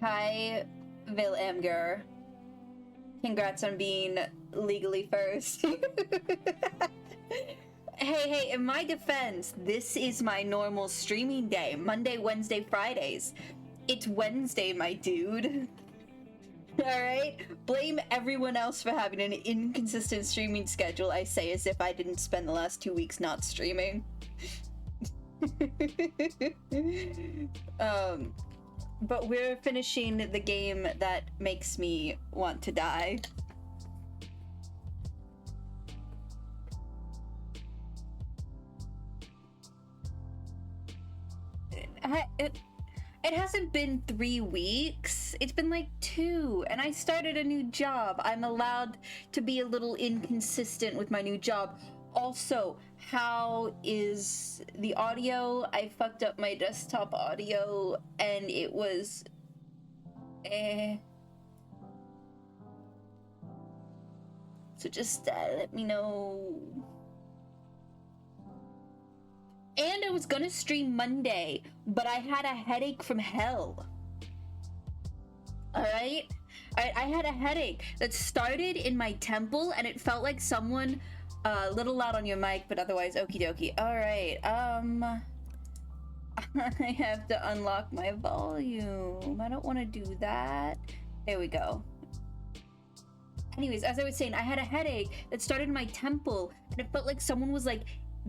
Hi, Villemger. Congrats on being legally first. Hey, in my defense, this is my normal streaming day. Monday, Wednesday, Fridays. It's Wednesday, my dude. Alright? Blame everyone else for having an inconsistent streaming schedule, I say as if I didn't spend the last 2 weeks not streaming. But we're finishing the game that makes me want to die. It hasn't been 3 weeks. It's been like 2, and I started a new job. I'm allowed to be a little inconsistent with my new job. Also, how is the audio? I fucked up my desktop audio, and it was... So just let me know. And I was gonna stream Monday, but I had a headache from hell. Alright? I had a headache that started in my temple, and it felt like someone... a little loud on your mic, but otherwise okie dokie. Alright, I have to unlock my volume. I don't want to do that. There we go. Anyways, as I was saying, I had a headache that started in my temple, and it felt like someone was like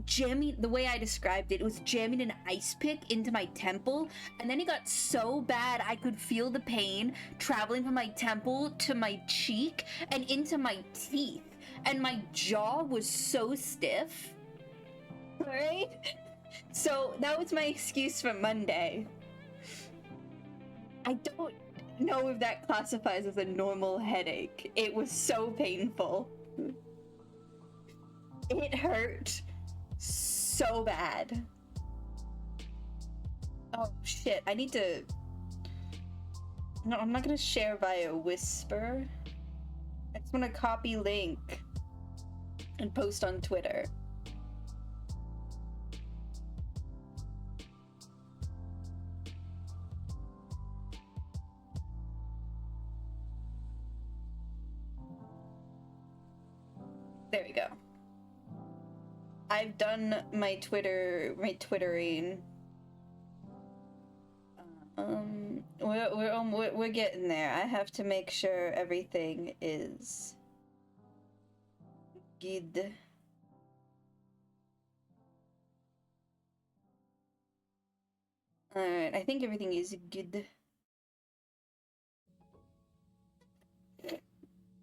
jamming, the way I described it, it was jamming an ice pick into my temple, and then it got so bad I could feel the pain traveling from my temple to my cheek and into my teeth, and my jaw was so stiff. Alright? So that was my excuse for Monday. I don't know if that classifies as a normal headache. It was so painful. It hurt so bad. Oh shit, I need to... No, I'm not gonna share via Whisper. I just want to copy link and post on Twitter. There we go. I've done my twittering. We're getting there. I have to make sure everything is good. Alright, I think everything is good.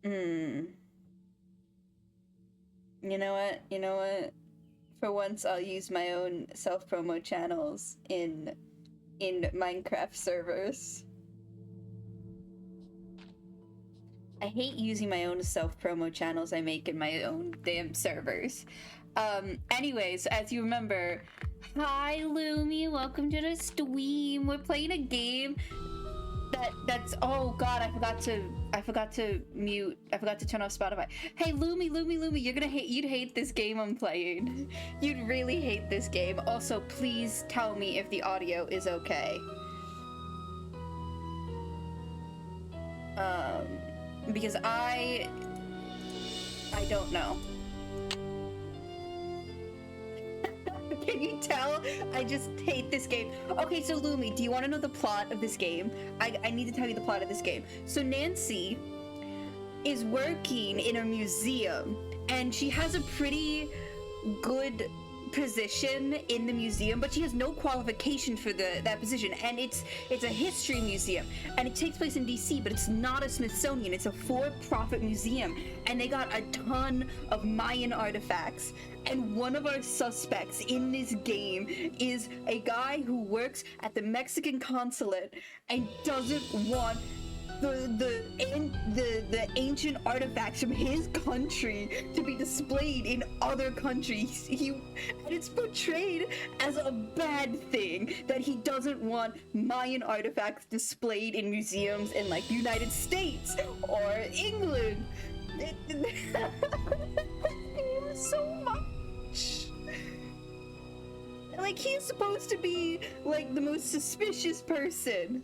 You know what? For once, I'll use my own self-promo channels in Minecraft servers. I hate using my own self-promo channels I make in my own damn servers. Anyways, as you remember, hi Lumi, welcome to the stream. We're playing a game that's oh god, I forgot to mute. I forgot to turn off Spotify. Hey Lumi, you'd hate this game I'm playing. You'd really hate this game. Also, please tell me if the audio is okay. Because I don't know. Can you tell? I just hate this game. Okay, so Lumi, do you want to know the plot of this game? I need to tell you the plot of this game. So Nancy is working in a museum, and she has a pretty good position in the museum, but she has no qualification for that position, and it's a history museum, and it takes place in DC, but it's not a Smithsonian. It's a for-profit museum, and they got a ton of Mayan artifacts. And one of our suspects in this game is a guy who works at the Mexican consulate and doesn't want the ancient artifacts from his country to be displayed in other countries. And it's portrayed as a bad thing that he doesn't want Mayan artifacts displayed in museums in like the United States or England. It was so much. Like, he's supposed to be like the most suspicious person.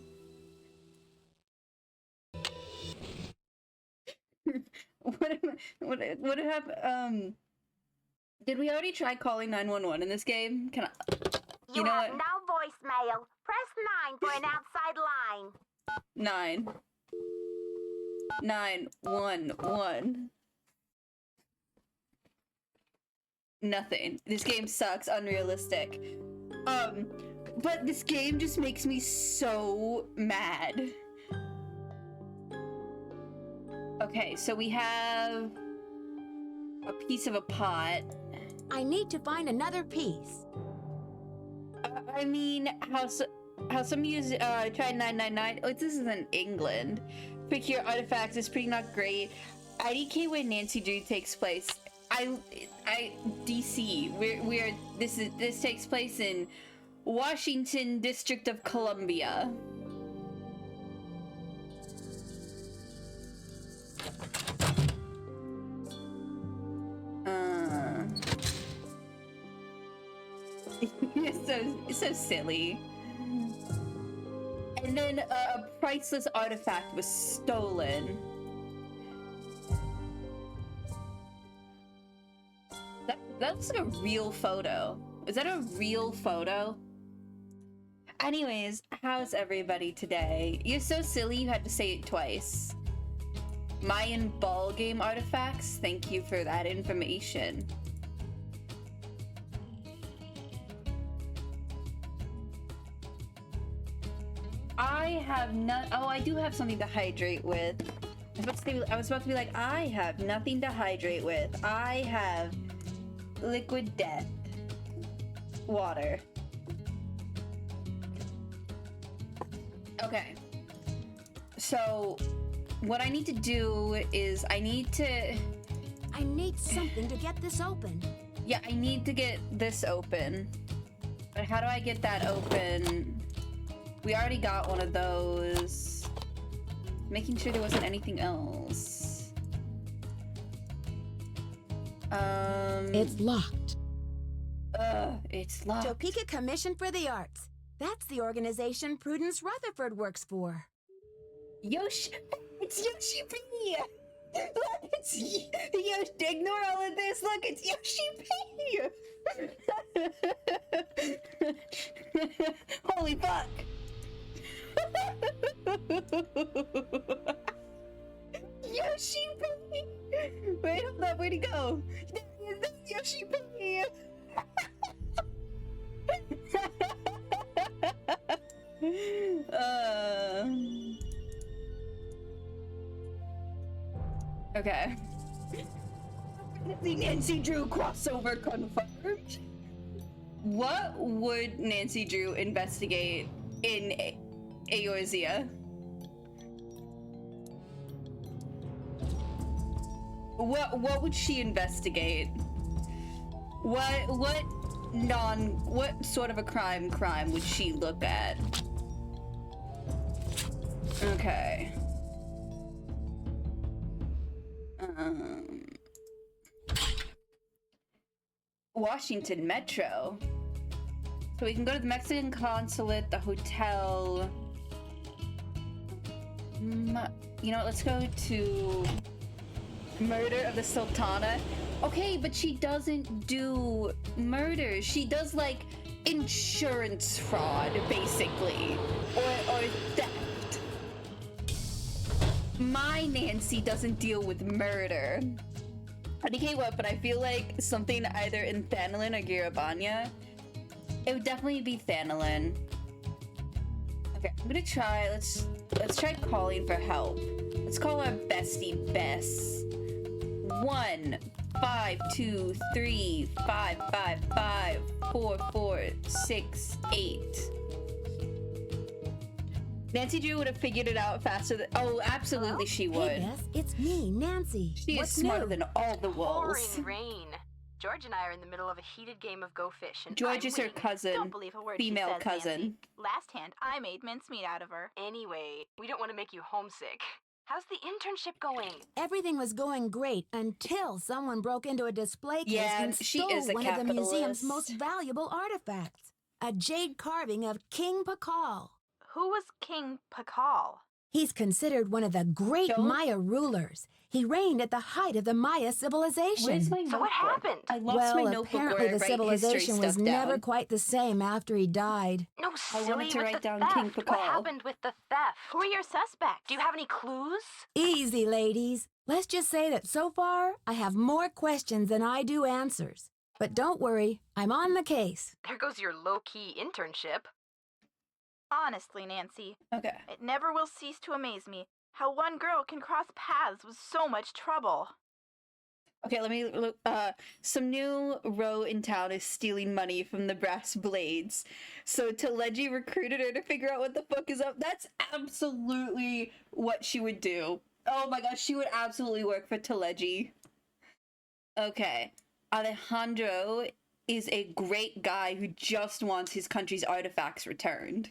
What happened? Did we already try calling 911 in this game? Can I? You know have what? no voicemail. Press 9 for an outside line. 911. Nothing. This game sucks. Unrealistic. But this game just makes me so mad. Okay, so we have a piece of a pot. I need to find another piece. I mean, how some use try 999. Oh, this is in England. Procure artifacts is pretty not great. IDK where Nancy Drew takes place. I DC. This takes place in Washington District of Columbia. It's so silly. And then a priceless artifact was stolen. That's a real photo. Is that a real photo? Anyways, how's everybody today? You're so silly you had to say it twice. Mayan ball game artifacts, thank you for that information. I have not. Oh, I do have something to hydrate with. I was about to be like, I have nothing to hydrate with. I have liquid death. Water. Okay. So, what I need to do is I need something to get this open. Yeah, I need to get this open. But how do I get that open? We already got one of those. Making sure there wasn't anything else. It's locked. It's locked. Topeka Commission for the Arts. That's the organization Prudence Rutherford works for. Yoshi, it's Yoshi P. Look, it's Yoshi. Ignore all of this. Look, it's Yoshi P. Holy fuck. Yoshi P. Wait, hold up. Where'd he go? That's Yoshi P. Okay. The Nancy Drew crossover confirmed. What would Nancy Drew investigate in Eorzea? What would she investigate? What sort of a crime would she look at? Okay. Washington Metro. So we can go to the Mexican consulate, the hotel. You know, let's go to Murder of the Sultana. Okay, but she doesn't do murder. She does like insurance fraud, basically, or theft. My Nancy doesn't deal with murder. I think what, but I feel like something either in Thanolin or Garabanya. It would definitely be Thanolin. Okay, I'm gonna try. Let's try calling for help. Let's call our bestie Bess. 1-523-555-4468. Nancy Drew would have figured it out faster than— oh, absolutely she would. Hey, Bess, it's me, Nancy. She is smarter than all the wolves. Pouring rain. George and I are in the middle of a heated game of Go Fish, and George I'm is her winning. cousin, Don't believe a word female she says, cousin. Nancy. Last hand, I made mincemeat out of her. Anyway, we don't want to make you homesick. How's the internship going? Everything was going great until someone broke into a display case and she stole is a one of the museum's capitalist. most valuable artifacts. A jade carving of King Pakal. Who was King Pakal? He's considered one of the great Don't- Maya rulers. He reigned at the height of the Maya civilization. Where's my notebook? So what happened? I lost well, my notebook apparently where I the write history civilization was stuff never down. quite the same after he died. No, I silly, wanted to with write the down theft. King What Pakal. happened with the theft? Who are your suspects? Do you have any clues? Easy, ladies. Let's just say that so far, I have more questions than I do answers. But don't worry, I'm on the case. There goes your low-key internship. Honestly, Nancy, Okay. it never will cease to amaze me how one girl can cross paths with so much trouble. Okay, let me look. Some new row in town is stealing money from the Brass Blades. So Teleji recruited her to figure out what the fuck is up. That's absolutely what she would do. Oh my gosh, she would absolutely work for Teleji. Okay. Alejandro is a great guy who just wants his country's artifacts returned.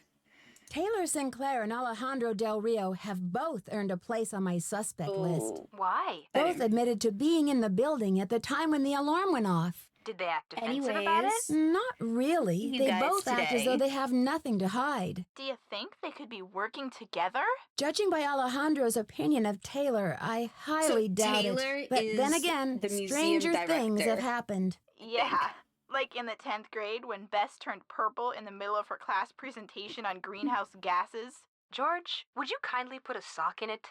Taylor Sinclair and Alejandro Del Rio have both earned a place on my suspect list. Oh. Why? Both admitted to being in the building at the time when the alarm went off. Did they act defensive about it? Anyways. Not really. You They guys both act as today. though they have nothing to hide. Do you think they could be working together? Judging by Alejandro's opinion of Taylor, I highly doubt Taylor it. But then is again, the museum stranger things director. have happened. Yeah. Like in the 10th grade when Bess turned purple in the middle of her class presentation on greenhouse gases. George, would you kindly put a sock in it?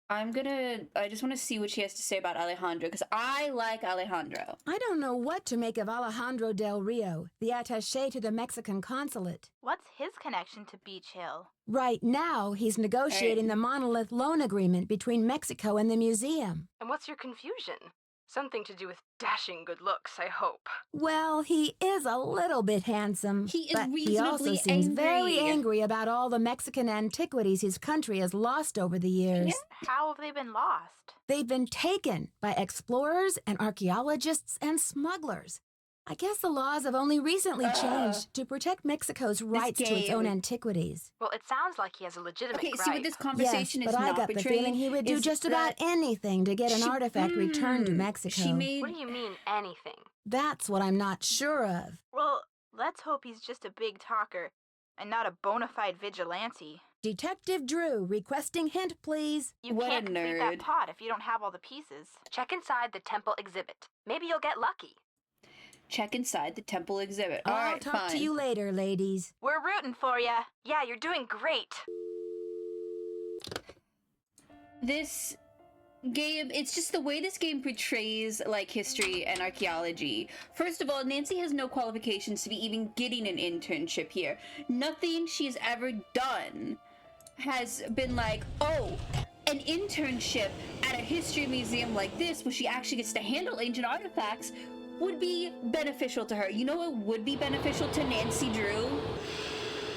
I just want to see what she has to say about Alejandro, because I like Alejandro. I don't know what to make of Alejandro Del Rio, the attaché to the Mexican consulate. What's his connection to Beach Hill? Right now, he's negotiating the monolith loan agreement between Mexico and the museum. And what's your confusion? Something to do with dashing good looks, I hope. Well, he is a little bit handsome. He is but he also reasonably seems very angry. angry about all the Mexican antiquities his country has lost over the years. How have they been lost? They've been taken by explorers and archaeologists and smugglers. I guess the laws have only recently changed to protect Mexico's rights to its own game. antiquities. Well, it sounds like he has a legitimate Okay, gripe. see what this conversation Yes, is but I not got the betraying feeling he would do is just about that anything to get an she- artifact returned to Mexico. She made What do you mean, anything? That's what I'm not sure of. Well, let's hope he's just a big talker and not a bona fide vigilante. Detective Drew, requesting hint, please. You What a can't complete nerd. that pot if you don't have all the pieces. Check inside the temple exhibit. Maybe you'll get lucky. check inside the temple exhibit. All I'll right, talk fine. to you later, ladies. We're rooting for ya. Yeah, you're doing great. This game, it's just the way this game portrays like history and archaeology. First of all, Nancy has no qualifications to be even getting an internship here. Nothing she's ever done has been like, oh, an internship at a history museum like this where she actually gets to handle ancient artifacts would be beneficial to her. You know what would be beneficial to Nancy Drew?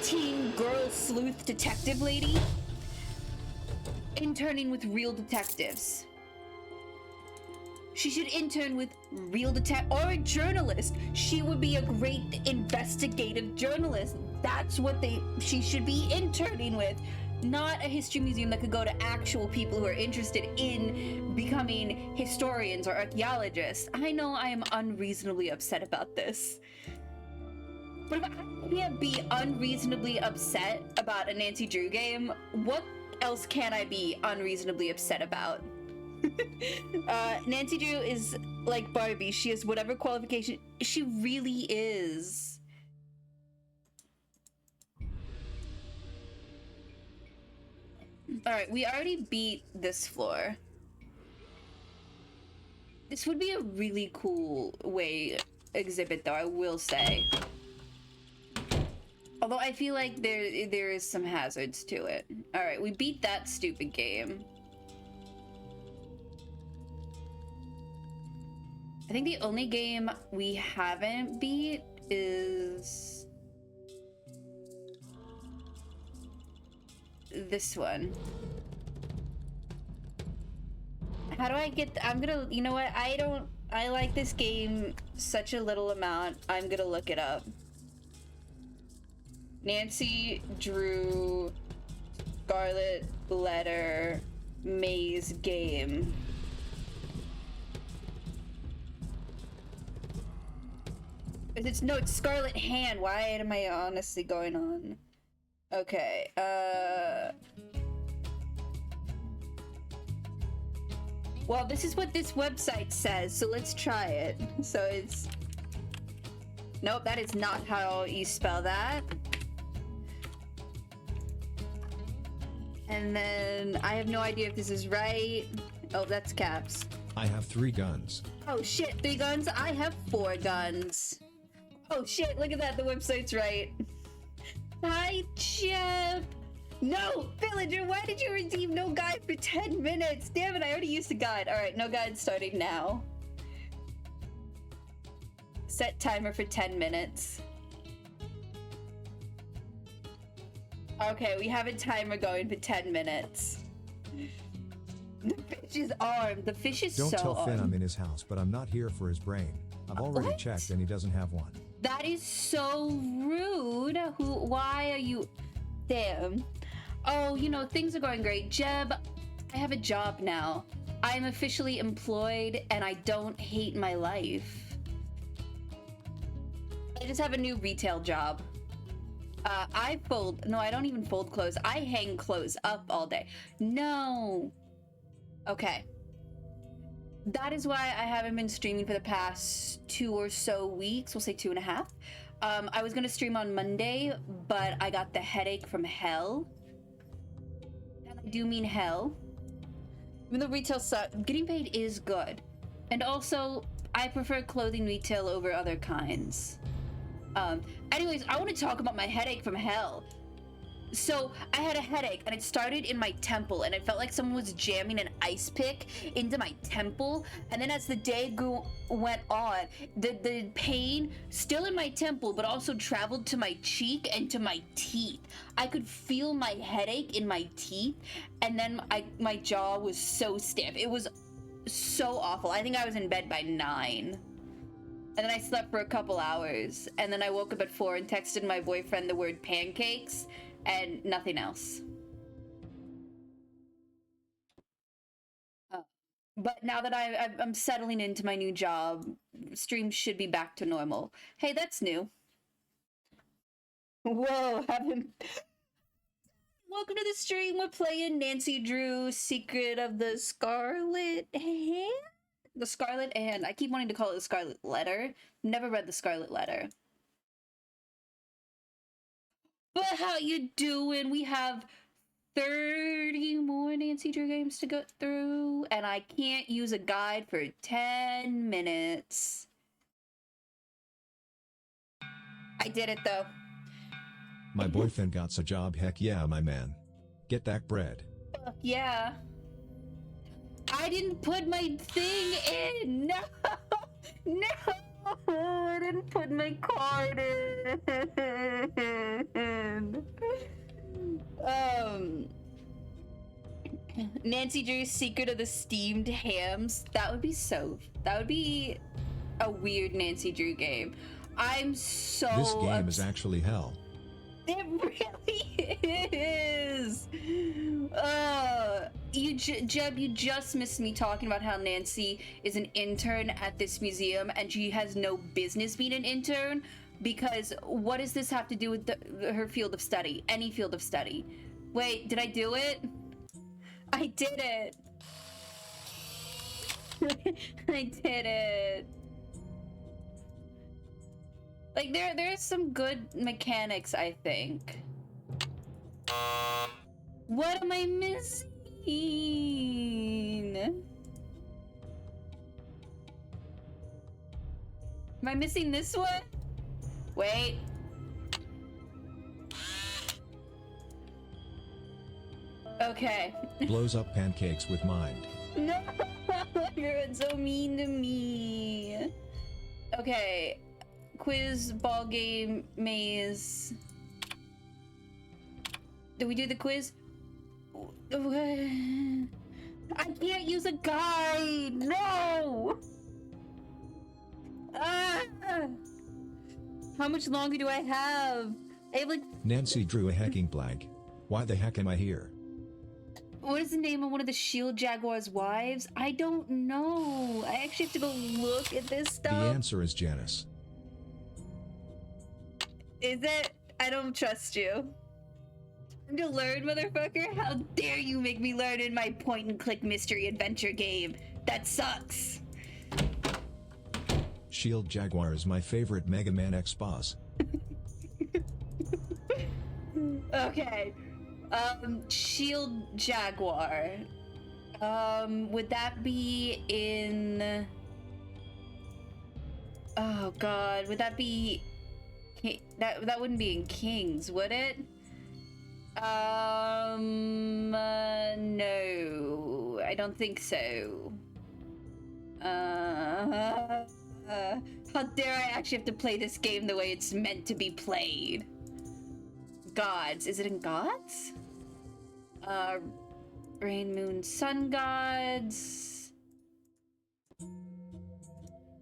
Teen girl sleuth detective lady? Interning with real detectives. She should intern with real or a journalist. She would be a great investigative journalist. That's what she should be interning with. Not a history museum that could go to actual people who are interested in becoming historians or archaeologists. I know I am unreasonably upset about this. But if I can't be unreasonably upset about a Nancy Drew game, what else can I be unreasonably upset about? Nancy Drew is like Barbie. She has whatever qualification. She really is. Alright, we already beat this floor. This would be a really cool exhibit though, I will say. Although I feel like there is some hazards to it. Alright, we beat that stupid game. I think the only game we haven't beat is this one. How do I get you know what, I like this game such a little amount, I'm gonna look it up. Nancy Drew Scarlet Letter Maze Game. No, it's Scarlet Hand. Why am I honestly going on? Okay, well, this is what this website says, so let's try it. So it's... Nope, that is not how you spell that. And then I have no idea if this is right. Oh, that's caps. I have 3 guns. Oh shit, 3 guns? I have 4 guns. Oh shit, look at that, the website's right. Hi, Jeff. No, villager, why did you redeem no guide for 10 minutes? Damn it, I already used the guide. All right, no guide starting now. Set timer for 10 minutes. Okay, we have a timer going for 10 minutes. The fish is armed. The fish is Don't so tell Finn armed. I'm in his house, but I'm not here for his brain. I've already What? checked and he doesn't have one. That is so rude. Why are you... Damn. Oh, you know, things are going great. Jeb, I have a job now. I'm officially employed and I don't hate my life. I just have a new retail job. I don't even fold clothes. I hang clothes up all day. No. Okay. That is why I haven't been streaming for the past 2 or so weeks. We'll say 2.5. I was gonna stream on Monday, but I got the headache from hell. And I do mean hell. Even though retail sucks, getting paid is good. And also, I prefer clothing retail over other kinds. Anyways, I want to talk about my headache from hell. So I had a headache and it started in my temple and it felt like someone was jamming an ice pick into my temple. And then as the day went on, the pain still in my temple, but also traveled to my cheek and to my teeth. I could feel my headache in my teeth. And then my jaw was so stiff. It was so awful. I think I was in bed by 9. And then I slept for a couple hours. And then I woke up at 4 and texted my boyfriend the word pancakes and nothing else. But now that I'm settling into my new job, streams should be back to normal. Hey, that's new. Whoa, welcome to the stream. We're playing Nancy Drew, Secret of the Scarlet Hand? The Scarlet Hand. I keep wanting to call it the Scarlet Letter. Never read the Scarlet Letter. But how you doing? We have 30 more Nancy Drew games to go through, and I can't use a guide for 10 minutes. I did it though. My boyfriend got a job, heck yeah, my man. Get that bread. Fuck yeah. I didn't put my thing in! No! No! I didn't put my card in! Nancy Drew's Secret of the Steamed Hams. That would be a weird Nancy Drew game. I'm so This game is actually hell. It really is. Jeb, you just missed me talking about how Nancy is an intern at this museum and she has no business being an intern, because what does this have to do with her field of study? Any field of study. Wait, did I do it? I did it. I did it. Like, there's some good mechanics, I think. What am I missing? Am I missing this one? Wait. Okay. Blows up pancakes with mind. No! You're so mean to me. Okay. Quiz, ball game, maze. Did we do the quiz? I can't use a guide! No! Ah! How much longer do I have? I have like... Nancy drew a hacking blank. Why the heck am I here? What is the name of one of the Shield Jaguar's wives? I don't know. I actually have to go look at this stuff. The answer is Janice. Is it? I don't trust you. Time to learn, motherfucker? How dare you make me learn in my point-and-click mystery adventure game? That sucks. Shield Jaguar is my favorite Mega Man X boss. Okay. Shield Jaguar. Would that be in... Oh god, would that be... That wouldn't be in Kings, would it? No, I don't think so. How dare I actually have to play this game the way it's meant to be played? Gods, is it in Gods? Rain, Moon, Sun Gods.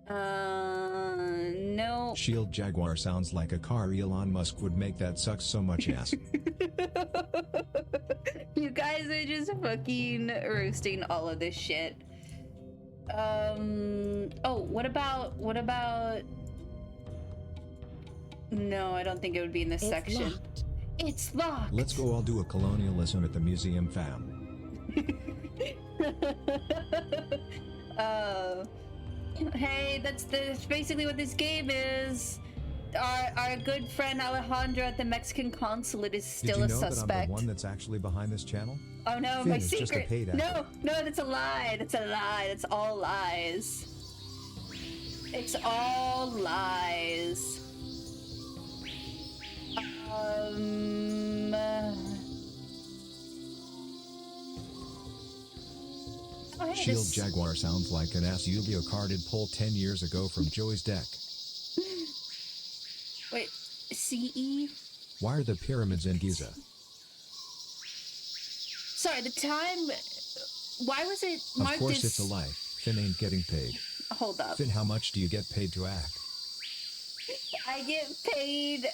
No. Shield Jaguar sounds like a car Elon Musk would make that sucks so much ass. You guys are just fucking roasting all of this shit. Oh, what about... No, I don't think it would be in this section. Locked. It's locked! Let's go all do a colonialism at the museum, fam. Hey, that's basically what this game is. Our good friend Alejandro at the Mexican consulate is still a Did you know suspect. that I'm the one that's actually behind this channel? Oh no, Finn my is just a secret! paid actor. No, that's a lie. That's a lie. That's all lies. It's all lies. Oh, hey, Shield this... Jaguar sounds like an ass Yu-Gi-Oh card did pull 10 years ago from Joey's deck. Wait, CE? Why are the pyramids in Giza? Sorry, the time... Why was it Of marked course as... it's a lie. Finn ain't getting paid. Hold up. Finn, how much do you get paid to act? I get paid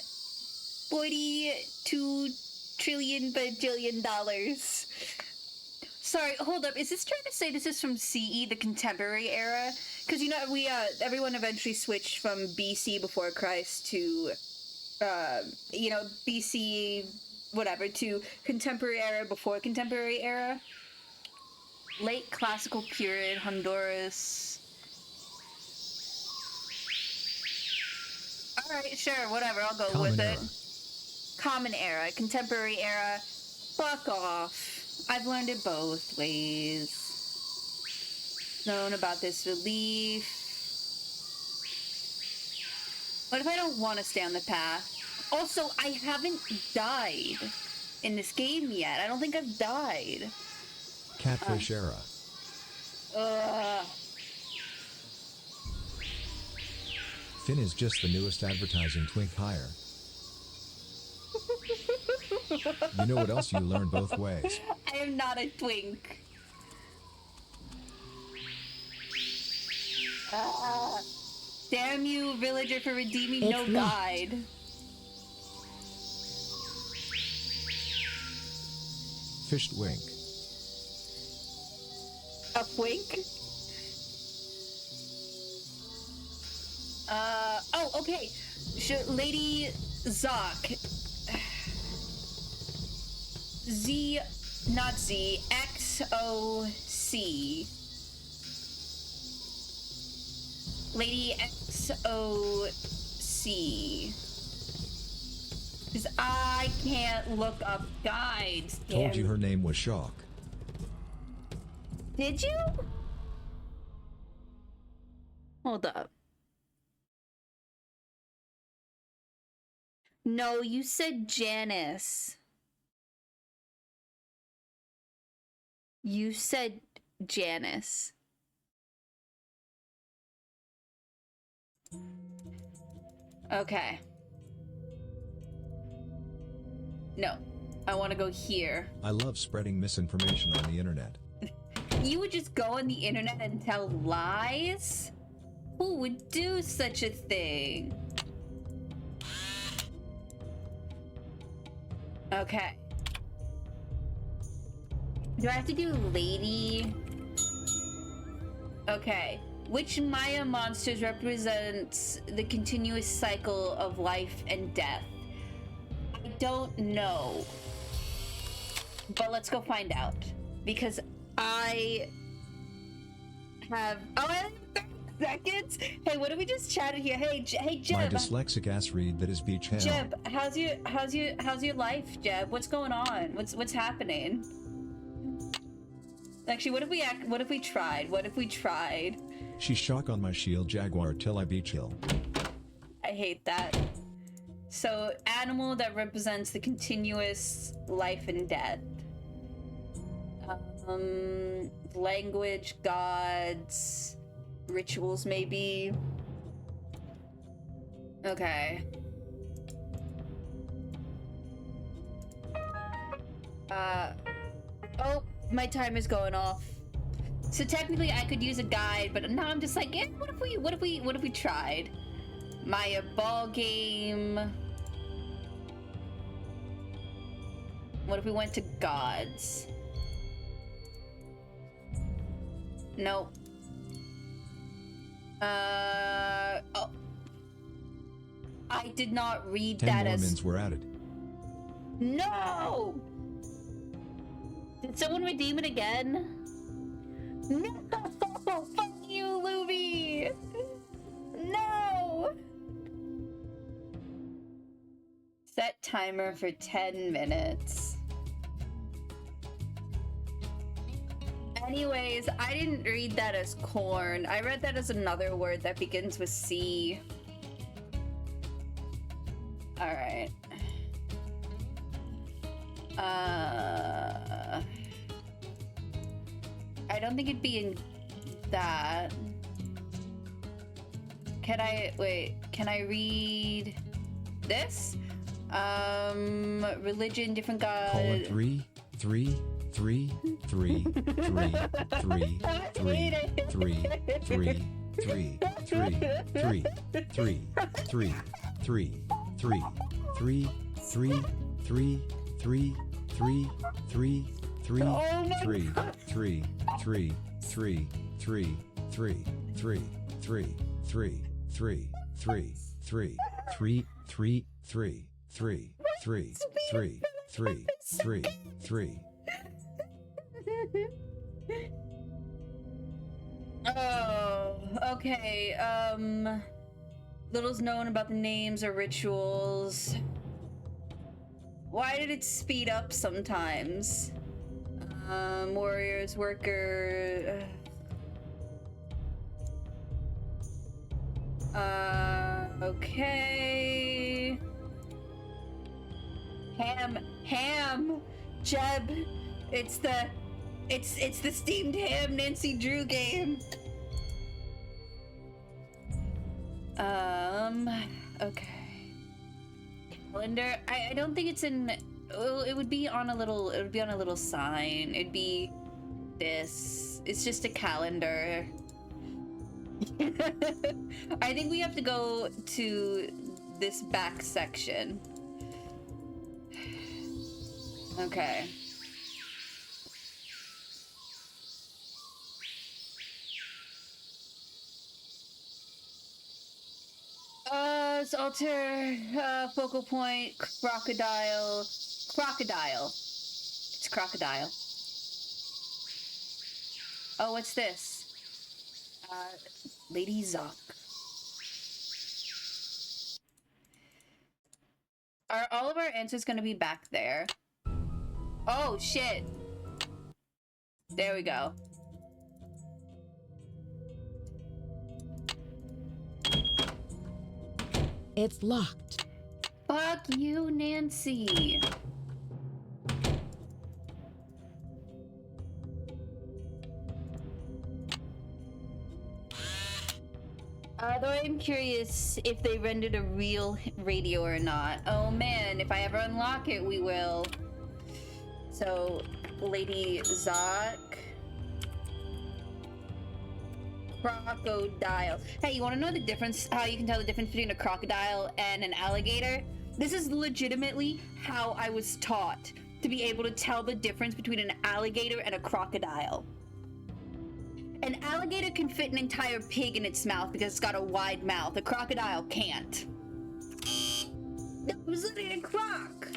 $42 trillion bajillion dollars. Sorry, hold up. Is this trying to say this is from CE, the contemporary era? Because you know we everyone eventually switched from BC before Christ to BC whatever to contemporary era before contemporary era. Late classical period, Honduras. All right, sure, whatever. I'll go Common with era. it. Common era, contemporary era. Fuck off. I've learned it both ways. Known about this relief. What if I don't want to stay on the path? Also, I haven't died in this game yet. I don't think I've died. Catfish era. Ugh. Finn is just the newest advertising twink hire. You know what else you learn both ways? I am not a twink. Damn you, villager, for redeeming no It's locked. guide. Fished wink. A wink? Oh, okay. Lady Zoc. Z, not Z, XOC. Lady XOC. Because I can't look up guides. Told damn. you her name was Shock. Did you? Hold up. No, you said Janice. You said Janice. Okay. No, I want to go here. I love spreading misinformation on the internet. You would just go on the internet and tell lies? Who would do such a thing? Okay. Do I have to do lady? Okay. Which Maya monsters represents the continuous cycle of life and death? I don't know. But let's go find out. Because I have... Oh, I have 30 seconds? Hey, what did we just chatted here? Hey, My Jeb. dyslexic ass read that is beach hell. Jeb, how's your life, Jeb? What's going on? What's happening? Actually, what if we tried? She shock on my shield jaguar till I beach hill. I hate that. So, animal that represents the continuous life and death. Language, gods, rituals, maybe. Okay. Oh, my timer's going off. So technically I could use a guide, but now I'm just like, what if we tried? Maya ball game. What if we went to gods? Nope. Oh. I did not read 10 that Mormons as... were added. No! Did someone redeem it again? No! Fuck you, Luby! No! Set timer for 10 minutes. Anyways, I didn't read that as corn. I read that as another word that begins with C. Alright. I don't think it'd be in that. Can I read this? Religion, different god. Call it 3, 3, 3, 3, 3, 3, 3, 3, 3, 3, 3, 3, 3, 3, 3, 3, 3, 3, 3, 3, 3, 3, 3, 3, 3, 3, 3, 3, 3, 3, 3, 3, 3, 3, 3, 3, 3, 3, 3, 3, 3, 3, 3, 3. Oh, okay. Little's known about the names or rituals. Why did it speed up sometimes? Warriors, worker. Okay. Ham, Jeb. It's the steamed ham Nancy Drew game. Okay. Calendar. I don't think it's in. Well, it would be on a little sign. It'd be this. It's just a calendar. I think we have to go to this back section. Okay. Let's alter focal point, crocodile. It's crocodile. Oh, what's this? Lady Zoc. Are all of our answers gonna be back there? Oh, shit. There we go. It's locked. Fuck you, Nancy. Though I'm curious if they rendered a real radio or not. Oh man, if I ever unlock it, we will. So, Lady Zoc. Crocodile. Hey, you want to know the difference? How you can tell the difference between a crocodile and an alligator? This is legitimately how I was taught to be able to tell the difference between an alligator and a crocodile. An alligator can fit an entire pig in its mouth because it's got a wide mouth. A crocodile can't. It was literally a croc.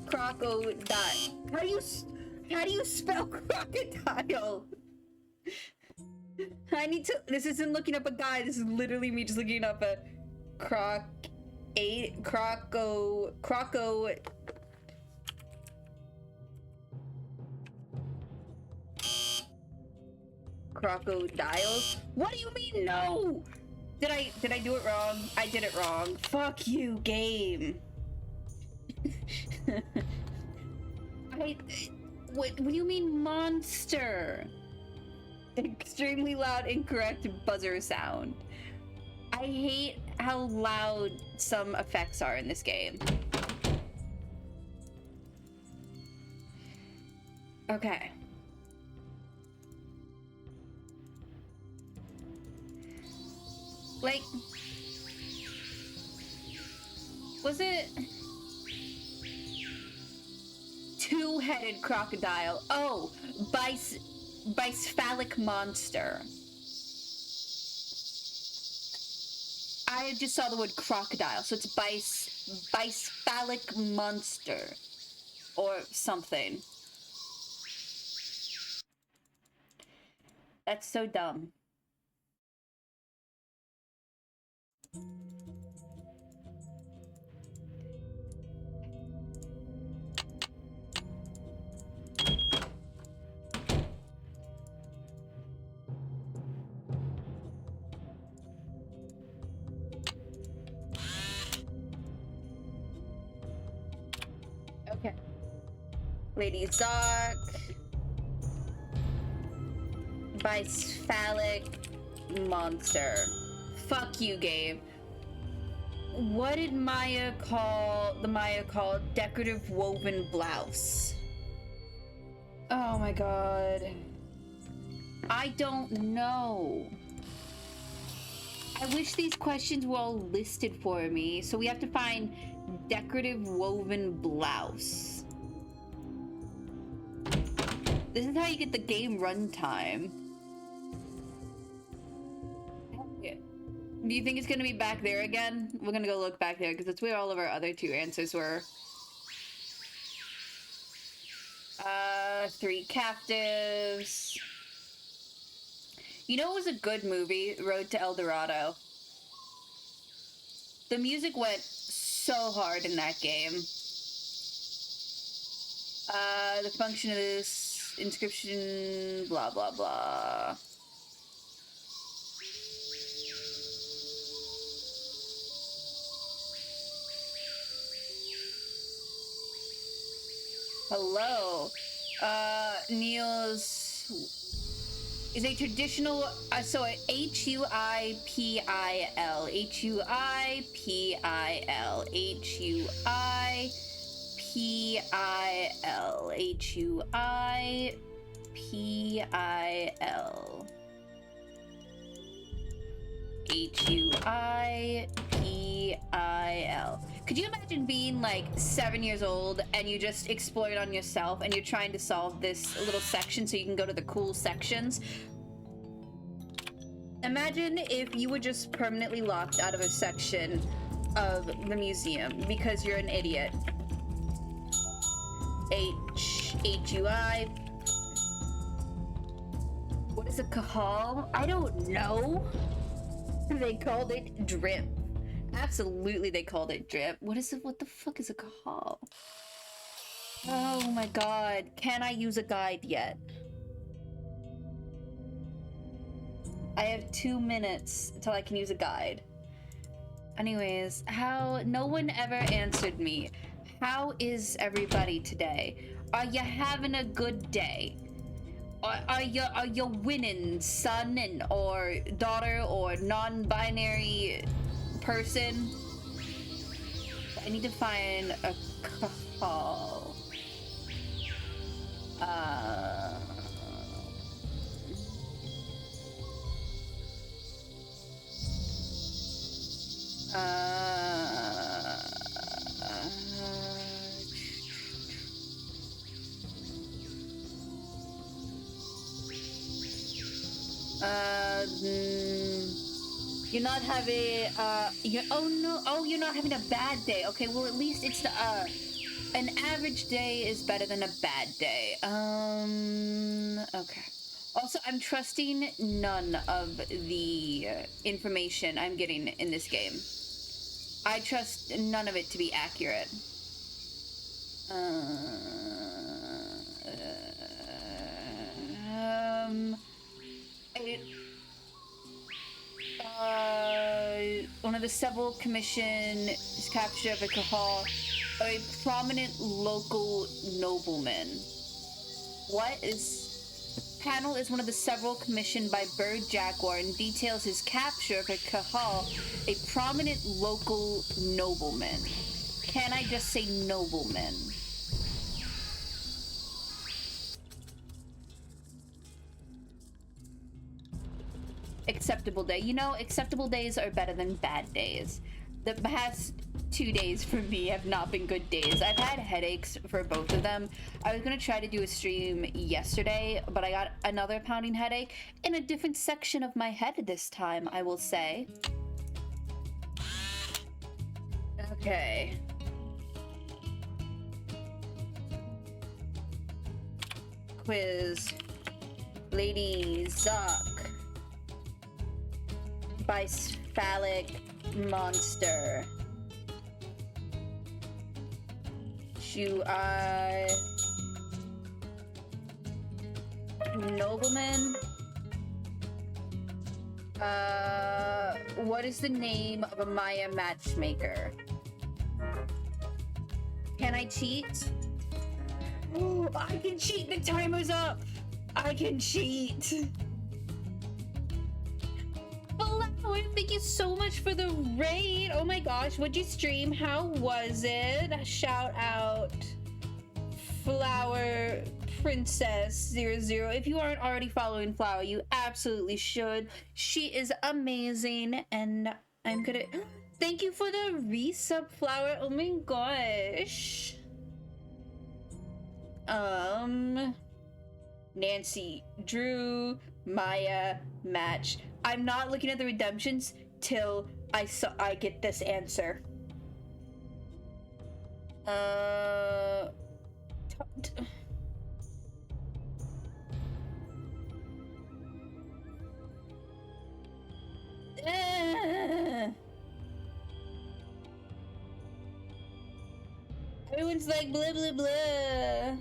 Crocodile. How do you spell crocodile? I need to. This isn't looking up a guide. This is literally me just looking up a crocodiles. What do you mean no? Did I do it wrong? I did it wrong. Fuck you, game. What do you mean monster? Extremely loud, incorrect buzzer sound. I hate how loud some effects are in this game. Okay. Like, was it two-headed crocodile? Oh, bicephalic monster. I just saw the word crocodile, so it's bicephalic monster or something. That's so dumb. Okay. Lady Zark. Bicephalic monster. Fuck you, game. What did Maya call decorative woven blouse? Oh my god. I don't know. I wish these questions were all listed for me. So we have to find decorative woven blouse. This is how you get the game runtime. Do you think it's gonna be back there again? We're gonna go look back there because that's where all of our other two answers were. 3 captives. You know, it was a good movie, Road to El Dorado. The music went so hard in that game. The function of this inscription, blah, blah, blah. Hello. Neil's is a traditional, so H-U-I-P-I-L, H-U-I-P-I-L, H-U-I-P-I-L, H-U-I-P-I-L, H-U-I-P-I-L. Could you imagine being like 7 years old and you just explore it on yourself and you're trying to solve this little section so you can go to the cool sections? Imagine if you were just permanently locked out of a section of the museum because you're an idiot. H-U-I. What is a cajal? I don't know. They called it drip. Absolutely, they called it drip. What the fuck is a cajal? Oh my god. Can I use a guide yet? I have 2 minutes until I can use a guide. Anyways, no one ever answered me. How is everybody today? Are you having a good day? Are you winning, son or daughter or non-binary person? I need to find a call. You're not having, you're not having a bad day. Okay, well, at least it's the, an average day is better than a bad day. Okay. Also, I'm trusting none of the information I'm getting in this game. I trust none of it to be accurate. One of the several commission's capture of a Kahal, a prominent local nobleman. What is... Panel is one of the several commissioned by Bird Jaguar and details his capture of a Kahal, a prominent local nobleman. Can I just say nobleman? Acceptable day. You know, acceptable days are better than bad days. The past 2 days for me have not been good days. I've had headaches for both of them. I was gonna try to do a stream yesterday, but I got another pounding headache in a different section of my head this time, I will say. Okay. Quiz. Lady Zuck. Bicephalic monster. Shoe eye. Nobleman. What is the name of a Maya matchmaker? Can I cheat? Ooh, I can cheat. The timer's up. I can cheat. Flower, thank you so much for the raid. Oh my gosh, what'd you stream? How was it? Shout out Flower Princess 00. If you aren't already following Flower, you absolutely should. She is amazing, and I'm gonna... Thank you for the resub, Flower. Oh my gosh. Nancy, Drew, Maya, match. I'm not looking at the redemptions till I get this answer. Everyone's like blah blah blah.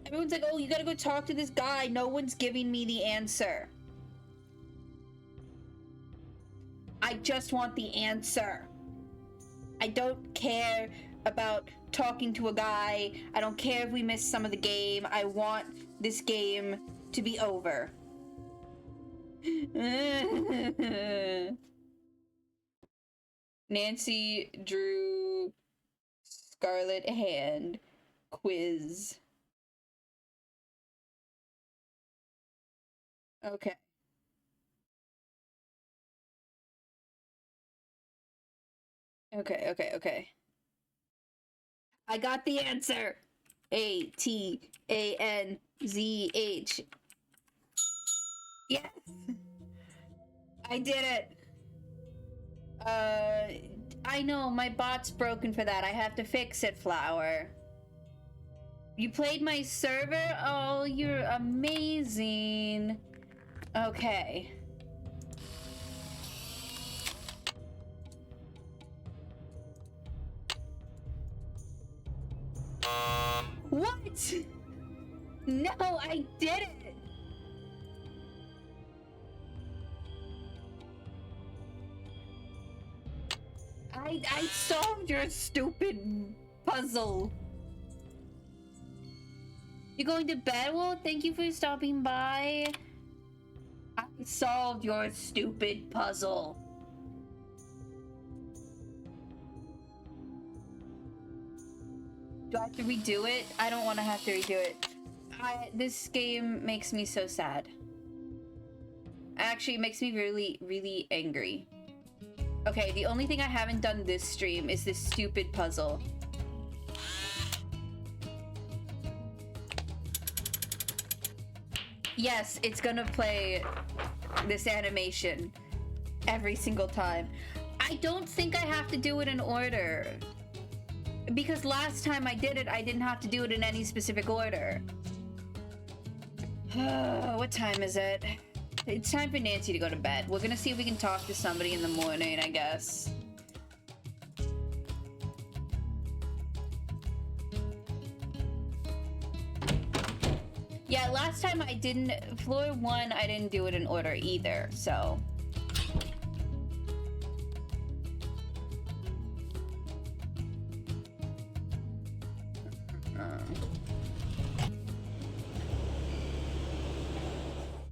Everyone's like, oh, you gotta go talk to this guy. No one's giving me the answer. I just want the answer. I don't care about talking to a guy. I don't care if we miss some of the game. I want this game to be over. Nancy, Drew, Scarlet, hand, quiz. Okay. Okay. I got the answer. ATANZH. Yes. I did it. I know my bot's broken for that. I have to fix it, Flower. You played my server? Oh, you're amazing. Okay. What? No, I didn't. I solved your stupid puzzle. You're going to bed? Well, thank you for stopping by. I solved your stupid puzzle. Do I have to redo it? I don't want to have to redo it. This game makes me so sad. Actually, it makes me really, really angry. Okay, the only thing I haven't done this stream is this stupid puzzle. Yes, it's gonna play this animation every single time. I don't think I have to do it in order. Because last time I did it, I didn't have to do it in any specific order. What time is it? It's time for Nancy to go to bed. We're gonna see if we can talk to somebody in the morning, I guess. Yeah, last time I didn't... Floor 1, I didn't do it in order either, so...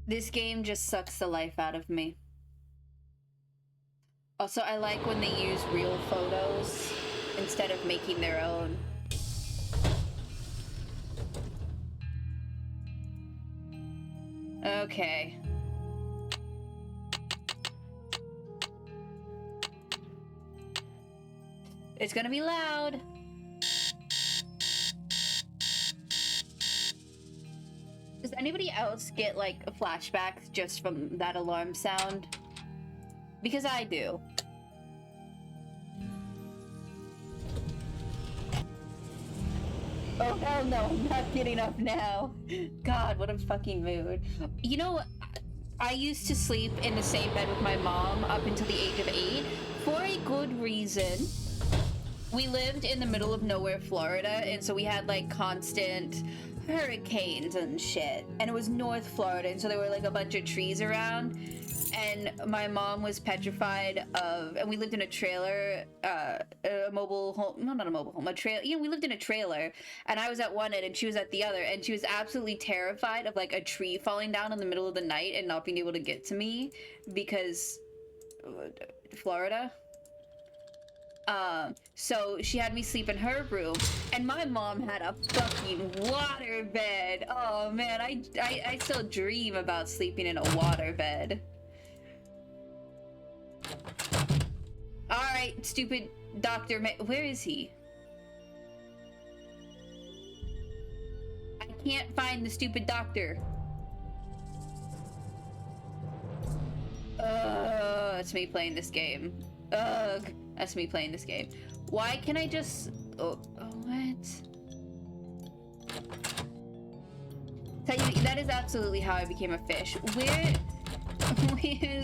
This game just sucks the life out of me. Also, I like when they use real photos instead of making their own. Okay. It's gonna be loud. Does anybody else get like flashbacks just from that alarm sound? Because I do. Oh hell no, I'm not getting up now. God, what a fucking mood. You know, I used to sleep in the same bed with my mom up until the age of 8 for a good reason. We lived in the middle of nowhere, Florida, and so we had like constant hurricanes and shit. And it was North Florida, and so there were like a bunch of trees around. And my mom was petrified of, and we lived in a trailer, a mobile home, no, not a mobile home, a trailer. You know, we lived in a trailer, and I was at one end and she was at the other, and she was absolutely terrified of like a tree falling down in the middle of the night and not being able to get to me because Florida. So she had me sleep in her room, and my mom had a fucking water bed. Oh man, I still dream about sleeping in a water bed. Alright, stupid Dr. Where is he? I can't find the stupid doctor. That's me playing this game. Ugh, that's me playing this game. Why can I just... Oh, what? That is absolutely how I became a fish. Where's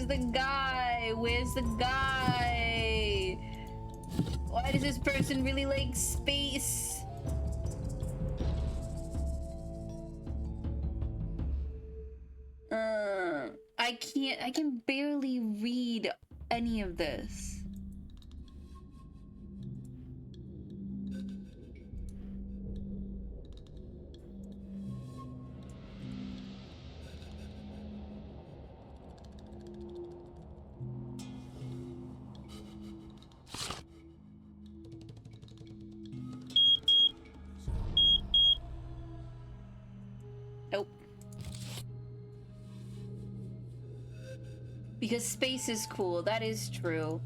the guy? Where's the guy? Why does this person really like space? I can barely read any of this. Nope. Because space is cool, that is true.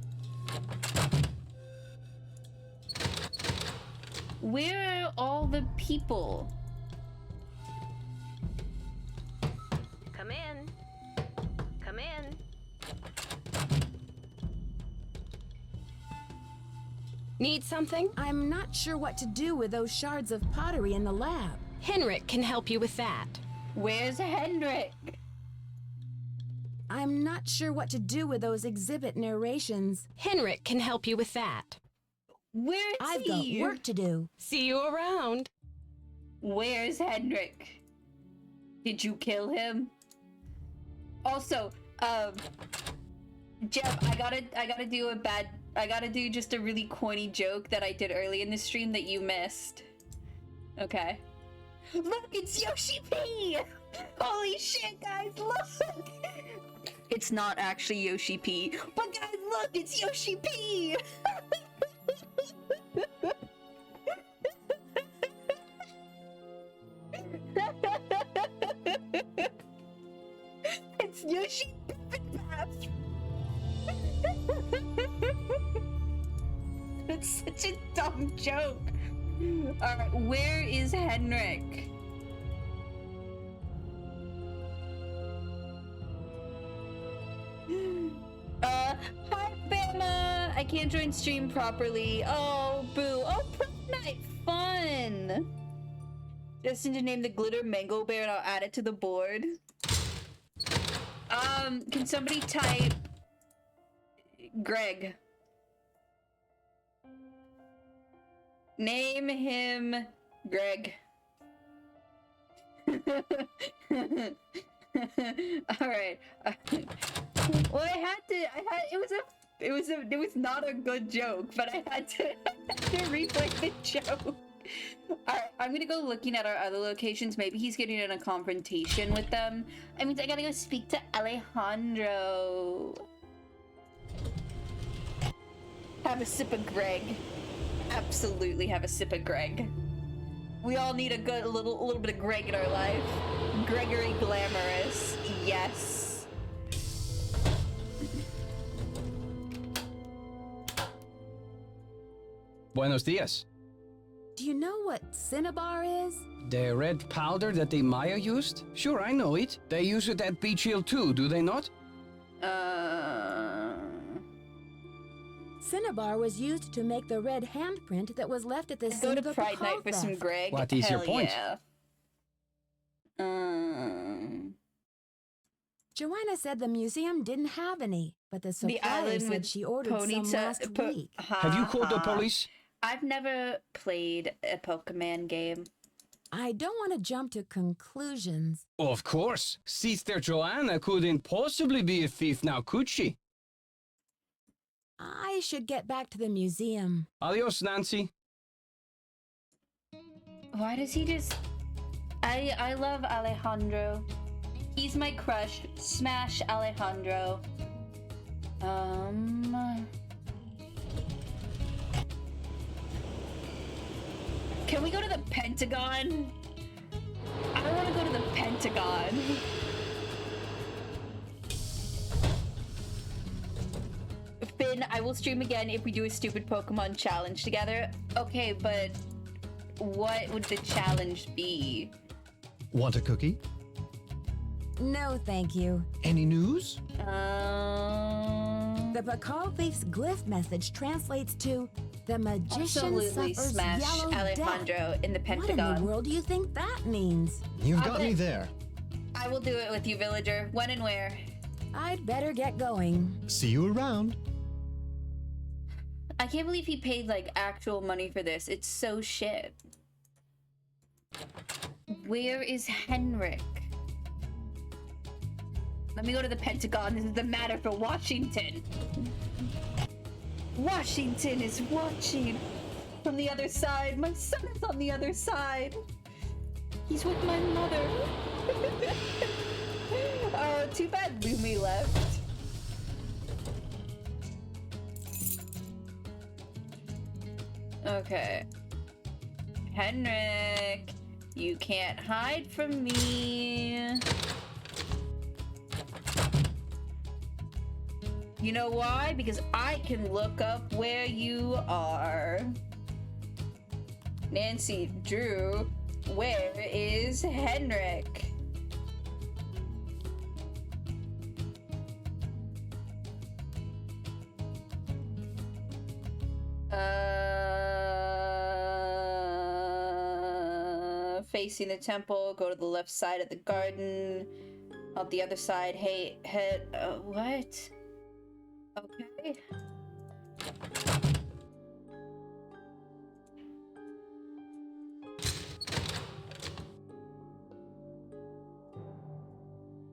Where are all the people? Come in. Come in. Need something? I'm not sure what to do with those shards of pottery in the lab. Henrik can help you with that. Where's Hendrik? I'm not sure what to do with those exhibit narrations. Henrik can help you with that. Where's I've got he? work to do. See you around. Where's Hendrik? Did you kill him? Also, Jeff, I gotta do just a really corny joke that I did early in the stream that you missed. Okay. Look, it's Yoshi P! Holy shit, guys, look! It's not actually Yoshi P, but guys, look, it's Yoshi P! It's Yoshi Pap. It's such a dumb joke. Alright, where is Henrik? Hi, Bama! I can't join stream properly. Oh, boo. Oh, prom night fun! Just need to name the glitter mango bear and I'll add it to the board. Can somebody type Greg? Name him Greg. All right. Well, it was not a good joke, but I had to replay the joke. Alright, I'm gonna go looking at our other locations. Maybe he's getting in a confrontation with them. I mean, I gotta go speak to Alejandro. Have a sip of Greg. Absolutely have a sip of Greg. We all need a little bit of Greg in our life. Gregory Glamorous. Yes. Buenos dias. Do you know what cinnabar is? The red powder that the Maya used? Sure, I know it. They use it at Beach Hill too, do they not? Cinnabar was used to make the red handprint that was left at the Go scene to of the Pride Night Pakal for some theft. Greg. What is your Hell point? Yeah. Joanna said the museum didn't have any, but the The supplier island said with she ordered some Ponyta. last week. Have you called the police? I've never played a Pokemon game. I don't want to jump to conclusions. Of course. Sister Joanna couldn't possibly be a thief now, could she? I should get back to the museum. Adios, Nancy. Why does he just... I love Alejandro. He's my crush. Smash Alejandro. Can we go to the Pentagon? I want to go to the Pentagon. Finn, I will stream again if we do a stupid Pokemon challenge together. Okay, but what would the challenge be? Want a cookie? No, thank you. Any news? The Pakal thief's glyph message translates to the magician Absolutely suffers smash yellow Alejandro death. in the What in Pentagon. the world do you think that means? You've I'll got me bet- there. I will do it with you, villager. When and where? I'd better get going. See you around. I can't believe he paid like actual money for this. It's so shit. Where is Henrik? Let me go to the Pentagon. This is the matter for Washington. Washington is watching from the other side. My son is on the other side. He's with my mother. Oh, too bad Lumi left. Okay. Henrik, you can't hide from me. You know why? Because I can look up where you are. Nancy Drew, where is Henrik? Facing the temple, go to the left side of the garden. Out the other side, hey, head, what? Okay.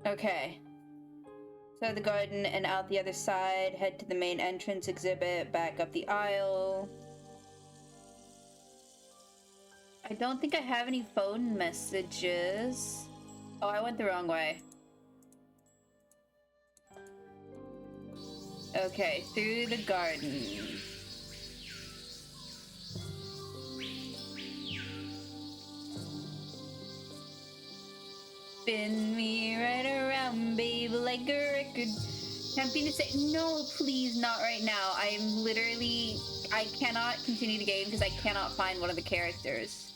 Okay. So the garden and out the other side, head to the main entrance exhibit, back up the aisle. I don't think I have any phone messages. Oh, I went the wrong way. Okay, through the garden. Spin me right around, babe, like a record. Tempting to say, no, please, not right now. I am literally, I cannot continue the game because I cannot find one of the characters.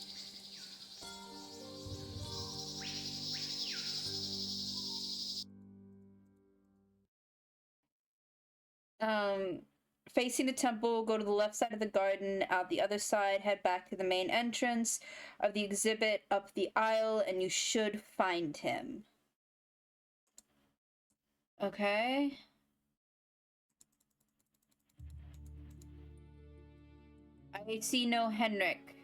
Facing the temple, go to the left side of the garden, out the other side, head back to the main entrance of the exhibit, up the aisle, and you should find him. Okay. I see no Henrik.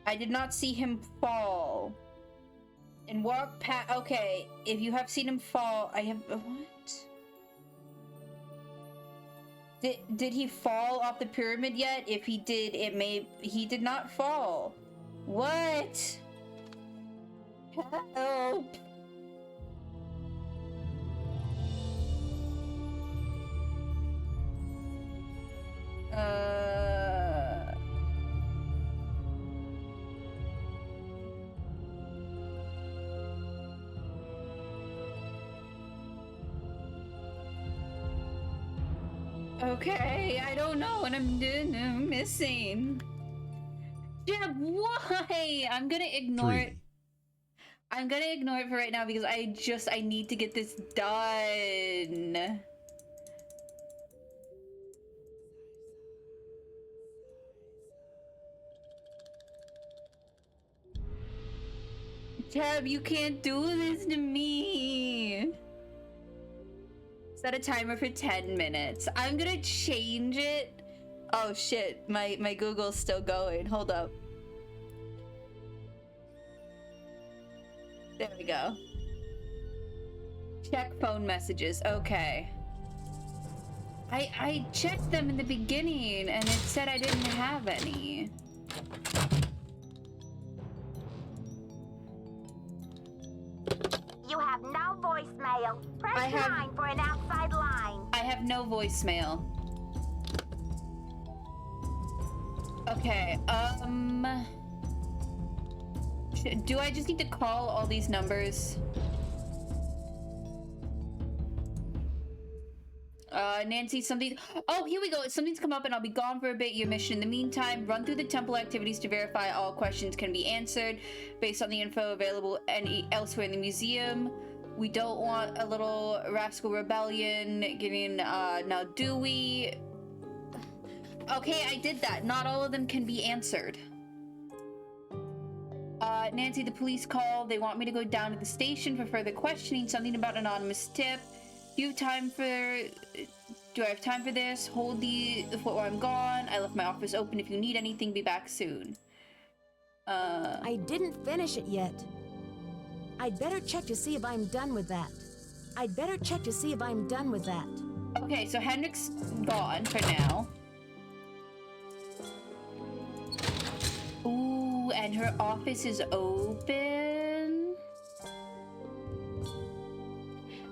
I did not see him fall. And walk past. Okay, if you have seen him fall, I have. What? Did he fall off the pyramid yet? If he did, he did not fall. What? Help! Okay, I don't know what I'm missing. Jeb, why? I'm gonna ignore it. I'm gonna ignore it for right now because I need to get this done. Jeb, you can't do this to me. Set a timer for 10 minutes. I'm gonna change it. Oh shit, my Google's still going. Hold up. There we go. Check phone messages. Okay. I checked them in the beginning and it said I didn't have any. You have no voicemail. Press 9 for an outside line. I have no voicemail. Okay, do I just need to call all these numbers? Nancy, something. Oh, here we go. Something's come up and I'll be gone for a bit. Your mission. In the meantime, run through the temple activities to verify all questions can be answered based on the info available elsewhere in the museum. We don't want a little rascal rebellion getting, now do we? Okay, I did that. Not all of them can be answered. Nancy, the police call. They want me to go down to the station for further questioning. Something about anonymous tip. Do I have time for this? Hold the fort while I'm gone. I left my office open. If you need anything, be back soon. I didn't finish it yet. I'd better check to see if I'm done with that. Okay, so Henrik's gone for now. Ooh, and her office is open.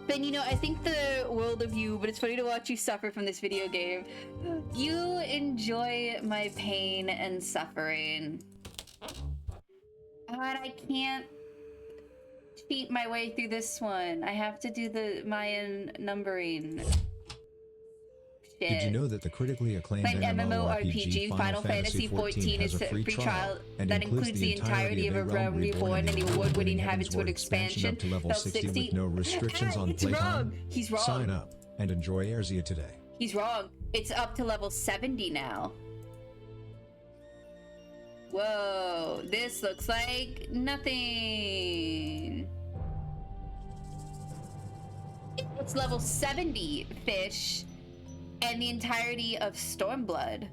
Then, you know, I think the world of you, but it's funny to watch you suffer from this video game. You enjoy my pain and suffering. God, I can't cheat my way through this one. I have to do the Mayan numbering. Shit. Did you know that the critically acclaimed MMORPG Final Fantasy XIV has a free trial that includes the entirety of A Realm Reborn and the award-winning Heavensward expansion up to level 60 with no restrictions on it's playtime? Wrong. He's wrong. Sign up and enjoy Erzia today. He's wrong. It's up to level 70 now. Whoa, this looks like nothing. It's level 70, fish, and the entirety of Stormblood.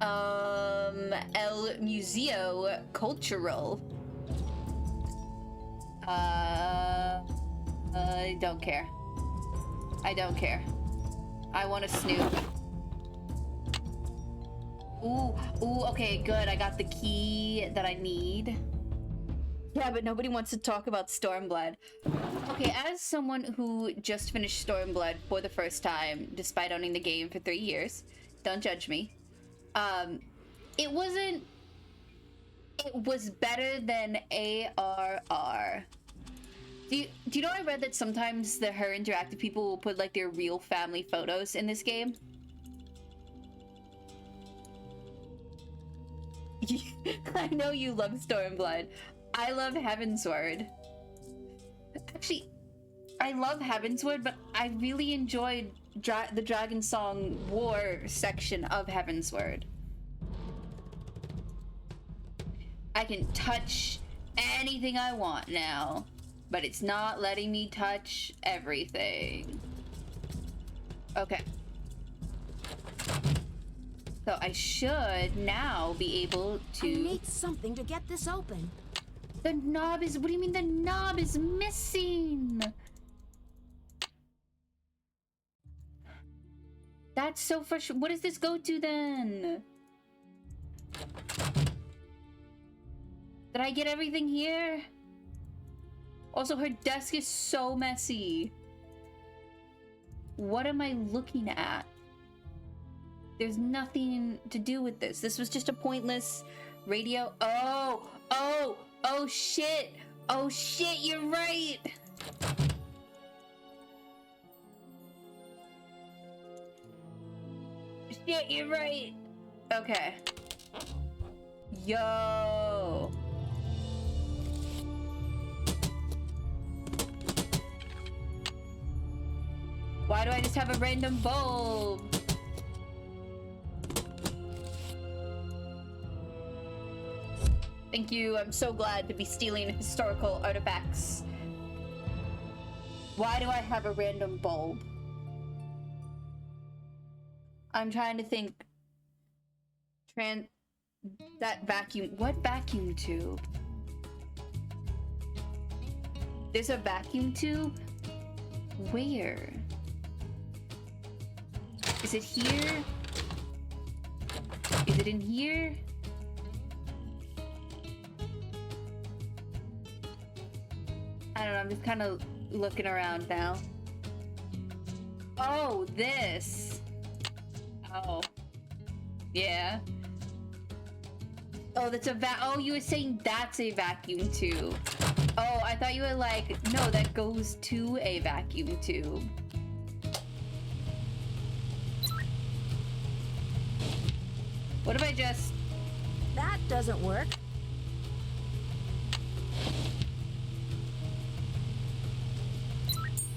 El Museo Cultural. I don't care. I don't care. I want to snoop. Ooh, okay, good. I got the key that I need. Yeah, but nobody wants to talk about Stormblood. Okay, as someone who just finished Stormblood for the first time, despite owning the game for 3 years, don't judge me. It was better than ARR. Do you know I read that sometimes her interactive people will put like their real family photos in this game? I know you love Stormblood. I love Heavensward. Actually, I love Heavensward, but I really enjoyed the Dragon Song War section of Heavensward. I can touch anything I want now, but it's not letting me touch everything. Okay. So I should now be able to... I need something to get this open. The knob is... What do you mean the knob is missing? That's so frustrating. What does this go to then? Did I get everything here? Also, her desk is so messy. What am I looking at? There's nothing to do with this. This was just a pointless radio. Oh shit. Oh shit, you're right. Shit, you're right. Okay. Yo. Why do I just have a random bulb? Thank you. I'm so glad to be stealing historical artifacts. Why do I have a random bulb? I'm trying to think. That vacuum. What vacuum tube? There's a vacuum tube? Where? Is it here? Is it in here? I don't know, I'm just kind of looking around now. Oh, this. Oh. Yeah. Oh, that's a oh, you were saying that's a vacuum tube. Oh, I thought you were like, no, that goes to a vacuum tube. What if I just... That doesn't work.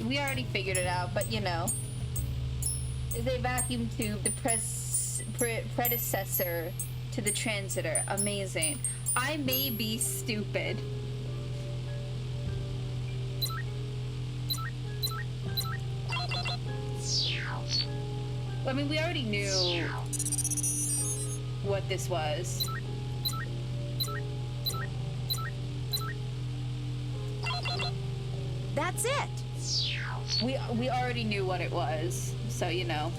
We already figured it out, but you know. Is a vacuum tube the predecessor to the transitor? Amazing. I may be stupid. I mean, we already knew what this was. That's it. We already knew what it was, so you know.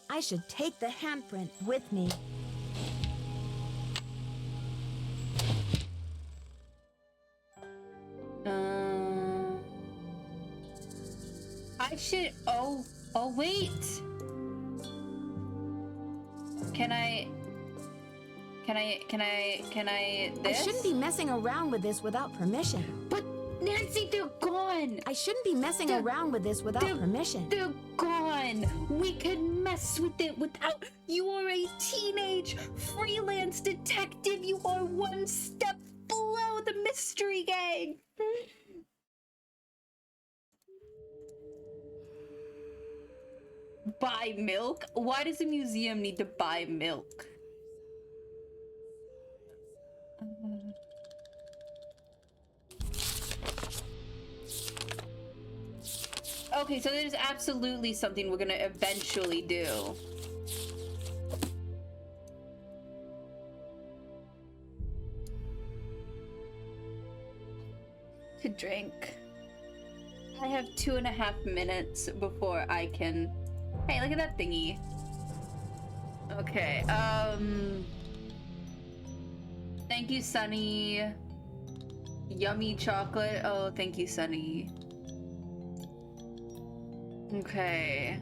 I should take the handprint with me. I should. Oh, wait. Can I? This? I shouldn't be messing around with this without permission. But Nancy, they're gone. I shouldn't be messing around with this without permission. They're gone. We can mess with it without. You are a teenage freelance detective. You are one step below the mystery gang. Buy milk? Why does a museum need to buy milk? Okay, so there's absolutely something we're gonna eventually do. To drink. I have 2.5 minutes before I can... Hey, look at that thingy. Okay, thank you, Sunny. Yummy chocolate. Oh, thank you, Sunny. Okay.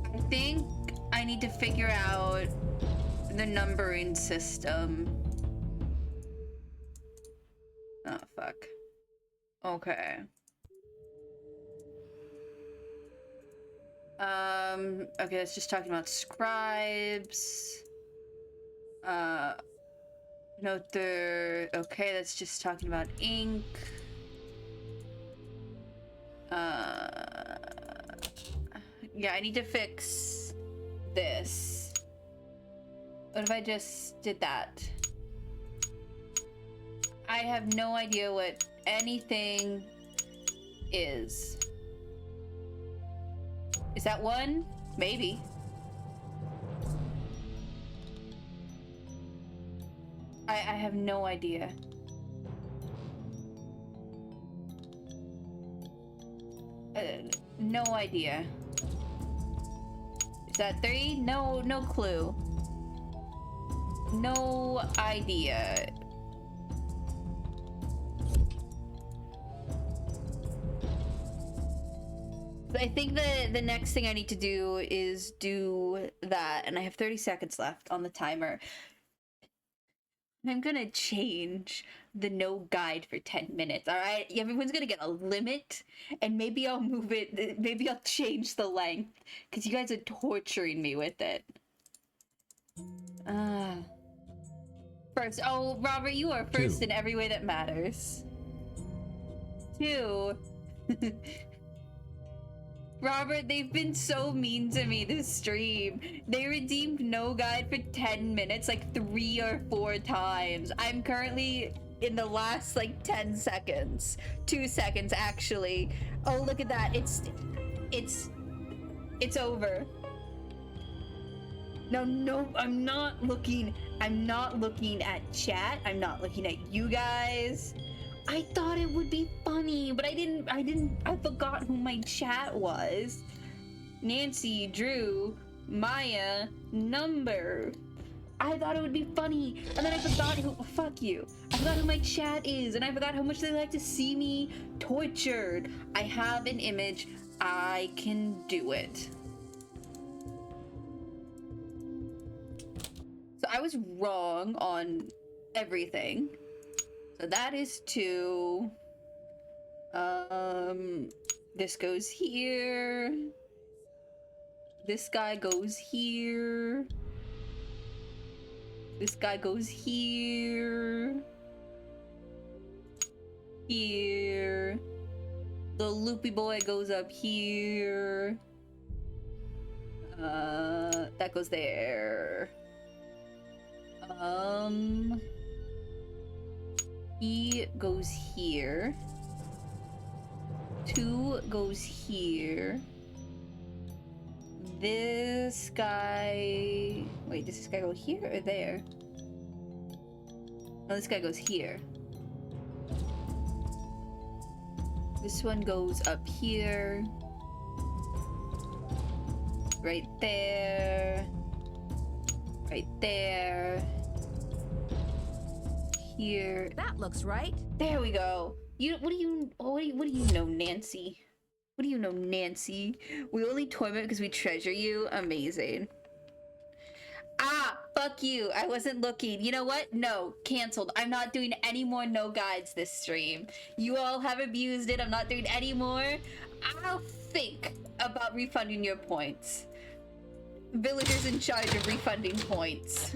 I think I need to figure out the numbering system. Oh, fuck. Okay. Okay, that's just talking about scribes. Note there. Okay, that's just talking about ink. Yeah, I need to fix this. What if I just did that? I have no idea what anything is. Is that one? Maybe. I have no idea. No idea. Is that 3? No clue. No idea. I think the next thing I need to do is do that, and I have 30 seconds left on the timer. I'm gonna change the no guide for 10 minutes, alright? Everyone's gonna get a limit, and maybe I'll move it, maybe I'll change the length, because you guys are torturing me with it. First, oh, Robert, you are first 2. in every way that matters. 2. Robert, they've been so mean to me this stream. They redeemed no guide for 10 minutes like 3 or 4 times. I'm currently in the last like 10 seconds. 2 seconds actually. Oh, look at that. It's over. No, I'm not looking at chat. I'm not looking at you guys. I thought it would be funny, but I forgot who my chat was. Nancy, Drew, Maya, Number. I thought it would be funny, and then I forgot who, fuck you. I forgot who my chat is, and I forgot how much they like to see me tortured. I have an image, I can do it. So I was wrong on everything. So that is 2. This goes here. This guy goes here. This guy goes here. Here. The loopy boy goes up here. That goes there. He goes here. 2 goes here. This guy... Wait, does this guy go here or there? No, this guy goes here. This one goes up here. Right there. Right there. Here. That looks right. There we go. What do you know, Nancy? What do you know, Nancy? We only torment because we treasure you. Amazing. Ah, fuck you. I wasn't looking. You know what? No, canceled. I'm not doing any more no guides this stream. You all have abused it. I'm not doing any more. I'll think about refunding your points. Villagers in charge of refunding points.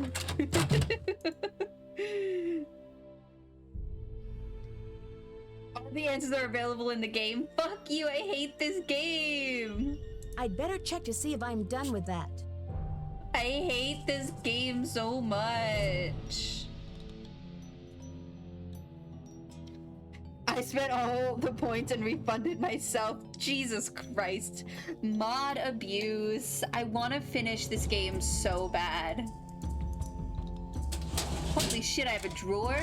All the answers are available in the game. Fuck you, I hate this game. I'd better check to see if I'm done with that. I hate this game so much. I spent all the points and refunded myself. Jesus Christ. Mod abuse. I want to finish this game so bad. Holy shit, I have a drawer?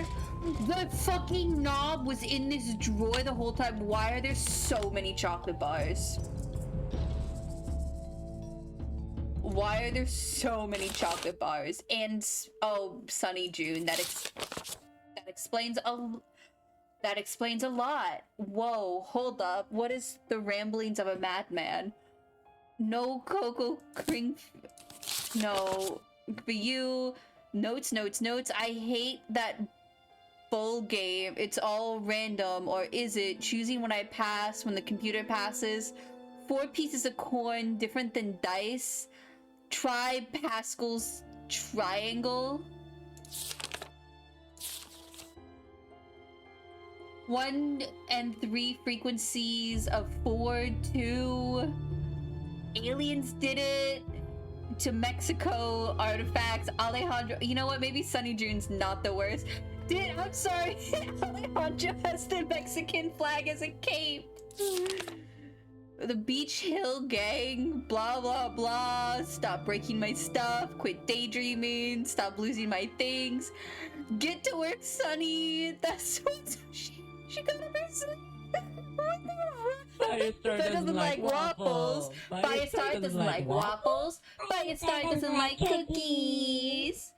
The fucking knob was in this drawer the whole time. Why are there so many chocolate bars? Why are there so many chocolate bars? And, oh, Sunny June, that explains a lot. Whoa, hold up. What is the ramblings of a madman? No cocoa cream. No. But you. Notes. I hate that full game, it's all random, or is it choosing when I pass, when the computer passes? 4 pieces of corn, different than dice. Try Pascal's triangle. 1 and 3 frequencies of 4, 2. Aliens did it. To Mexico artifacts. Alejandro. You know what? Maybe Sunny June's not the worst. I'm sorry. Alejandro has the Mexican flag as a cape. The Beach Hill Gang. Blah, blah, blah. Stop breaking my stuff. Quit daydreaming. Stop losing my things. Get to work, Sunny. That's what she got a person. Firestar doesn't like waffles. Firestar doesn't like waffles. Firestar doesn't like cookies.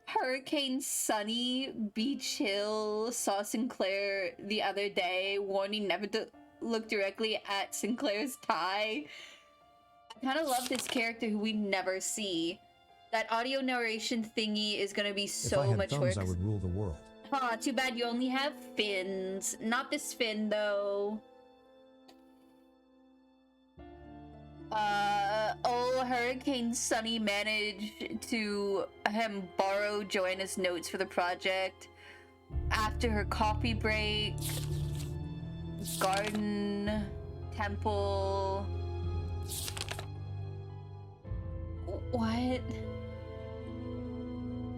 Hurricane Sunny, Beach Hill, saw Sinclair the other day, warning never to look directly at Sinclair's tie. I kind of love this character who we never see. That audio narration thingy is gonna be so if I had much thumbs, work. I would rule the world. Aw, too bad you only have fins. Not this fin, though. Hurricane Sunny managed to borrow Joanna's notes for the project. After her coffee break, garden, temple. What?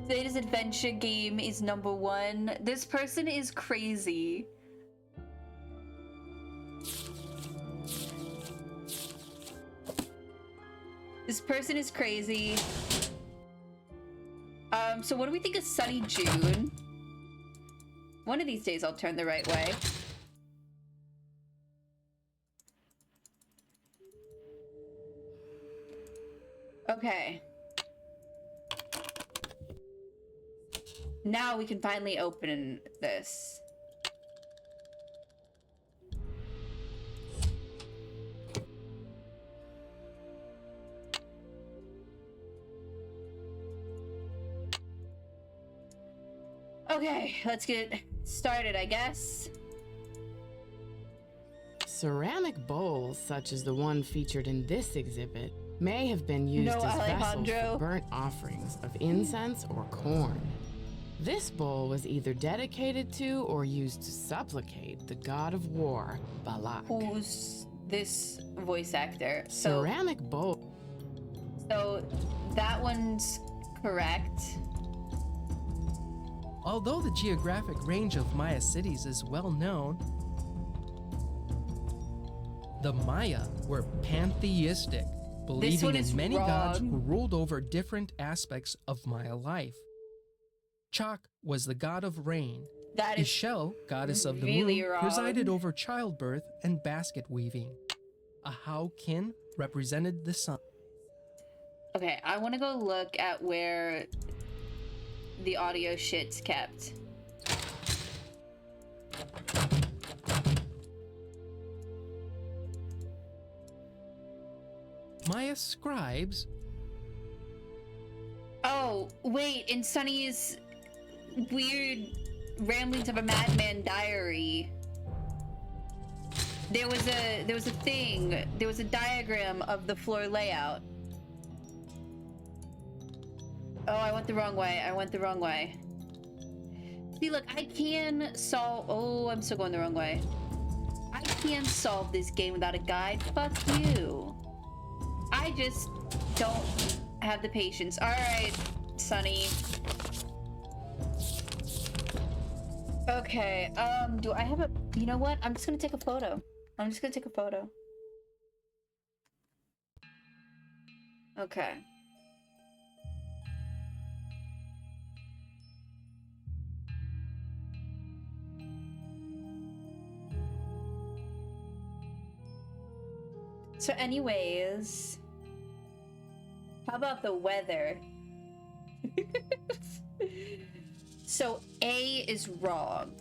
Today's adventure game is #1. This person is crazy. This person is crazy. So what do we think of Sunny June? One of these days I'll turn the right way. Okay. Now we can finally open this. Okay, let's get started, I guess. Ceramic bowls, such as the one featured in this exhibit, may have been used as vessels Alejandro. for burnt offerings of incense or corn. This bowl was either dedicated to or used to supplicate the god of war, Balak. Who's this voice actor? Ceramic bowl. So that one's correct. Although the geographic range of Maya cities is well known, the Maya were pantheistic, believing in many gods who ruled over different aspects of Maya life. Chak was the god of rain. That is Ishel, goddess of the really moon, wrong. presided over childbirth and basket weaving. Ahau-Kin represented the sun. Okay, I want to go look at where the audio shit's kept. Maya scribes. Oh, wait, in Sunny's weird ramblings of a madman diary, there was a diagram of the floor layout. Oh, I went the wrong way. See, look, I can solve... Oh, I'm still going the wrong way. I can solve this game without a guide. Fuck you. I just don't have the patience. Alright, Sunny. Okay, do I have a... You know what? I'm just gonna take a photo. Okay. So anyways, how about the weather? So A is wrong.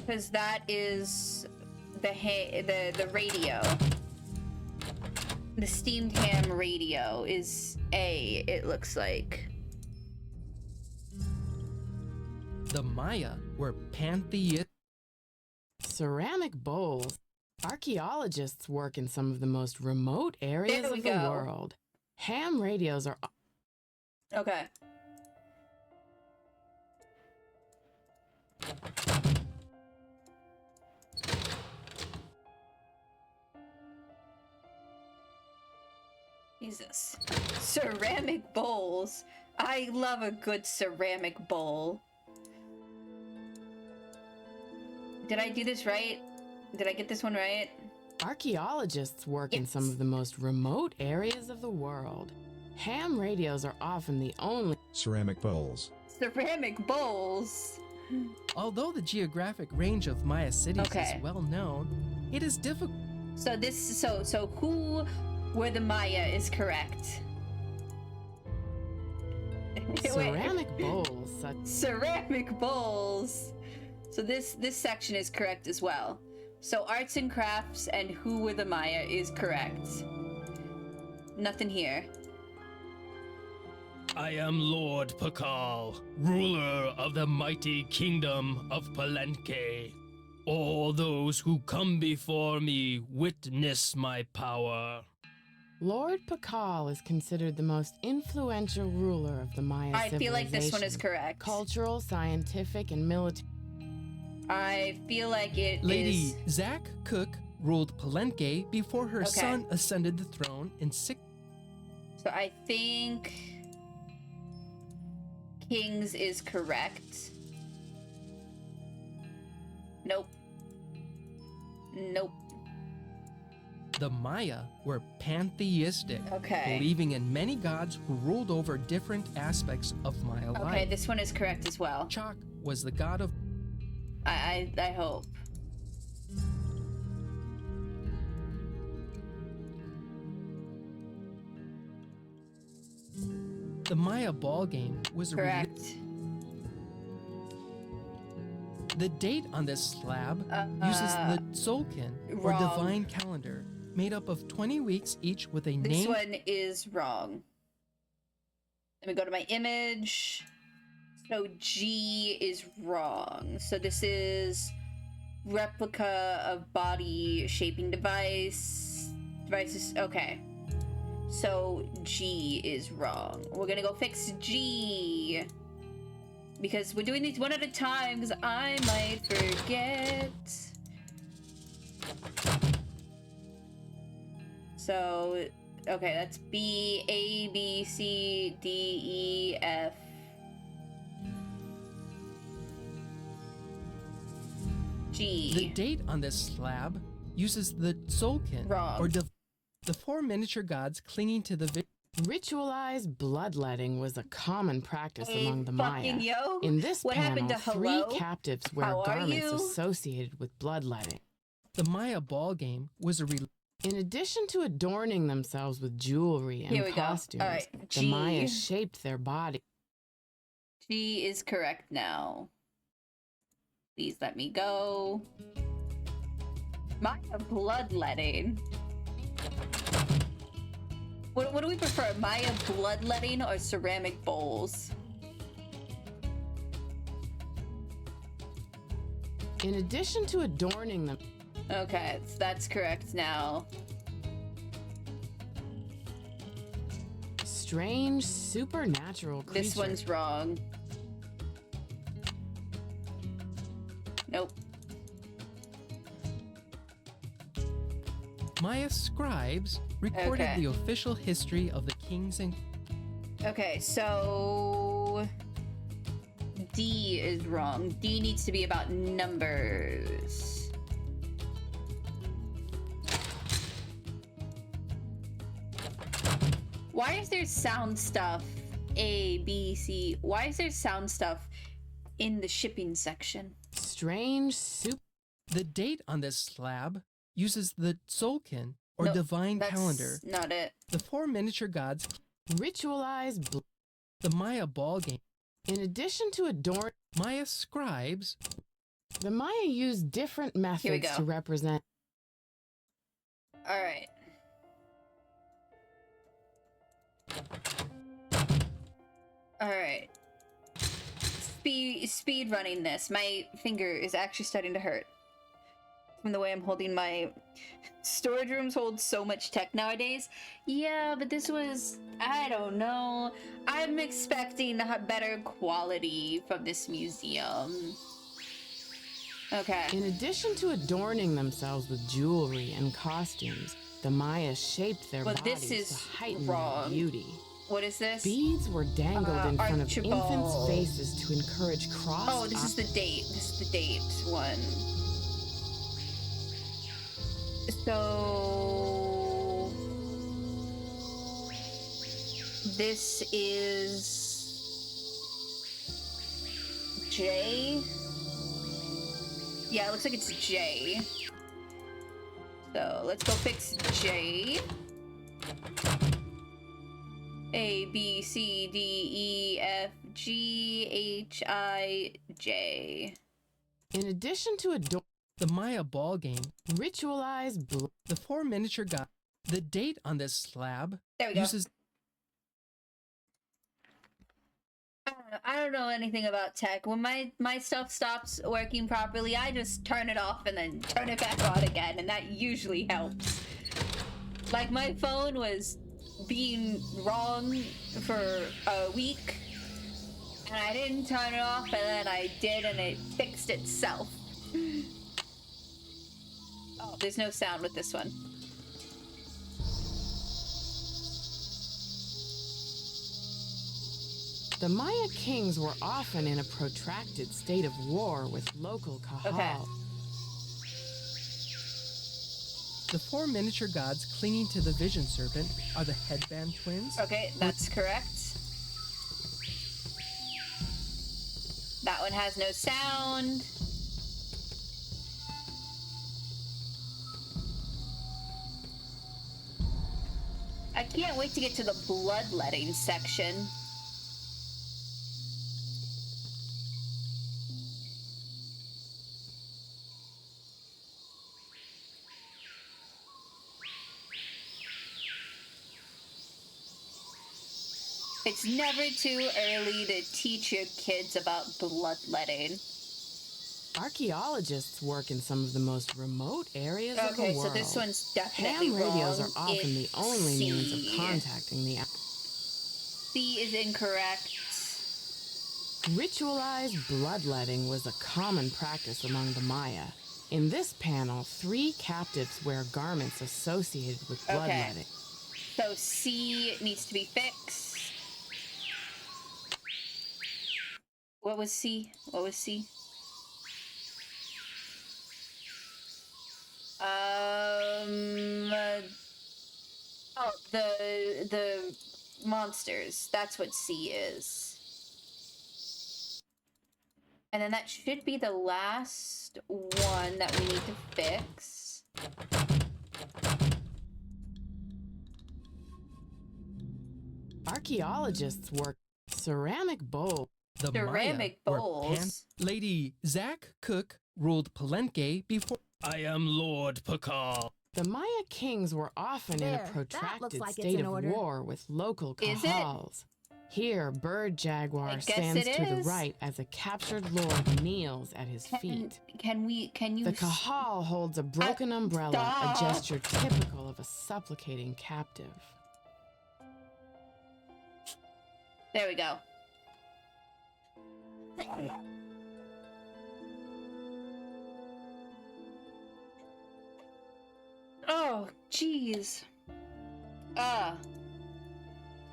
Because that is the radio. The steamed ham radio is A, it looks like. The Maya were pantheistic. Ceramic bowls. Archaeologists work in some of the most remote areas of the world. Ham radios are... Okay. Jesus. Ceramic bowls. I love a good ceramic bowl. Did I do this right? Did I get this one right? Archaeologists work in some of the most remote areas of the world. Ham radios are often the only... Ceramic bowls. Ceramic bowls. Although the geographic range of Maya cities is well known, it is difficult. So who were the Maya is correct. Ceramic bowls. Ceramic bowls. So this section is correct as well. So arts and crafts and who were the Maya is correct. Nothing here. I am Lord Pakal, ruler of the mighty kingdom of Palenque. All those who come before me witness my power. Lord Pakal is considered the most influential ruler of the Maya civilization. I feel like this one is correct. Cultural, scientific, and military. I feel like it Lady Zack Cook ruled Palenque before her son ascended the throne in 6... So I think... Kings is correct. Nope. Nope. The Maya were pantheistic, believing in many gods who ruled over different aspects of Maya life. Okay, this one is correct as well. Chak was the god of... I hope. The Maya ball game was correct. The date on this slab uses the Tzolk'in, or divine calendar, made up of 20 weeks each with a name. This one is wrong. Let me go to my image. So G is wrong. So this is replica of body shaping devices. Okay. So G is wrong. We're gonna go fix G. Because we're doing these one at a time, because I might forget. So, okay, that's B, A, B, C, D, E, F. G. The date on this slab uses the Tzolk'in, or the four miniature gods clinging to the... Ritualized bloodletting was a common practice among the Maya. In this what panel, happened to 3 captives wear garments you? associated with bloodletting. The Maya ball game was a... In addition to adorning themselves with jewelry and costumes, the Maya shaped their body. G is correct now. Please let me go. Maya bloodletting. What do we prefer, Maya bloodletting or ceramic bowls? In addition to adorning them... Okay, that's correct now. Strange, supernatural creature. This one's wrong. Nope. Maya scribes recorded the official history of the kings and... Okay, so... D is wrong. D needs to be about numbers. Why is there sound stuff? A, B, C. Why is there sound stuff in the shipping section? Strange The date on this slab uses the Tzolk'in, or divine calendar. Not it. The 4 miniature gods... Ritualized... The Maya ball game. In addition to adorn... Maya scribes... The Maya used different methods to represent... Alright. Alright. Speed running this. My finger is actually starting to hurt from the way I'm holding my... Storage rooms hold so much tech nowadays. Yeah, but this was... I don't know. I'm expecting a better quality from this museum. Okay. In addition to adorning themselves with jewelry and costumes, the Maya shaped their bodies to heighten their beauty. What is this? Beads were dangled in front of infants' faces to encourage cross. Oh, this is the date. This is the date one. So this is J. Yeah, it looks like it's J. So let's go fix J. A, B, C, D, E, F, G, H, I, J. In addition to the Maya ball game, ritualized the 4 miniature gods. The date on this slab there we go. uses. I don't know anything about tech. When my stuff stops working properly, I just turn it off and then turn it back on again, and that usually helps. Like, my phone was being wrong for a week, and I didn't turn it off, and then I did, and it fixed itself. Oh, there's no sound with this one. The Maya kings were often in a protracted state of war with local Kahal. Okay. The 4 miniature gods clinging to the vision serpent are the headband twins. Okay, that's correct. That one has no sound. I can't wait to get to the bloodletting section. It's never too early to teach your kids about bloodletting. Archaeologists work in some of the most remote areas of the world. Okay, so this one's definitely Ham radios wrong. are often the only means of contacting the... C is incorrect. Ritualized bloodletting was a common practice among the Maya. In this panel, 3 captives wear garments associated with bloodletting. So C needs to be fixed. What was C? What was C? Oh, the monsters. That's what C is. And then that should be the last one that we need to fix. Archaeologists work ceramic bowls. The ceramic Maya bowls. Lady Zach Cook ruled Palenque before. I am Lord Pakal. The Maya kings were often in a protracted state of war with local Kahals. Here, Bird Jaguar stands to the right as a captured lord kneels at his feet. Can you... The Kahal holds a broken umbrella, a gesture typical of a supplicating captive. There we go. Oh, jeez.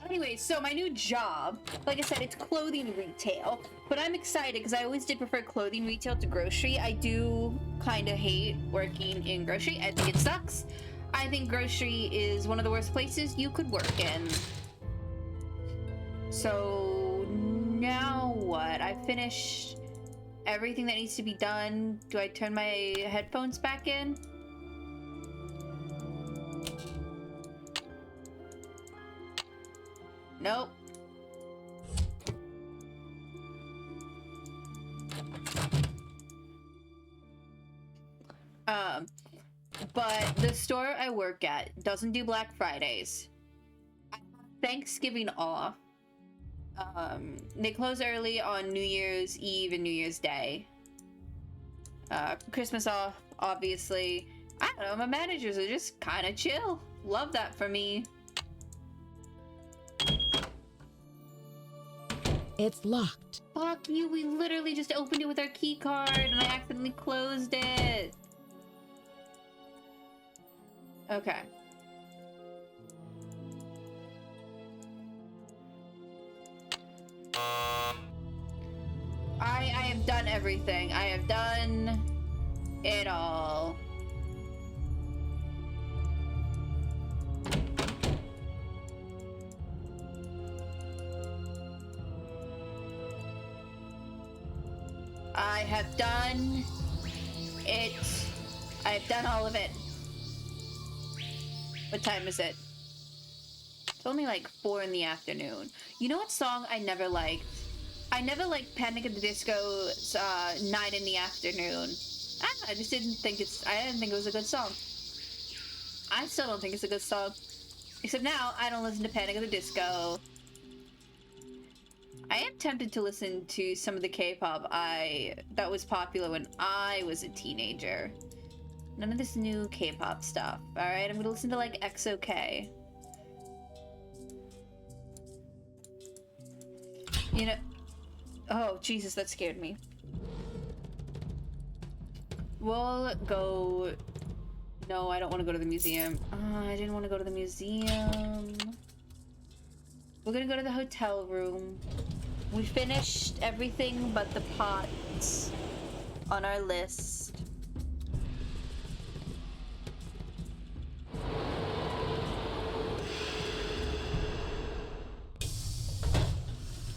Anyway, so my new job, like I said, it's clothing retail, but I'm excited because I always did prefer clothing retail to grocery. I do kind of hate working in grocery. I think it sucks. I think grocery is one of the worst places you could work in. So now what? I finished everything that needs to be done. Do I turn my headphones back in? Nope. But the store I work at doesn't do Black Fridays. I have Thanksgiving off. They close early on New Year's Eve and New Year's Day. Christmas off, obviously. I don't know, my managers are just kind of chill. Love that for me. It's locked. Fuck you, we literally just opened it with our key card and I accidentally closed it. Okay. I have done everything. I have done it all. I have done it. I have done all of it. What time is it? It's only like 4 in the afternoon. You know what song I never liked? I never liked Panic at the Disco's 9 in the afternoon. I just didn't think I didn't think it was a good song. I still don't think it's a good song. Except now, I don't listen to Panic at the Disco. I am tempted to listen to some of the K-pop that was popular when I was a teenager. None of this new K-pop stuff. Alright, I'm gonna listen to like XOK. You know... Oh, Jesus, that scared me. We'll go... No, I don't want to go to the museum. I didn't want to go to the museum. We're gonna go to the hotel room. We finished everything but the pots on our list.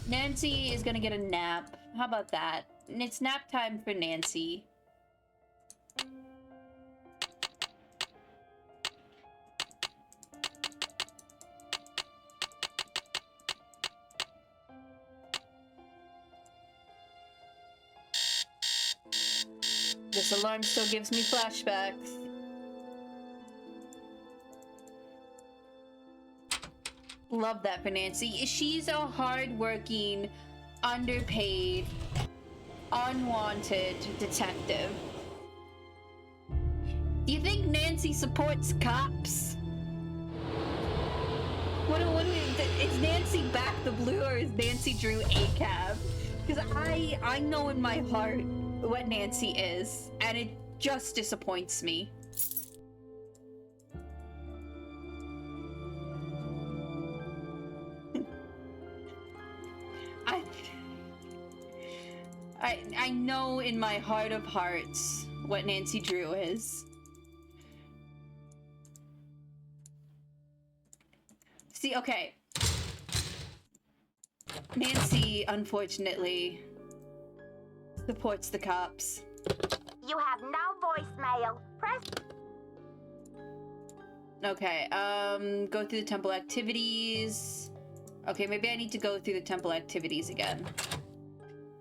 Nancy is gonna get a nap. How about that? It's nap time for Nancy. This alarm still gives me flashbacks. Love that for Nancy. She's a hard-working, underpaid, unwanted detective. Do you think Nancy supports cops? Is Nancy back the blue or is Nancy Drew ACAB? Because I know in my heart what Nancy is, and it just disappoints me. I know in my heart of hearts what Nancy Drew is. See, okay. Nancy, unfortunately, supports the cops. You have no voicemail. Press... Okay, go through the temple activities. Okay, maybe I need to go through the temple activities again.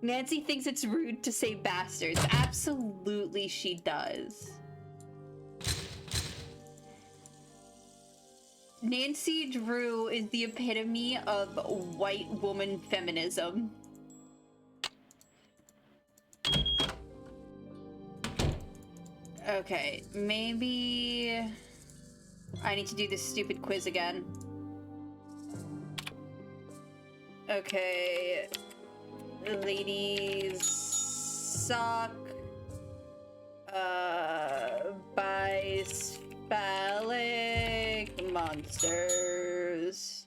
Nancy thinks it's rude to say bastards. Absolutely she does. Nancy Drew is the epitome of white woman feminism. Okay, maybe I need to do this stupid quiz again. Okay, ladies suck. Bisphallic monsters.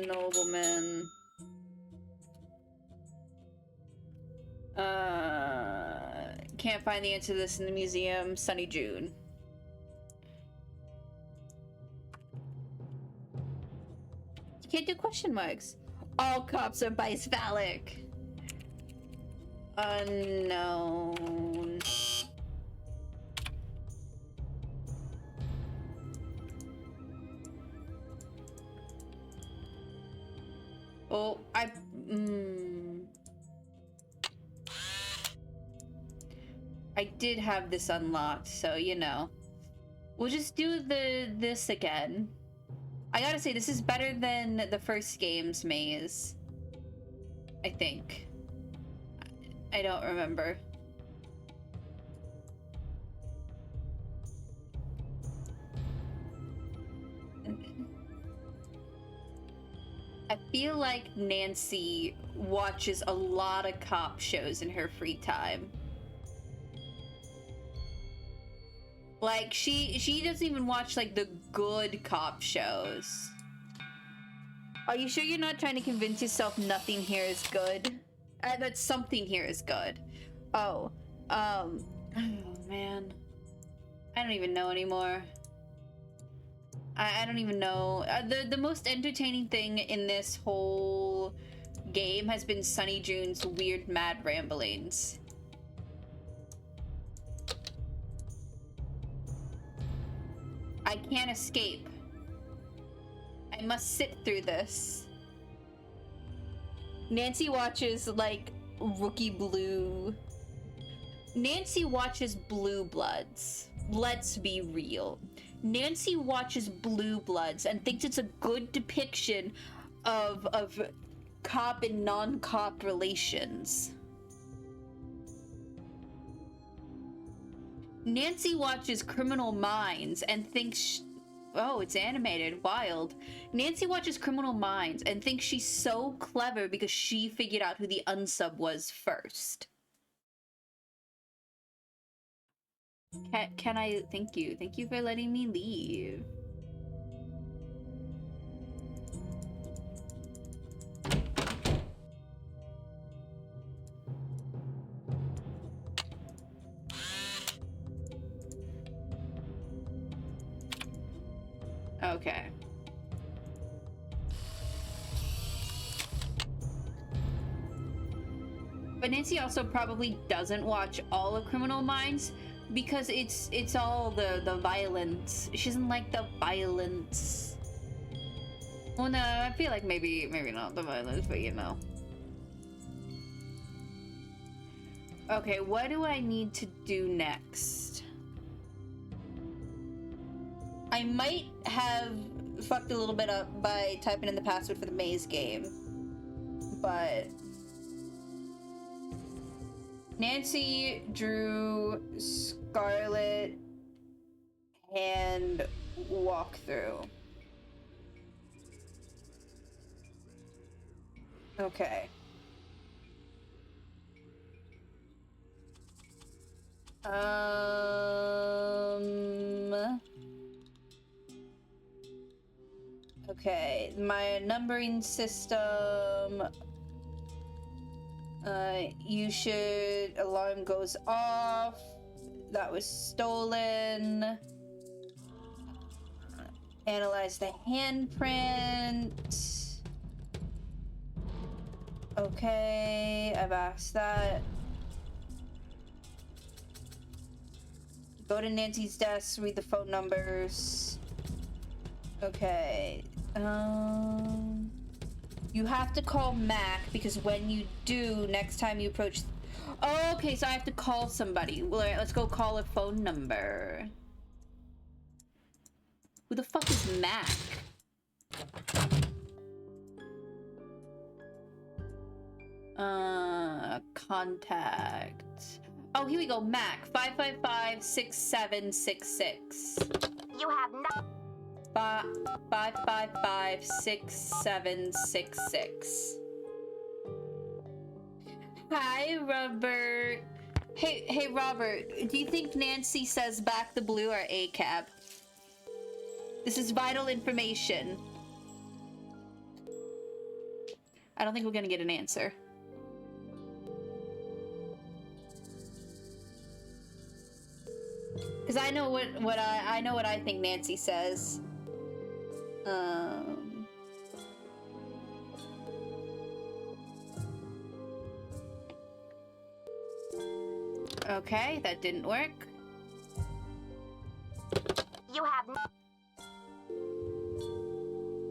Noblemen. Can't find the answer to this in the museum. Sunny June. You can't do question marks. All cops are bisphallic. Unknown. Oh, I did have this unlocked, so you know. We'll just do this again. I gotta say, this is better than the first game's maze. I think. I don't remember. I feel like Nancy watches a lot of cop shows in her free time. Like, she doesn't even watch, like, the good cop shows. Are you sure you're not trying to convince yourself nothing here is good? That something here is good. Oh, man. I don't even know anymore. I don't even know. The most entertaining thing in this whole game has been Sunny June's weird mad ramblings. I can't escape. I must sit through this. Nancy watches, like, Rookie Blue. Nancy watches Blue Bloods. Let's be real. Nancy watches Blue Bloods and thinks it's a good depiction of cop and non-cop relations. Nancy watches Criminal Minds and thinks, oh, it's animated, wild. Nancy watches Criminal Minds and thinks she's so clever because she figured out who the unsub was first. Can I, thank you for letting me leave. Okay. But Nancy also probably doesn't watch all of Criminal Minds because it's all the violence. She doesn't like the violence. Well, no, I feel like maybe not the violence, but you know. Okay, what do I need to do next? I might have fucked a little bit up by typing in the password for the maze game, but Nancy drew Scarlet hand walkthrough. Okay. Okay, my numbering system. You should, alarm goes off. That was stolen. Analyze the handprint. Okay, I've asked that. Go to Nancy's desk, read the phone numbers. Okay. You have to call Mac because when you do, next time you approach... Oh, okay, so I have to call somebody. Well, all right, let's go call a phone number. Who the fuck is Mac? Contact. Oh, here we go. Mac 555-6766. You have no. 555-6766. Hi, Robert. Hey, Robert. Do you think Nancy says back the blue or ACAB? This is vital information. I don't think we're gonna get an answer. Because I know what I think Nancy says. Okay, that didn't work. You have no.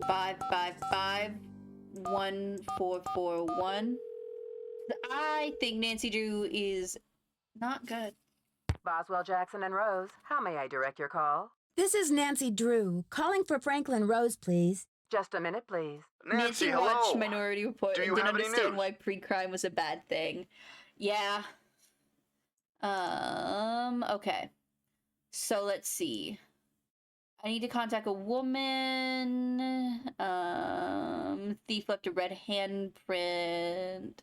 555-1441. I think Nancy Drew is not good. Boswell, Jackson, and Rose, how may I direct your call? This is Nancy Drew, calling for Franklin Rose, please. Just a minute, please. Nancy hello. watched Minority Report Do and you didn't have any understand news? why pre-crime was a bad thing. Yeah. Okay. So let's see. I need to contact a woman. Thief left a red handprint.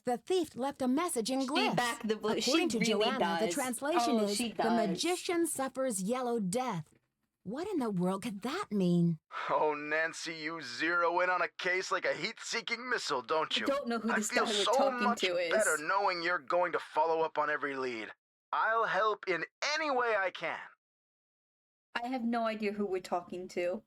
The thief left a message in glyphs. According to really Joanna, the does. translation Oh, is, she the does. magician suffers yellow death. What in the world could that mean? Oh, Nancy, you zero in on a case like a heat-seeking missile, don't you? I don't know who this feel guy we're so talking much to is. better knowing you're going to follow up on every lead. I'll help in any way I can. I have no idea who we're talking to.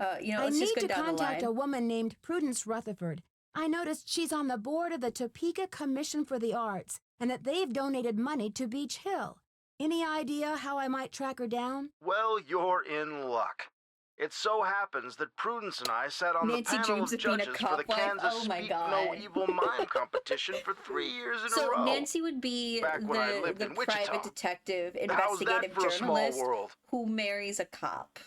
I let's need just go to down the contact line. a woman named Prudence Rutherford. I noticed she's on the board of the Topeka Commission for the Arts and that they've donated money to Beach Hill. Any idea how I might track her down? Well, you're in luck. It so happens that Prudence and I sat on Nancy the panel dreams of of being a judges cop for the wife? Kansas Oh my Speak God. No Evil Mime competition for 3 years in a So row. Nancy would be Back when I the lived in Wichita. private detective, How's that investigative for a small journalist world? who marries a cop.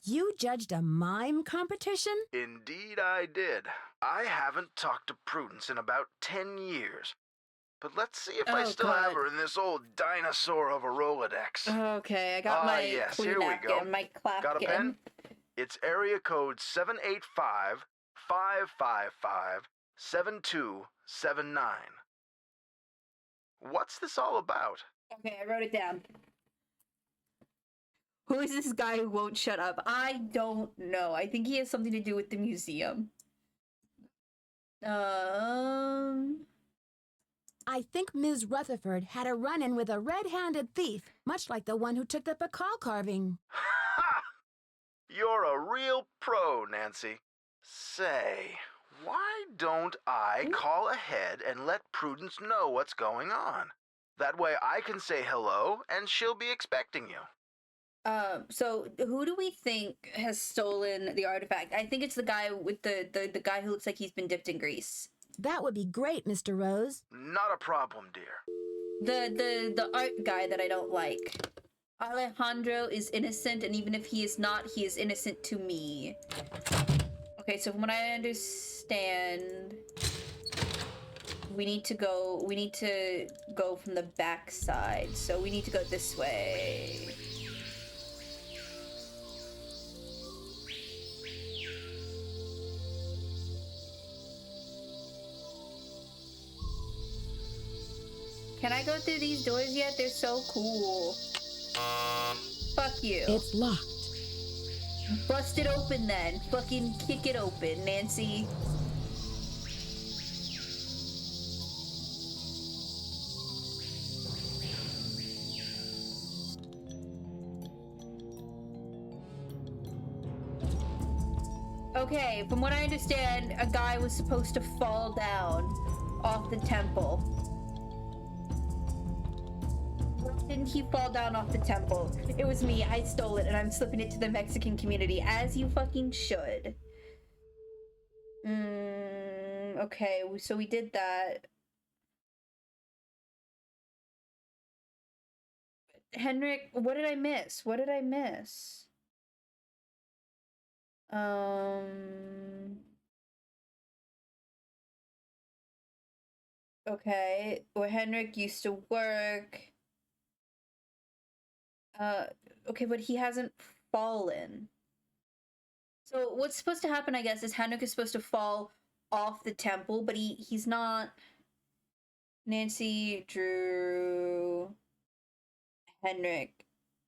You judged a mime competition? Indeed I did. I haven't talked to Prudence in about 10 years. But let's see if I still have her in this old dinosaur of a Rolodex. Okay, I got my yes, clean here we napkin, go. my clapkin. Got a pen? It's area code 785-555-7279. What's this all about? Okay, I wrote it down. Who is this guy who won't shut up? I don't know. I think he has something to do with the museum. I think Ms. Rutherford had a run-in with a red-handed thief, much like the one who took the Pakal carving. Ha! You're a real pro, Nancy. Say, why don't I call ahead and let Prudence know what's going on? That way I can say hello and she'll be expecting you. So who do we think has stolen the artifact? I think it's the guy with the guy who looks like he's been dipped in grease. That would be great, Mr. Rose. Not a problem, dear. The art guy that I don't like. Alejandro is innocent, and even if he is not, he is innocent to me. Okay, so from what I understand, we need to go from the back side. So we need to go this way. Can I go through these doors yet? They're so cool. Fuck you. It's locked. Bust it open then. Fucking kick it open, Nancy. Okay, from what I understand, a guy was supposed to fall down off the temple. Didn't he fall down off the temple? It was me. I stole it and I'm slipping it to the Mexican community, as you fucking should. Okay, so we did that. Henrik, what did I miss? What did I miss? Okay, where Henrik used to work. Okay, but he hasn't fallen. So what's supposed to happen, I guess, is Henrik is supposed to fall off the temple, but he's not. Nancy, Drew, Henrik,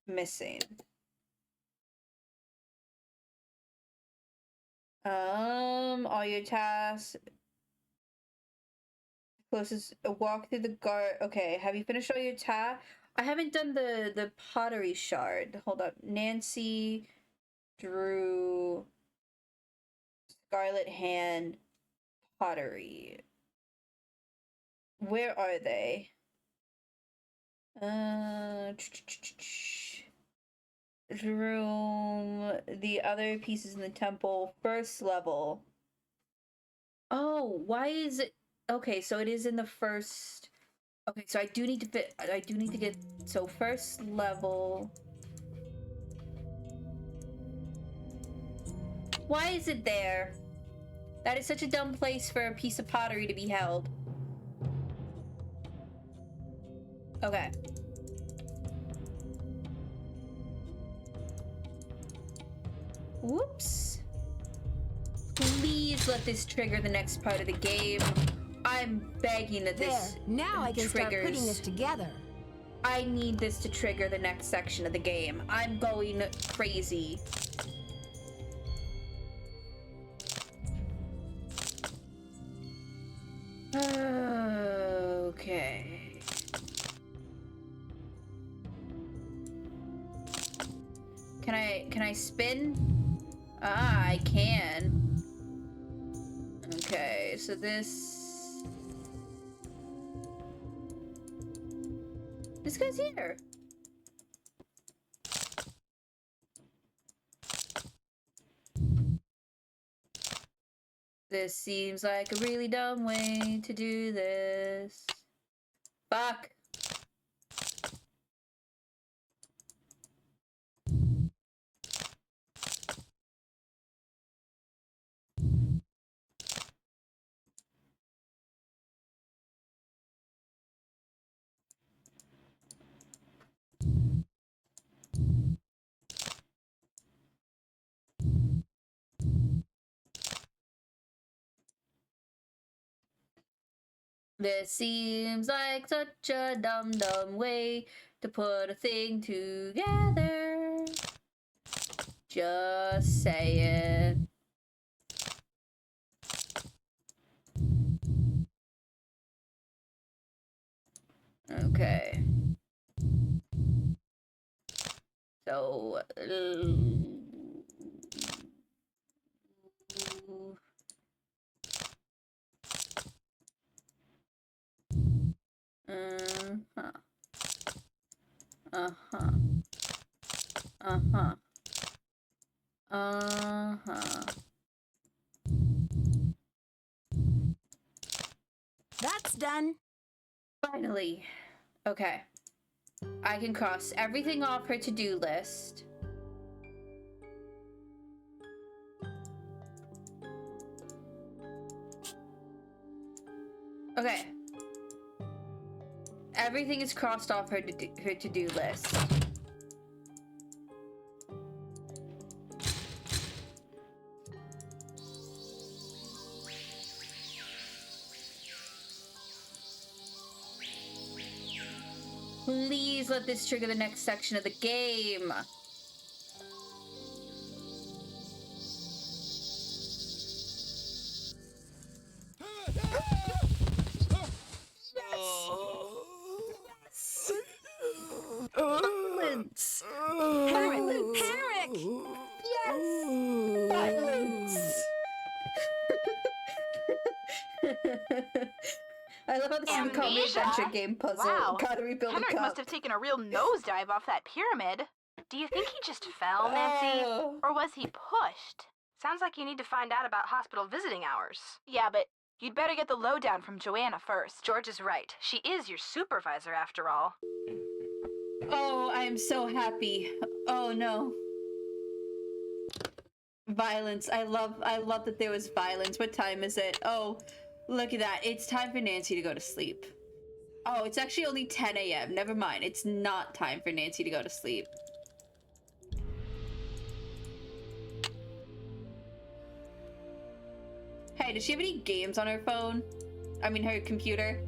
missing. All your tasks. Closest, walk through the guard. Okay, have you finished all your tasks? I haven't done the pottery shard. Hold up. Nancy, Drew, Scarlet Hand, pottery. Where are they? Room, the other pieces in the temple, first level. Oh, why is it? okay, so it is in the first. Okay, so I do need to get, so first level. Why is it there? That is such a dumb place for a piece of pottery to be held. Okay. Whoops. Please let this trigger the next part of the game. I'm begging that this now I can start putting this together. I need this to trigger the next section of the game. I'm going crazy. Okay. Can I spin? Ah, I can. Okay, so this guy's here. This seems like a really dumb way to do this. Fuck. This seems like such a dumb way to put a thing together. Just saying. Okay. So... Uh-huh. Uh-huh. Uh-huh. Uh-huh. That's done. Finally. Okay. I can cross everything off her to-do list. Okay. Everything is crossed off her to-do list. Please let this trigger the next section of the game. Violence! Henrik! Yes! Violence! I love how this is a comedy adventure game puzzle. Wow. Gotta rebuild Henrik a cup. must have taken a real nosedive off that pyramid. Do you think he just fell, Nancy? Or was he pushed? Sounds like you need to find out about hospital visiting hours. Yeah, but you'd better get the lowdown from Joanna first. George is right. She is your supervisor, after all. Oh, I am so happy. Oh no. Violence. I love that there was violence. What time is it? Oh, look at that. It's time for Nancy to go to sleep. Oh, it's actually only 10 a.m. Never mind. It's not time for Nancy to go to sleep. Hey, does she have any games on her phone? I mean, her computer?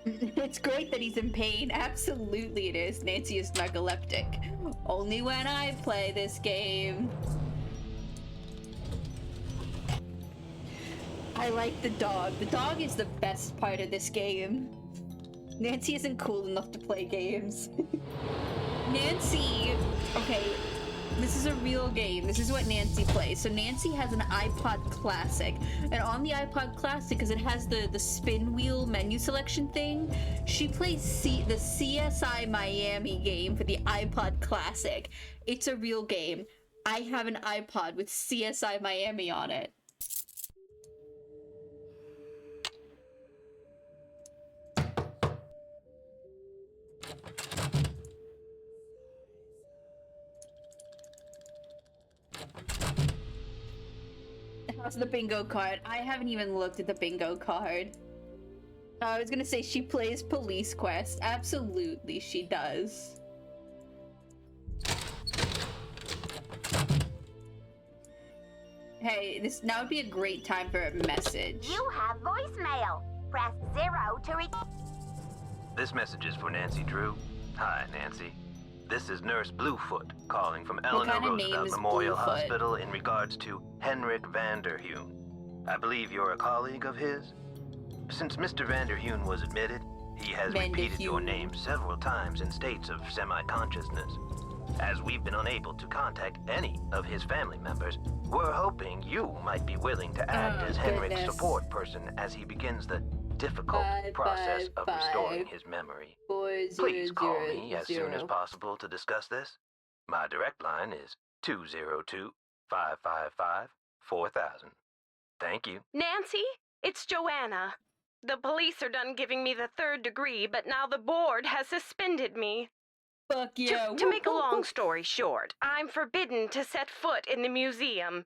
It's great that he's in pain. Absolutely it is. Nancy is narcoleptic. Only when I play this game. I like the dog. The dog is the best part of this game. Nancy isn't cool enough to play games. Nancy! Okay, This is a real game. This is what Nancy plays. So Nancy has an iPod Classic, and on the iPod Classic, because it has the spin wheel menu selection thing, she plays the CSI Miami game for the iPod Classic. It's a real game. I have an iPod with CSI Miami on it. How's the bingo card? I haven't even looked at the bingo card. I was gonna say she plays Police Quest. Absolutely, she does. Hey, now would be a great time for a message. You have voicemail. Press 0 to This message is for Nancy Drew. Hi, Nancy. This is Nurse Bluefoot calling from Eleanor Roosevelt Memorial Hospital in regards to Henrik Vanderheun. I believe you're a colleague of his? Since Mr. Vanderheun was admitted, he has repeated your name several times in states of semi-consciousness. As we've been unable to contact any of his family members, we're hoping you might be willing to act as Henrik's support person as he begins the difficult process of restoring his memory. Please call me as soon as possible to discuss this. My direct line is 202-555-4000. Thank you. Nancy, it's Joanna. The police are done giving me the 3rd degree, but now the board has suspended me. Fuck yeah. To make a long story short, I'm forbidden to set foot in the museum.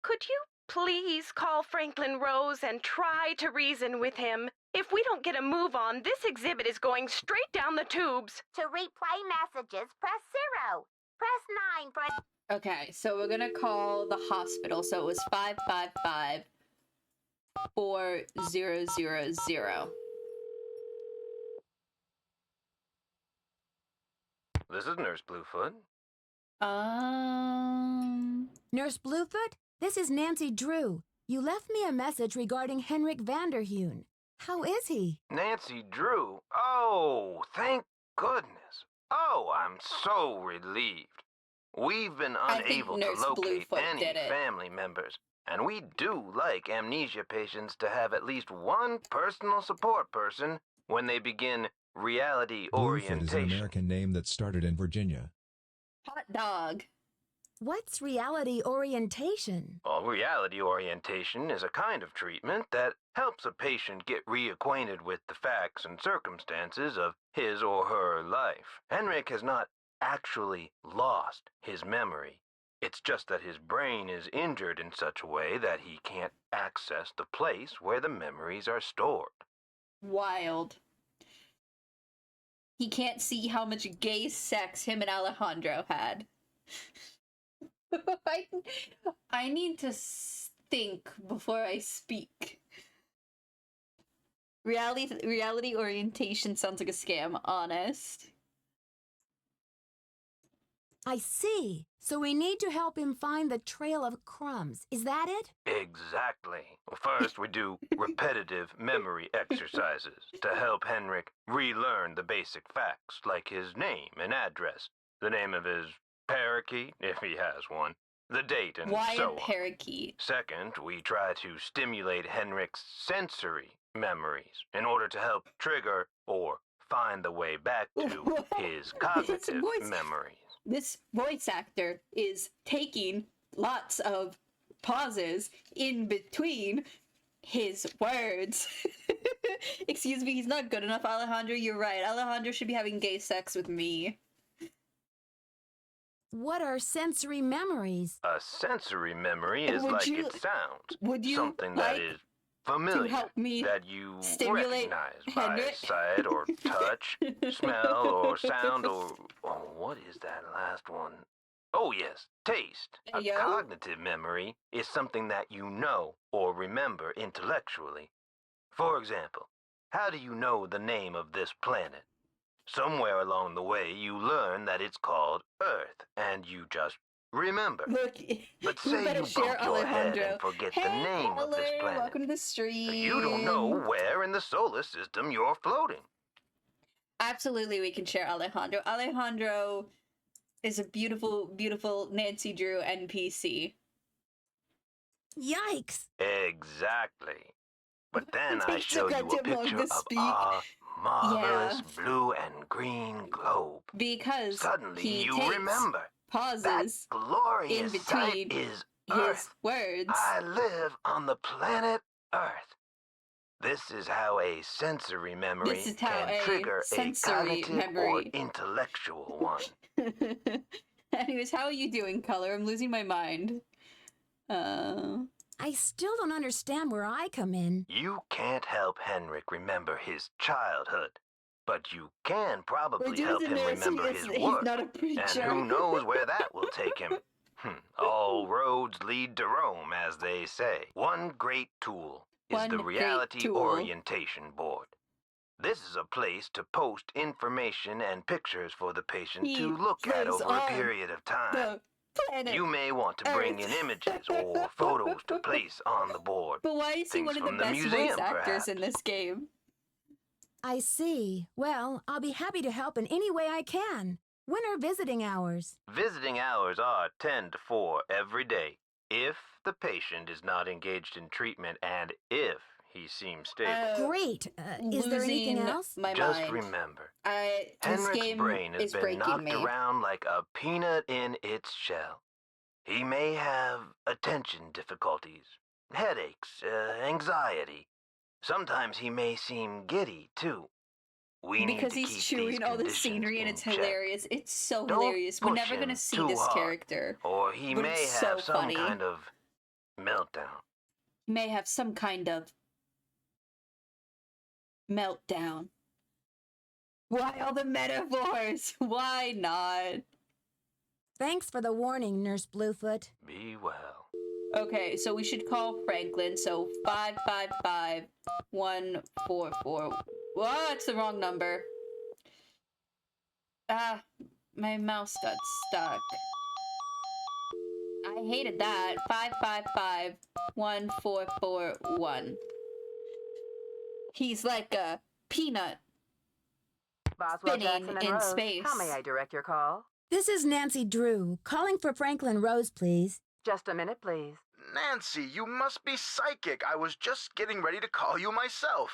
Could you please call Franklin Rose and try to reason with him? If we don't get a move on, this exhibit is going straight down the tubes. To replay messages, press 0. Press 9 for... Okay, so we're gonna call the hospital. So it was 555-4000. This is Nurse Bluefoot. Nurse Bluefoot, this is Nancy Drew. You left me a message regarding Henrik Vanderheun. How is he? Nancy Drew? Oh, thank goodness. Oh, I'm so relieved. We've been unable to locate any family members, and we do like amnesia patients to have at least one personal support person when they begin reality orientation. Bluefoot is an American name that started in Virginia. Hot dog. What's reality orientation? Well, reality orientation is a kind of treatment that helps a patient get reacquainted with the facts and circumstances of his or her life. Henrik has not actually lost his memory. It's just that his brain is injured in such a way that he can't access the place where the memories are stored. Wild. He can't see how much gay sex him and Alejandro had. I need to think before I speak. Reality orientation sounds like a scam, honest. I see. So we need to help him find the trail of crumbs. Is that it? Exactly. Well, first, we do repetitive memory exercises to help Henrik relearn the basic facts, like his name and address, the name of his parakeet, if he has one, the date, and Why so a parakeet? on. Second, we try to stimulate Henrik's sensory memories in order to help trigger or find the way back to his cognitive memories. This voice actor is taking lots of pauses in between his words. Excuse me, he's not good enough, Alejandro. You're right. Alejandro should be having gay sex with me. What are sensory memories? A sensory memory is like it sounds. Would you something like that is familiar, to help me that you stimulate recognize Henrik? by sight or touch, smell or sound or... Oh, what is that last one? Oh yes, taste. A cognitive memory is something that you know or remember intellectually. For example, how do you know the name of this planet? Somewhere along the way you learn that it's called Earth, and you just remember. Look, but say you bump your head and forget the name of this planet. Welcome to the stream. You don't know where in the solar system you're floating. Absolutely, we can share Alejandro. Alejandro is a beautiful, beautiful Nancy Drew NPC. Yikes! Exactly. But then I It show took you a him long picture to of speak. our marvelous blue and green globe. Because Suddenly he you takes remember. pauses That glorious in sight between is his Earth. words. I live on the planet Earth. This is how a sensory memory can trigger a cognitive or intellectual one. Anyways, how are you doing, Color? I'm losing my mind. I still don't understand where I come in. You can't help Henrik remember his childhood, but you can probably help him remember his work. Not a preacher. And who knows where that will take him. All roads lead to Rome, as they say. One great tool is the Reality Orientation Board. This is a place to post information and pictures for the patient to look at over a period of time. You may want to bring in images or photos to place on the board. But why is he one of the best voice actors in this game? I see. Well, I'll be happy to help in any way I can. When are visiting hours? Visiting hours are 10 to 4 every day, if the patient is not engaged in treatment and if he seems stable. Great. Is there anything else? Just remember, Henrik's brain has been knocked around like a peanut in its shell. He may have attention difficulties, headaches, anxiety. Sometimes he may seem giddy, too. Because he's chewing all the scenery and it's hilarious. It's so hilarious. We're never going to see this character. Or he may have some kind of meltdown. He may have some kind of meltdown. Why all the metaphors? Why not? Thanks for the warning, Nurse Bluefoot. Be well. Okay, so we should call Franklin. So 555-144. What's the wrong number? Ah, my mouse got stuck. I hated that. 555-1441. He's like a peanut spinning in space. How may I direct your call? This is Nancy Drew, calling for Franklin Rose, please. Just a minute, please. Nancy, you must be psychic. I was just getting ready to call you myself.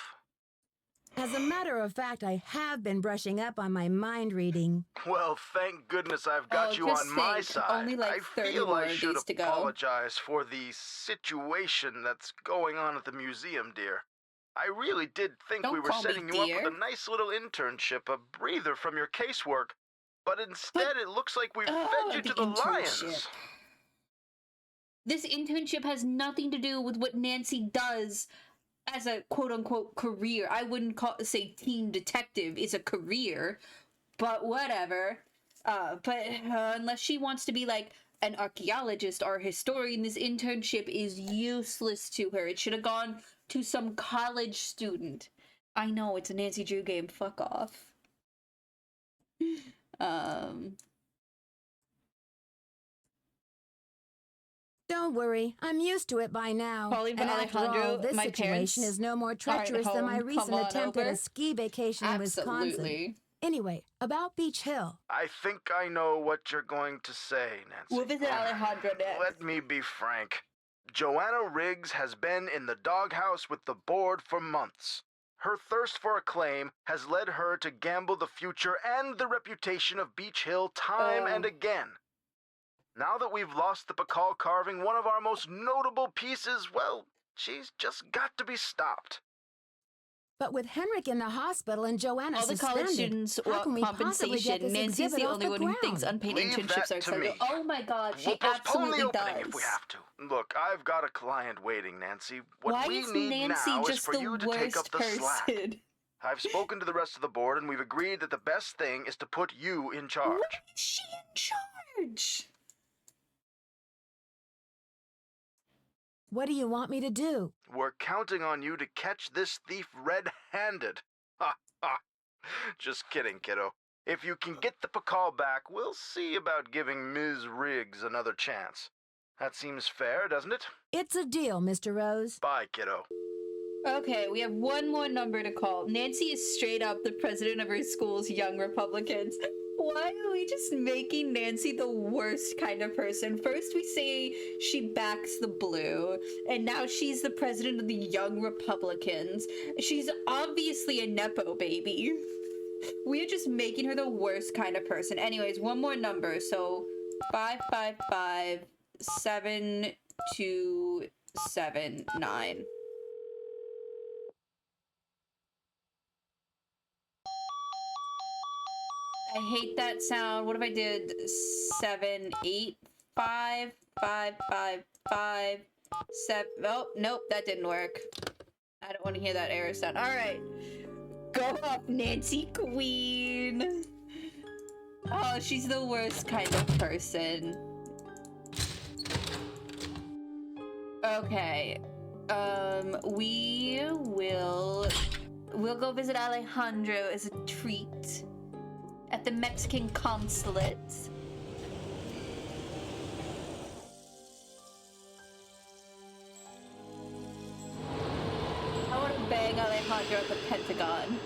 As a matter of fact, I have been brushing up on my mind reading. Well, thank goodness I've got you on my side. Only like 30 I feel more I of should these to go. apologize for the situation that's going on at the museum, dear. I really did think we were setting you up with a nice little internship, a breather from your casework. But instead, it looks like we've fed you to the lions. This internship has nothing to do with what Nancy does as a quote-unquote career. I wouldn't say teen detective is a career, but whatever. But unless she wants to be like an archaeologist or a historian, this internship is useless to her. It should have gone to some college student. I know, it's a Nancy Drew game. Fuck off. Don't worry, I'm used to it by now. Pauline and after all, this my situation is no more treacherous than my recent attempt at a ski vacation in Wisconsin. Anyway, about Beach Hill. I think I know what you're going to say, Nancy. We'll visit Alejandro next. Let me be frank. Joanna Riggs has been in the doghouse with the board for months. Her thirst for acclaim has led her to gamble the future and the reputation of Beach Hill time and again. Now that we've lost the Pakal carving, one of our most notable pieces, well, she's just got to be stopped. But with Henrik in the hospital and Joanna all the college students want compensation. Nancy's the only one who thinks unpaid internships are acceptable. Oh my god, she absolutely does. If we have to. Look, I've got a client waiting, Nancy. What Why we is need Nancy now just is for you to take up the slack. I've spoken to the rest of the board, and we've agreed that the best thing is to put you in charge. Why is she in charge? What do you want me to do? We're counting on you to catch this thief red-handed. Ha ha. Just kidding, kiddo. If you can get the Pakal back, we'll see about giving Ms. Riggs another chance. That seems fair, doesn't it? It's a deal, Mr. Rose. Bye, kiddo. Okay, we have one more number to call. Nancy is straight up the president of her school's Young Republicans. Why are we just making Nancy the worst kind of person? First we say she backs the blue, and now she's the president of the Young Republicans. She's obviously a Nepo baby. We're just making her the worst kind of person. Anyways, one more number. So 555-7279. I hate that sound. What if I did 785-555-7? Oh, nope, that didn't work. I don't want to hear that error sound. All right, go off, Nancy Queen. Oh, she's the worst kind of person. Okay, we'll go visit Alejandro as a treat at the Mexican consulate. I want to bang Alejandro at the Pentagon.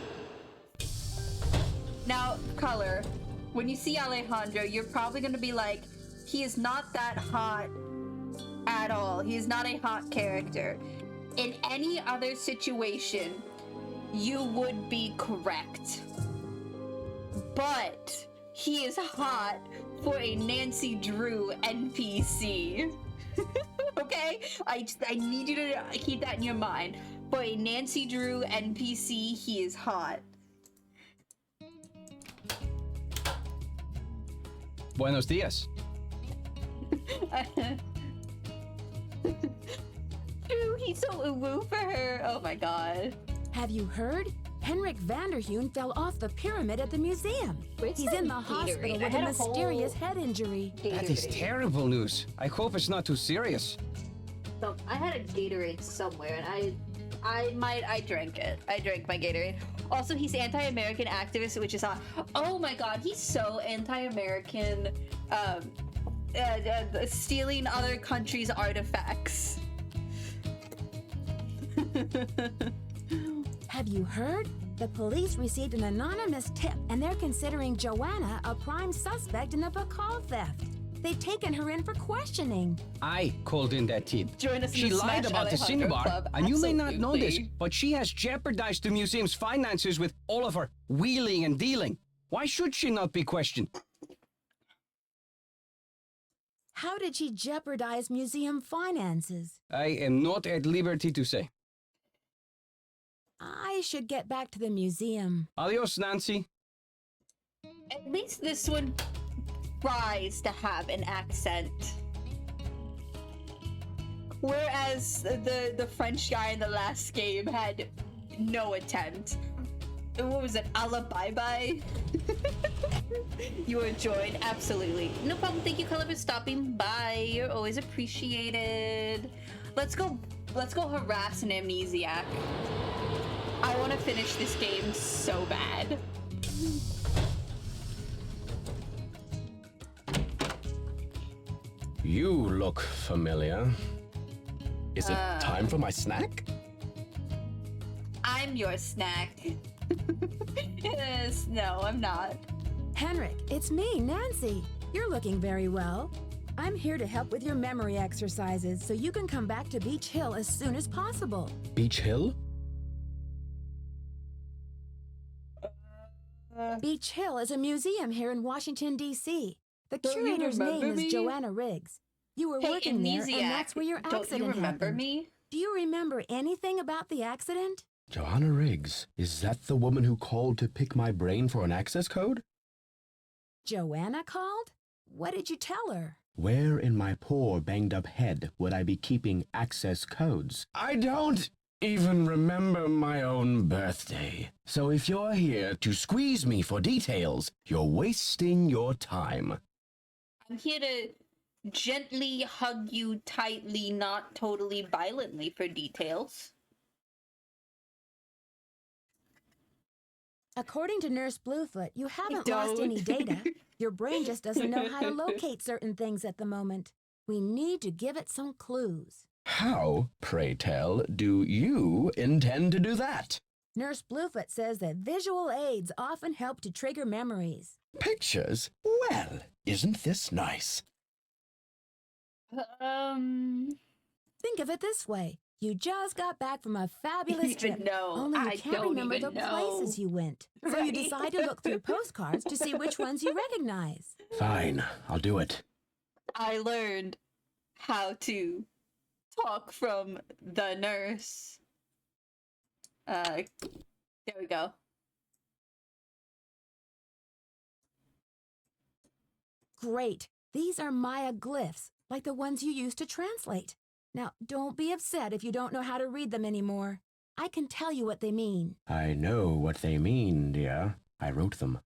Now, Color, when you see Alejandro, you're probably going to be like, he is not that hot at all. He is not a hot character. In any other situation, you would be correct. But he is hot for a Nancy Drew NPC. Okay? I need you to keep that in your mind. For a Nancy Drew NPC, he is hot. Buenos dias. Drew, he's so woo for her. Oh my god. Have you heard? Henrik Vanderheun fell off the pyramid at the museum. He's in the hospital with a mysterious head injury. That is terrible news. I hope it's not too serious. So I had a Gatorade somewhere, and I drank it. I drank my Gatorade. Also, he's anti-American activist, which is on. Oh my god, he's so anti-American. Stealing other countries' artifacts. Have you heard? The police received an anonymous tip, and they're considering Joanna a prime suspect in the Bacall theft. They've taken her in for questioning. I called in that tip. Join us in She the lied Smash about the Alejandro Cinnabar, Club. and you may not know this, Absolutely. but she has jeopardized the museum's finances with all of her wheeling and dealing. Why should she not be questioned? How did she jeopardize museum finances? I am not at liberty to say. I should get back to the museum. Adios, Nancy. At least this one tries to have an accent. Whereas the French guy in the last game had no attempt. What was it? Allah bye bye? You were joined? Absolutely. No problem. Thank you, Color, for stopping by. You're always appreciated. Let's go harass an amnesiac. I want to finish this game so bad. You look familiar. Is it time for my snack? I'm your snack. Yes, no, I'm not. Henrik, it's me, Nancy. You're looking very well. I'm here to help with your memory exercises so you can come back to Beach Hill as soon as possible. Beach Hill? Beach Hill is a museum here in Washington, D.C. The Don't you curator's name remember is me? Joanna Riggs. You were Hey, working there, and amnesiac, that's where your don't you accident remember happened. me? Do you remember anything about the accident? Joanna Riggs. Is that the woman who called to pick my brain for an access code? Joanna called? What did you tell her? Where in my poor banged-up head would I be keeping access codes? I don't even remember my own birthday. So if you're here to squeeze me for details, you're wasting your time. I'm here to gently hug you tightly, not totally violently for details. According to Nurse Bluefoot, you haven't don't. lost any data. Your brain just doesn't know how to locate certain things at the moment. We need to give it some clues. How, pray tell, do you intend to do that? Nurse Bluefoot says that visual aids often help to trigger memories. Pictures? Well, isn't this nice? Think of it this way. You just got back from a fabulous trip. Only you can't remember the places you went. So you decide to look through postcards to see which ones you recognize. Fine, I'll do it. I learned how to talk from the nurse. There we go. Great. These are Maya glyphs, like the ones you used to translate. Now, don't be upset if you don't know how to read them anymore. I can tell you what they mean. I know what they mean, dear. I wrote them.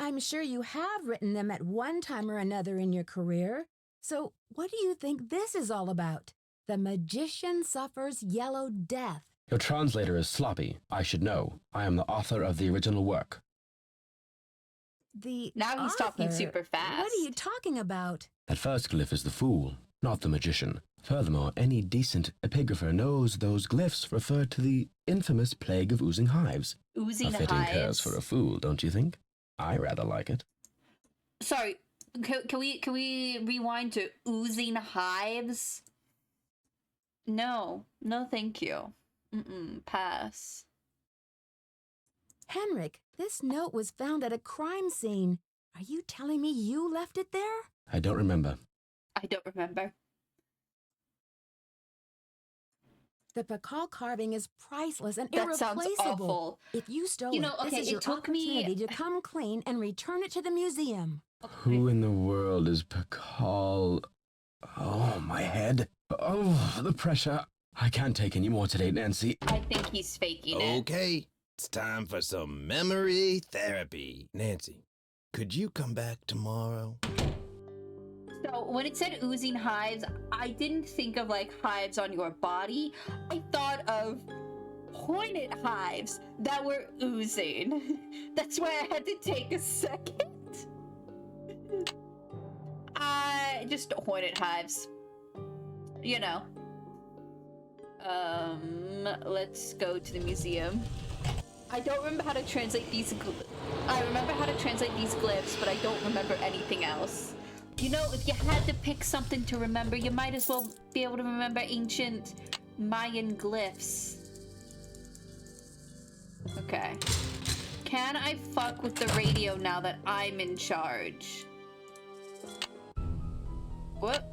I'm sure you have written them at one time or another in your career. So, what do you think this is all about? The magician suffers yellow death. Your translator is sloppy. I should know. I am the author of the original work. Now he's talking super fast. What are you talking about? That first glyph is the fool, not the magician. Furthermore, any decent epigrapher knows those glyphs refer to the infamous plague of oozing hives. Oozing a fitting hives? curse for a fool, don't you think? I rather like it. Sorry, can we rewind to oozing hives? No, thank you. Pass. Henrik, this note was found at a crime scene. Are you telling me you left it there? I don't remember. I don't remember. The Pakal carving is priceless and That irreplaceable. sounds awful. If you stole You know, it, okay, this is your it took me- opportunity to come clean and return it to the museum. Who in the world is Pakal? Oh, my head. Oh, the pressure. I can't take any more today, Nancy. I think he's faking it. Okay, it's time for some memory therapy. Nancy, could you come back tomorrow? So when it said oozing hives, I didn't think of like hives on your body. I thought of pointed hives that were oozing. That's why I had to take a second. Just pointed hives. You know. Let's go to the museum. I don't remember how to translate these I remember how to translate these glyphs, but I don't remember anything else. You know, if you had to pick something to remember, you might as well be able to remember ancient Mayan glyphs. Okay. Can I fuck with the radio now that I'm in charge? What?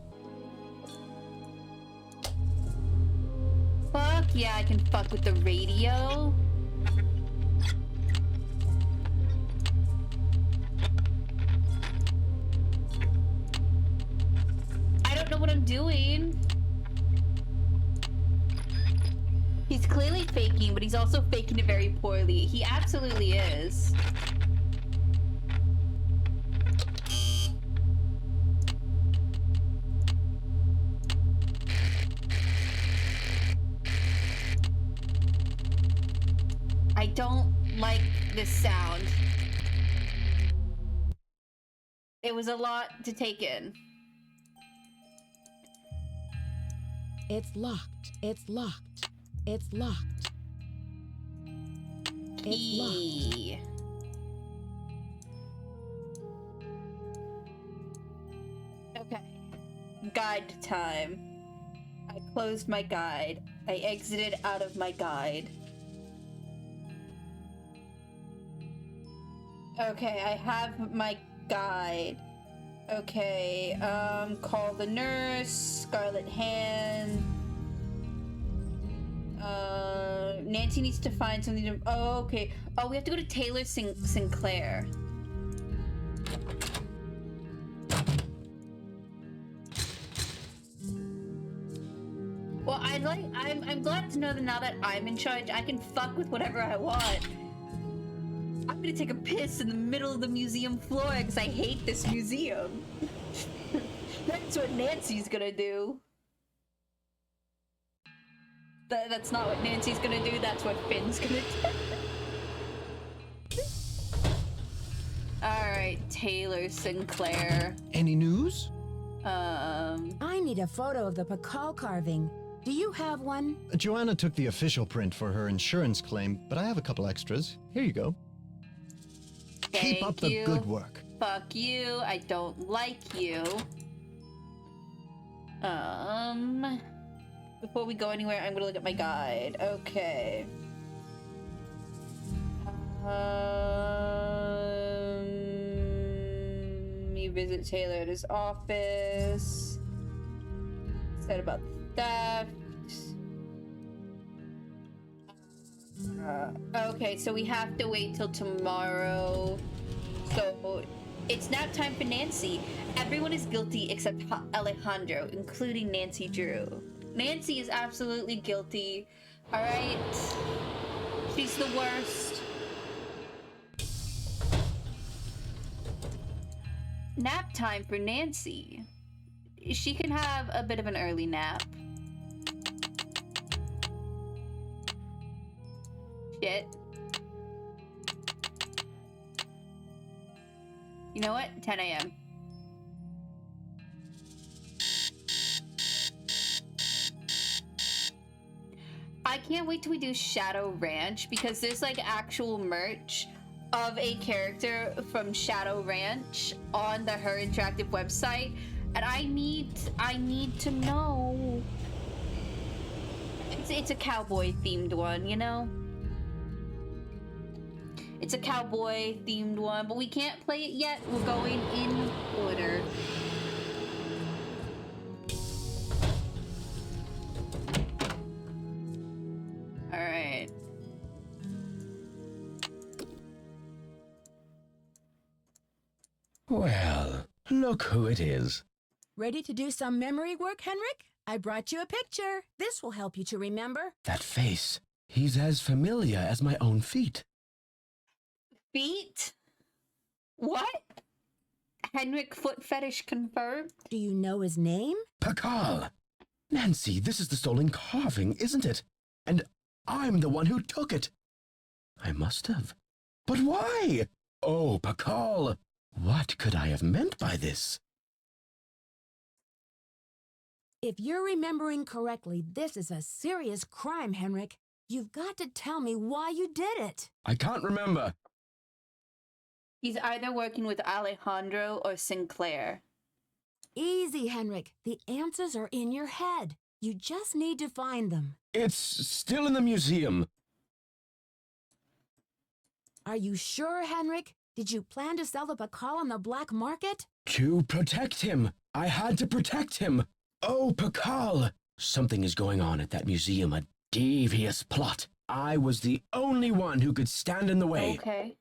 Fuck yeah, I can fuck with the radio. I don't know what I'm doing. He's clearly faking, but he's also faking it very poorly. He absolutely is. I don't like this sound. It was a lot to take in. It's locked. It's locked. It's locked. It's locked. Okay. Guide time. I closed my guide. I exited out of my guide. Okay, I have my guide. Okay, call the nurse, Scarlet hand. Nancy needs to find something to... Oh, okay. Oh, we have to go to Taylor Sinclair. Well, I'm glad to know that now that I'm in charge, I can fuck with whatever I want. I'm gonna take a piss in the middle of the museum floor because I hate this museum. That's what Nancy's gonna do. That's not what Nancy's gonna do, that's what Finn's gonna do. Alright, Taylor Sinclair. Any news? I need a photo of the Pakal carving. Do you have one? Joanna took the official print for her insurance claim, but I have a couple extras. Here you go. Keep up the good work. Fuck you. I don't like you. Before we go anywhere, I'm gonna look at my guide. Okay. You visit Taylor at his office. Said about theft. Okay, so we have to wait till tomorrow. So it's nap time for Nancy. Everyone is guilty except Alejandro, including Nancy Drew. Nancy is absolutely guilty. All right, she's the worst. Nap time for Nancy. She can have a bit of an early nap. Shit. You know what? 10 a.m. I can't wait till we do Shadow Ranch because there's like actual merch of a character from Shadow Ranch on the Her Interactive website, and I need to know. It's a cowboy themed one, you know? It's a cowboy themed one, but we can't play it yet. We're going in order. All right. Well, look who it is. Ready to do some memory work, Henrik? I brought you a picture. This will help you to remember. That face. He's as familiar as my own feet. Feet? What? Henrik foot fetish confirmed? Do you know his name? Pakal. Nancy, this is the stolen carving, isn't it? And I'm the one who took it. I must have. But why? Oh, Pakal. What could I have meant by this? If you're remembering correctly, this is a serious crime, Henrik. You've got to tell me why you did it. I can't remember. He's either working with Alejandro or Sinclair. Easy, Henrik. The answers are in your head. You just need to find them. It's still in the museum. Are you sure, Henrik? Did you plan to sell the Pakal on the black market? To protect him. I had to protect him. Oh, Pakal. Something is going on at that museum, a devious plot. I was the only one who could stand in the way. Okay.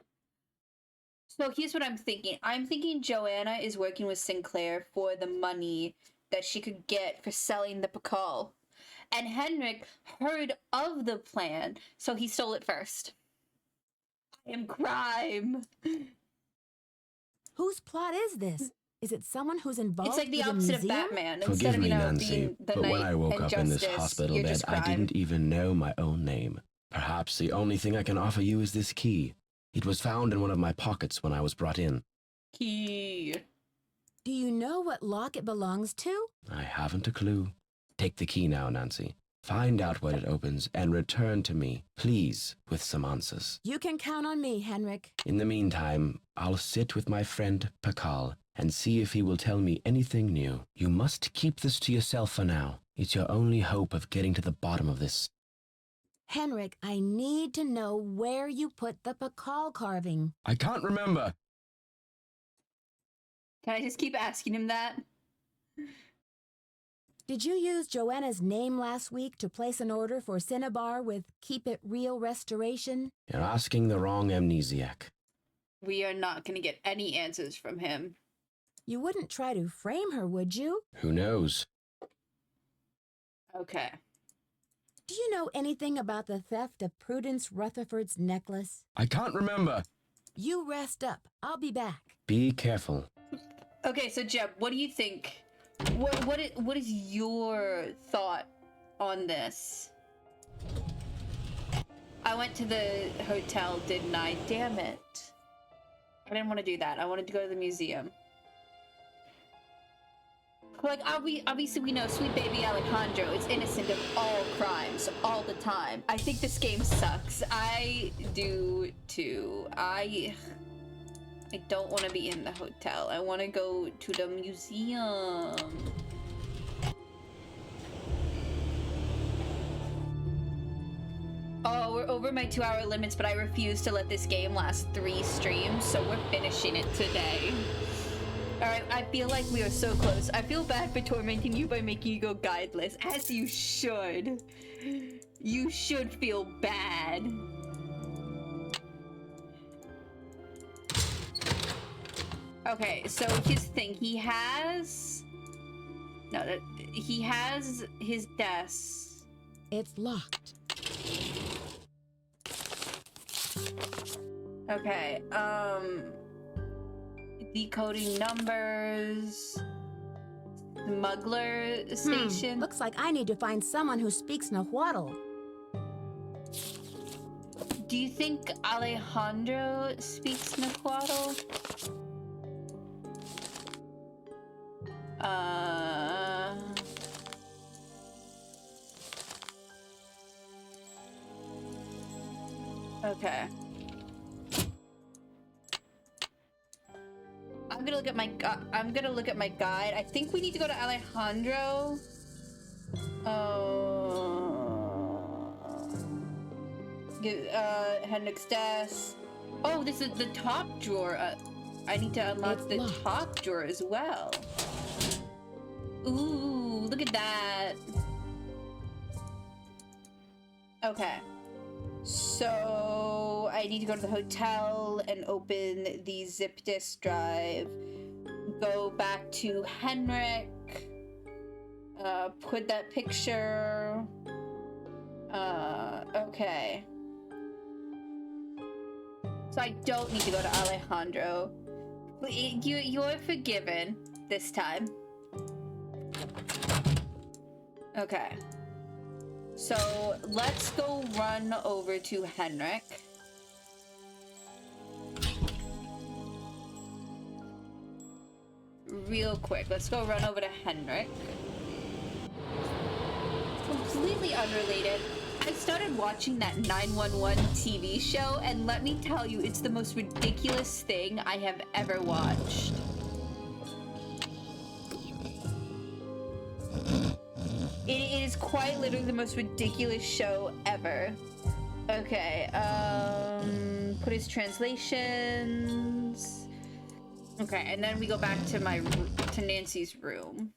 So here's what I'm thinking. I'm thinking Joanna is working with Sinclair for the money that she could get for selling the Pakal. And Henrik heard of the plan, so he stole it first. I am crime. Whose plot is this? Is it someone who's involved? It's like the opposite of Batman. Forgive me, Nancy, but when I woke up in this hospital bed, I didn't even know my own name. Perhaps the only thing I can offer you is this key. It was found in one of my pockets when I was brought in. Key. Do you know what lock it belongs to? I haven't a clue. Take the key now, Nancy. Find out what it opens and return to me, please, with some answers. You can count on me, Henrik. In the meantime, I'll sit with my friend Pakal and see if he will tell me anything new. You must keep this to yourself for now. It's your only hope of getting to the bottom of this. Henrik, I need to know where you put the Pakal carving. I can't remember. Can I just keep asking him that? Did you use Joanna's name last week to place an order for Cinnabar with Keep It Real Restoration? You're asking the wrong amnesiac. We are not going to get any answers from him. You wouldn't try to frame her, would you? Who knows? Okay. Do you know anything about the theft of Prudence Rutherford's necklace? I can't remember. You rest up. I'll be back. Be careful. Okay, so Jeb, what do you think? What is your thought on this? I went to the hotel, didn't I? Damn it. I didn't want to do that. I wanted to go to the museum. Like, obviously we know sweet baby Alejandro is innocent of all crimes all the time. I think this game sucks. I do too. I don't want to be in the hotel. I want to go to the museum. Oh, we're over my 2-hour limits, but I refuse to let this game last 3 streams, so we're finishing it today. Alright, I feel like we are so close. I feel bad for tormenting you by making you go guideless, as you should. You should feel bad. Okay, so here's the thing. He has his desk. It's locked. Okay, decoding numbers, smuggler station. Looks like I need to find someone who speaks Nahuatl. Do you think Alejandro speaks Nahuatl? Okay. I'm gonna look at my guide. I think we need to go to Alejandro. Hendrik's desk. Oh, this is the top drawer. I need to unlock the top drawer as well. Ooh, look at that. Okay. So I need to go to the hotel and open the zip disk drive. Go back to Henrik. Put that picture. Okay. So I don't need to go to Alejandro. You're forgiven this time. Okay. So let's go run over to Henrik. Real quick, let's go run over to Henrik. Completely unrelated. I started watching that 911 TV show, and let me tell you, it's the most ridiculous thing I have ever watched. It is quite literally the most ridiculous show ever. Okay, put his translations. Okay, and then we go back to Nancy's room.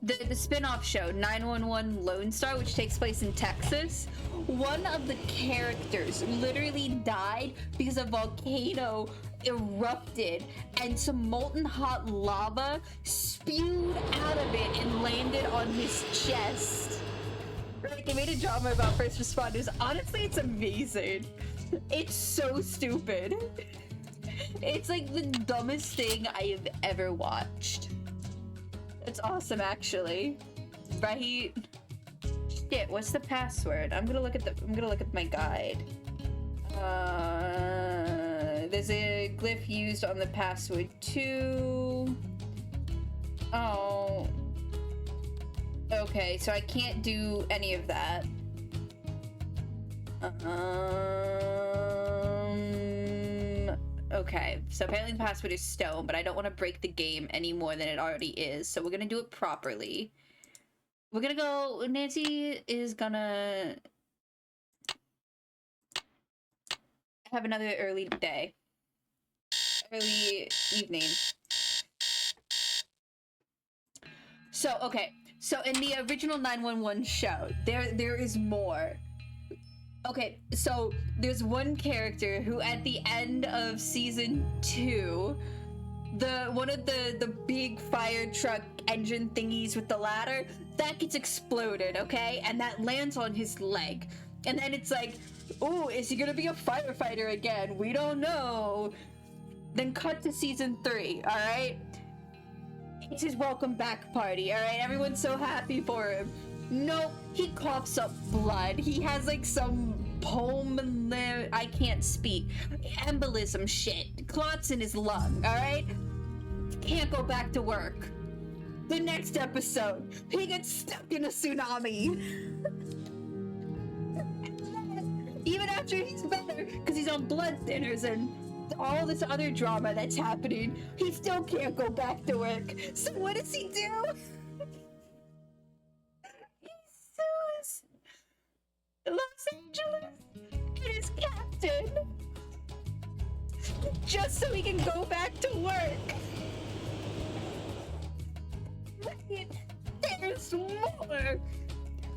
The spin-off show, 911 Lone Star, which takes place in Texas. One of the characters literally died because a volcano erupted and some molten hot lava spewed out of it and landed on his chest. Right, they made a drama about first responders. Honestly, it's amazing. It's so stupid. It's like the dumbest thing I have ever watched. It's awesome, actually. Right? Shit, what's the password? I'm gonna look at my guide. There's a glyph used on the password too. Oh. Okay, so I can't do any of that. Okay, so apparently the password is stone, but I don't want to break the game any more than it already is, so we're gonna do it properly. We're gonna go... Nancy is gonna... have another early day. Early evening. So, okay. So, in the original 911 show, there is more. Okay, so there's one character who at the end of season 2, one of the big fire truck engine thingies with the ladder, that gets exploded, okay? And that lands on his leg. And then it's like, ooh, is he gonna be a firefighter again? We don't know. Then cut to season 3, alright? It's his welcome back party, alright? Everyone's so happy for him. Nope, he coughs up blood. He has like some I can't speak. Embolism shit. Clots in his lung, alright? Can't go back to work. The next episode, he gets stuck in a tsunami. Even after he's better, because he's on blood thinners and all this other drama that's happening, he still can't go back to work. So what does he do? He sues Los Angeles and his captain just so he can go back to work. Wait, there's more.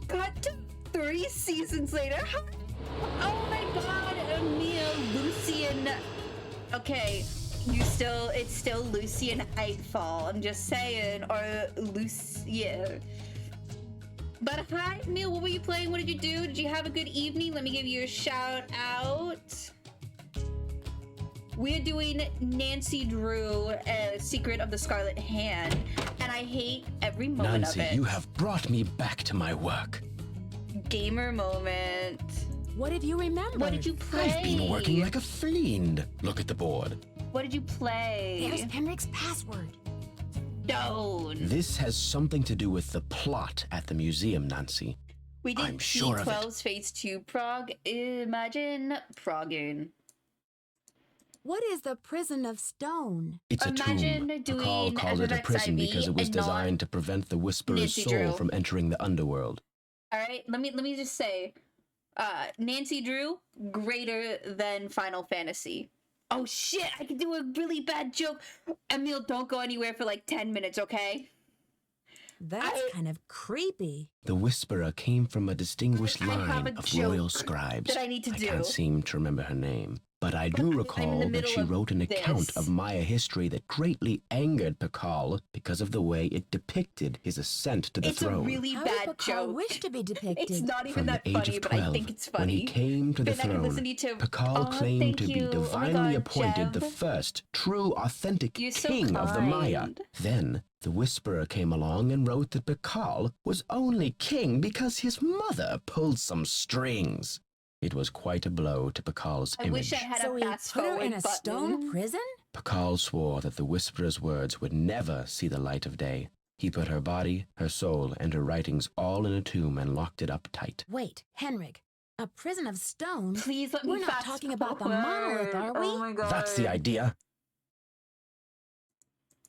Cut to 3 seasons later. Oh my god, Emil, Lucian. Okay, it's still Lucian Eightfall, I'm just saying, or Lucia. But hi, Emil, what were you playing? What did you do? Did you have a good evening? Let me give you a shout out. We're doing Nancy Drew, Secret of the Scarlet Hand, and I hate every moment Nancy, of it. you have brought me back to my work. Gamer moment. What have you remembered? What did you play? I've been working like a fiend. Look at the board. What did you play? There's Henrik's password. Stone. This has something to do with the plot at the museum, Nancy. We did I'm sure of it. P12's Phase 2 prog. Imagine progging. What is the Prison of Stone? It's a tomb. Pakal called it a prison because it was designed to prevent the Whisperer's soul from entering the underworld. All right, let me just say, Nancy Drew, greater than Final Fantasy. Oh shit, I could do a really bad joke. Emil, don't go anywhere for like 10 minutes, okay? That's kind of creepy. The Whisperer came from a distinguished line of royal scribes. That I need to do. I can't seem to remember her name. But I do recall that she wrote an account of Maya history that greatly angered Pakal because of the way it depicted his ascent to the throne. It's a really bad joke. Wish to be depicted. It's not even From that the age funny, of but 12, I think it's funny. when he came to the throne, Pakal claimed to be divinely appointed the first true, authentic king of the Maya. Then the Whisperer came along and wrote that Pakal was only king because his mother pulled some strings. It was quite a blow to Pakal's image. I wish I had so a fast he put her forward in a button. stone prison? Pakal swore that the Whisperer's words would never see the light of day. He put her body, her soul, and her writings all in a tomb and locked it up tight. Wait, Henrik, a prison of stone? Please let me We're not talking about the monolith, are we? Oh my god. That's the idea.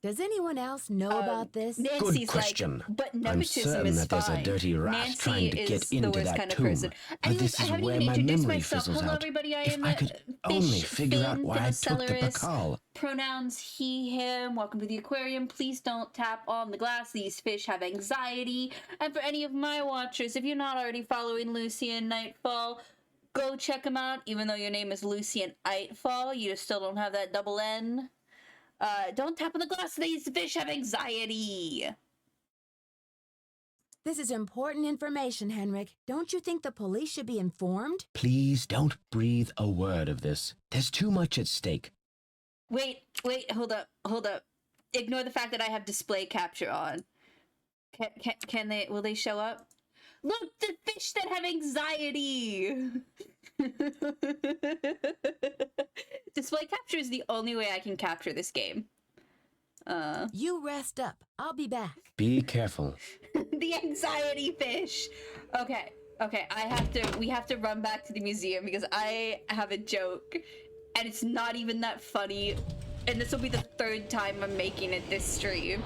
Does anyone else know about this? Nancy's Good question. Like, but I'm nepotism certain is that there's a dirty rat Nancy trying to get into that kind of tomb. person. But Anyways, this I is haven't where even my introduced memory myself. fizzles Hello, out. everybody. I If am I could only figure out why I took the Pakal. Pronouns he, him. Welcome to the aquarium. Please don't tap on the glass. These fish have anxiety. And for any of my watchers, if you're not already following Lucian Nightfall, go check him out. Even though your name is Lucian Nightfall, you still don't have that double N. Don't tap on the glass. These fish have anxiety. This is important information, Henrik. Don't you think the police should be informed? Please don't breathe a word of this. There's too much at stake. Wait, hold up. Ignore the fact that I have display capture on. Can they, will they show up? Look, the fish that have anxiety! Display capture is the only way I can capture this game. You rest up. I'll be back. Be careful. The anxiety fish! Okay, we have to run back to the museum because I have a joke. And it's not even that funny. And this will be the 3rd time I'm making it this stream.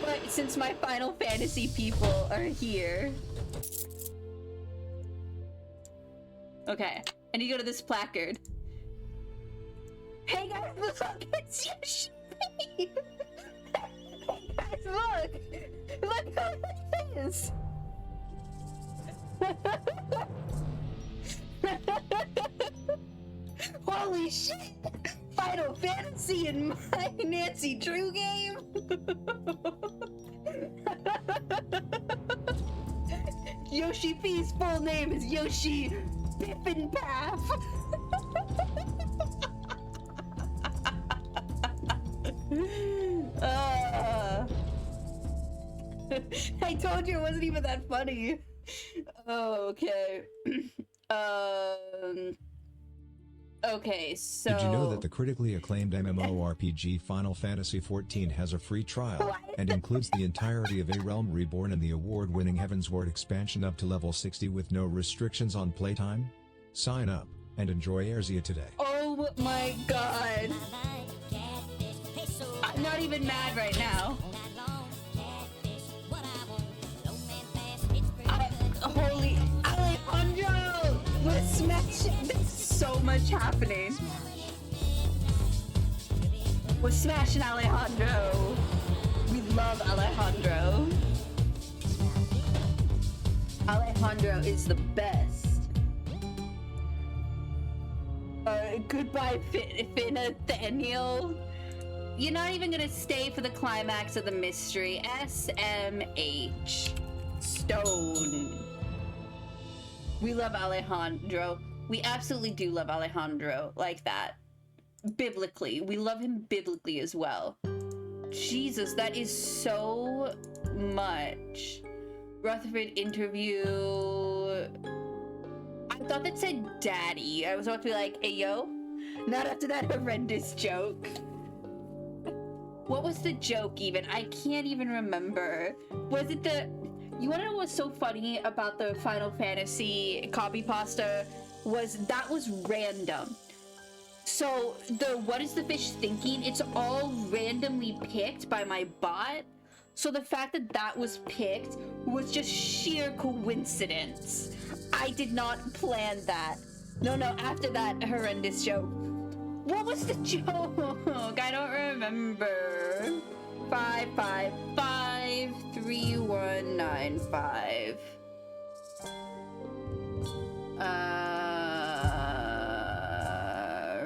But since my Final Fantasy people are here. Okay, I need to go to this placard. Hey guys, look, it's Yoshi! Hey guys, look! Look how it is! Holy shit! Final Fantasy in my Nancy Drew game? Yoshi P's full name is Yoshi Biffin Path. I told you it wasn't even that funny. Okay, so... Did you know that the critically acclaimed MMORPG Final Fantasy XIV has a free trial, and includes the entirety of A Realm Reborn and the award-winning Heavensward expansion up to level 60 with no restrictions on playtime? Sign up, and enjoy Erzia today. Oh my god. I'm not even mad right now. Holy Alejandro! We're smashing. There's so much happening. We're smashing Alejandro. We love Alejandro. Alejandro is the best. Goodbye, Nathaniel. You're not even gonna stay for the climax of the mystery. SMH. Stone. We love Alejandro. We absolutely do love Alejandro like that. Biblically. We love him biblically as well. Jesus, that is so much. Rutherford interview. I thought that said daddy. I was about to be like, hey yo, not after that horrendous joke. What was the joke even? I can't even remember. Was it the... You wanna know what's so funny about the Final Fantasy copy pasta? Was random. So the what is the fish thinking? It's all randomly picked by my bot. So the fact that that was picked was just sheer coincidence. I did not plan that. No, after that horrendous joke. What was the joke? I don't remember. 5553195.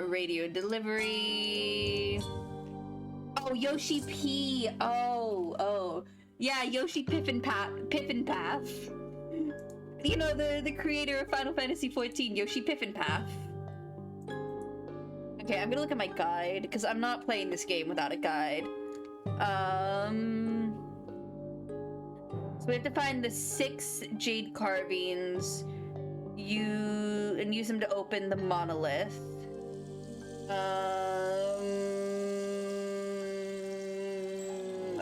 Radio delivery. Oh, Yoshi P. Oh. Yeah, Yoshi Piffin Path. You know, the creator of Final Fantasy XIV, Yoshi Piffin Path. Okay, I'm gonna look at my guide, because I'm not playing this game without a guide. So we have to find the 6 jade carvings, and use them to open the monolith.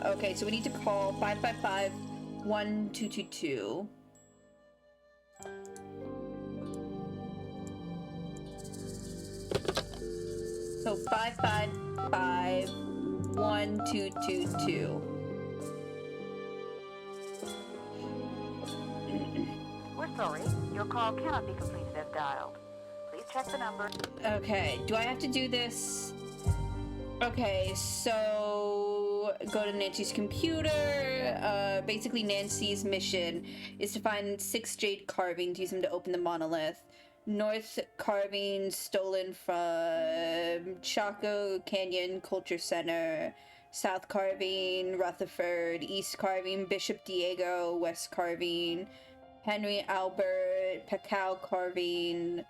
Okay, so we need to call 555-1222. So 555-1222. We're sorry. Your call cannot be completed as dialed. Please check the number. Okay, do I have to do this? Okay, so go to Nancy's computer. Basically Nancy's mission is to find 6 jade carvings, use them to open the monolith. North carving stolen from Chaco Canyon Culture Center. South carving Rutherford. East carving Bishop Diego. West carving Henry Albert. Pacao carving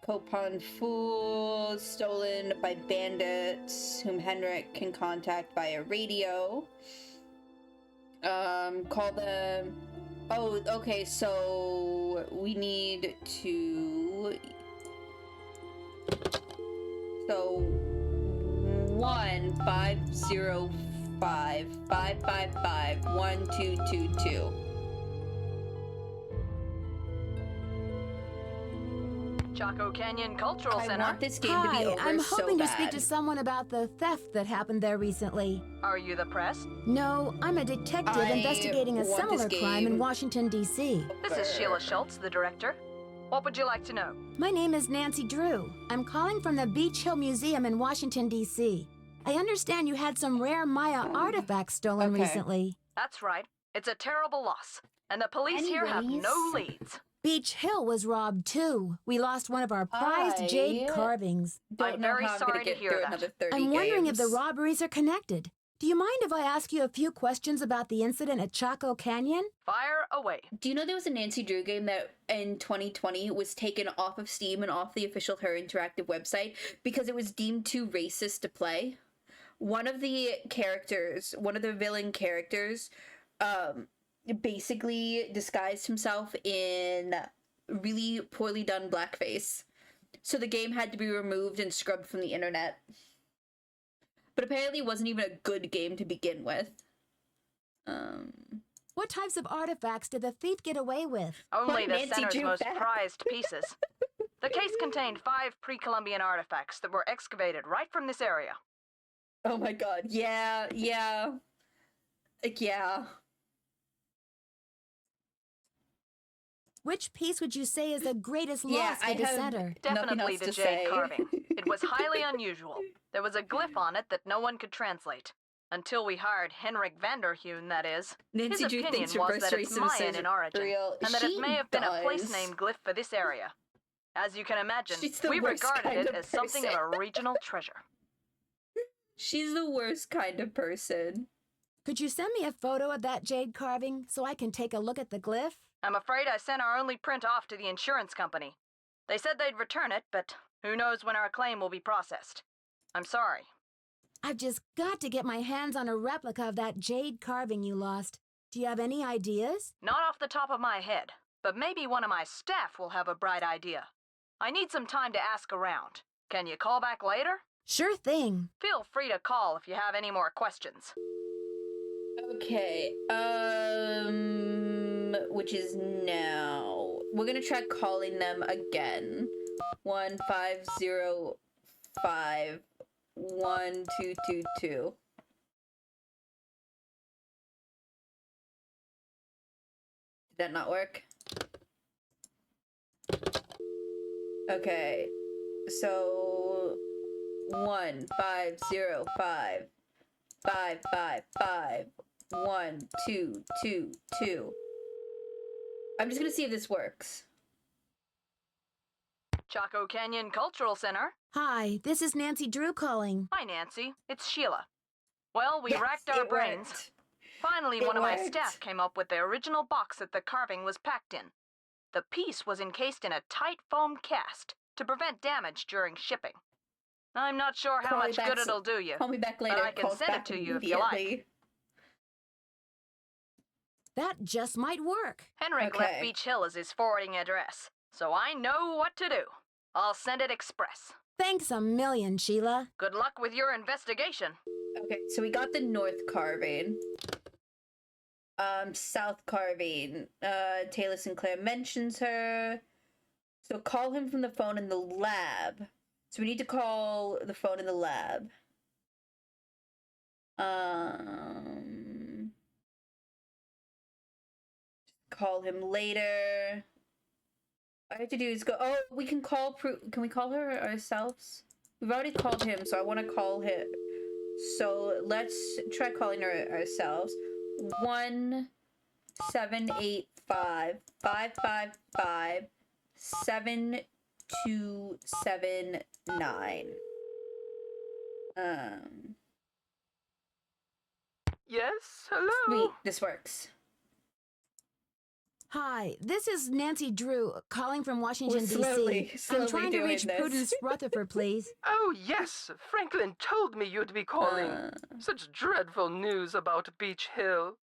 Copan Fool, stolen by bandits whom Henrik can contact via radio. Call them... Oh, okay, so we need to... So 1-505-555-1222. Chaco Canyon Cultural Center. I want this game to be over. I'm hoping so to speak to someone about the theft that happened there recently. Are you the press? No, I'm a detective investigating a similar crime in Washington, D.C. This is Sheila Schultz, the director. What would you like to know? My name is Nancy Drew. I'm calling from the Beach Hill Museum in Washington, D.C. I understand you had some rare Maya artifacts stolen recently. That's right. It's a terrible loss. And the police here have no leads. Beach Hill was robbed too. We lost one of our prized jade carvings. I'm very sorry to hear that. I'm wondering if the robberies are connected. Do you mind if I ask you a few questions about the incident at Chaco Canyon? Fire away. Do you know there was a Nancy Drew game that in 2020 was taken off of Steam and off the official Her Interactive website because it was deemed too racist to play? One of the villain characters, basically disguised himself in really poorly done blackface. so the game had to be removed and scrubbed from the internet. But apparently it wasn't even a good game to begin with. What types of artifacts did the thief get away with? Only the center's most prized pieces. The case contained 5 pre-Columbian artifacts that were excavated right from this area. Oh my god, yeah. Like, yeah. Which piece would you say is the greatest loss for the center? Definitely the jade carving. It was highly unusual. There was a glyph on it that no one could translate. Until we hired Henrik Vanderheun, that is. Nancy His opinion was that it's Mayan in origin, and that it may have been a place name glyph for this area. As you can imagine, we regarded it as something of a regional treasure. She's the worst kind of person. Could you send me a photo of that jade carving so I can take a look at the glyph? I'm afraid I sent our only print off to the insurance company. They said they'd return it, but who knows when our claim will be processed. I'm sorry. I've just got to get my hands on a replica of that jade carving you lost. Do you have any ideas? Not off the top of my head, but maybe one of my staff will have a bright idea. I need some time to ask around. Can you call back later? Sure thing. Feel free to call if you have any more questions. Okay, which is now. We're gonna try calling them again. 1505-1222. Did that not work? Okay, so 1505-555-1222. I'm just gonna see if this works. Chaco Canyon Cultural Center. Hi, this is Nancy Drew calling. Hi, Nancy. It's Sheila. Well, we racked our brains. Worked. Finally, one of my staff came up with the original box that the carving was packed in. The piece was encased in a tight foam cast to prevent damage during shipping. I'm not sure how much good it'll do you. Call me back later. But I can send it to you if you like. That just might work. Henrik left Beach Hill as his forwarding address, so I know what to do. I'll send it express. Thanks a million, Sheila. Good luck with your investigation. Okay, so we got the north carving. South carving. Taylor Sinclair mentions her. So call him from the phone in the lab. So we need to call the phone in the lab. Call him later. All I have to do is go. Oh, we can call. Can we call her ourselves? We've already called him, so I want to call him. So let's try calling her ourselves. 1-785-555-7279. Yes, hello. Sweet, this works. Hi, this is Nancy Drew calling from Washington, slowly D.C. I'm trying to reach Prudence Rutherford, please. Oh, yes. Franklin told me you'd be calling. Such dreadful news about Beach Hill.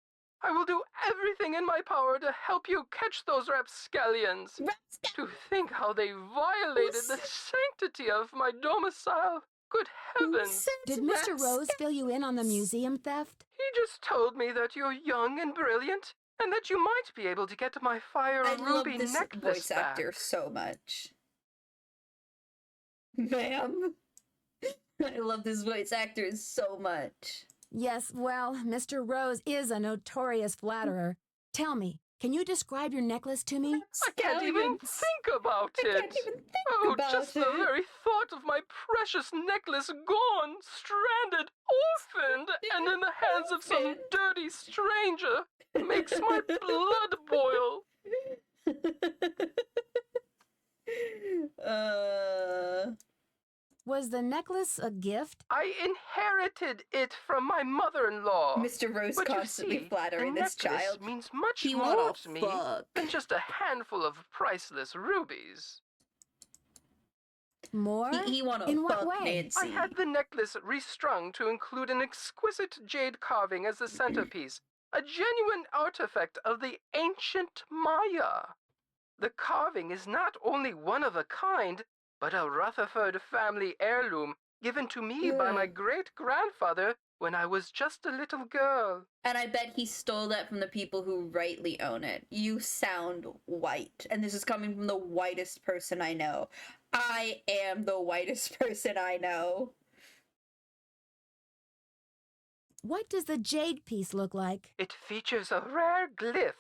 I will do everything in my power to help you catch those rapscallions. To think how they violated the sanctity of my domicile. Good heavens. Did Mr. Rose fill you in on the museum theft? He just told me that you're young and brilliant, and that you might be able to get my fire ruby necklace back. I love this voice actor so much. Ma'am. I love this voice actor so much. Yes, well, Mr. Rose is a notorious flatterer. Tell me, can you describe your necklace to me? I can't even think about it. Just the very thought of my precious necklace gone, stranded, orphaned, and in the hands of some dirty stranger makes my blood boil. Was the necklace a gift? I inherited it from my mother-in-law. Mr. Rose constantly flattering this child. Means much more to me than just a handful of priceless rubies. More? He wanna In what fuck way? Nancy. I had the necklace restrung to include an exquisite jade carving as the centerpiece, a genuine artifact of the ancient Maya. The carving is not only one of a kind, but a Rutherford family heirloom given to me by my great-grandfather when I was just a little girl. And I bet he stole that from the people who rightly own it. You sound white, and this is coming from the whitest person I know. I am the whitest person I know. What does the jade piece look like? It features a rare glyph.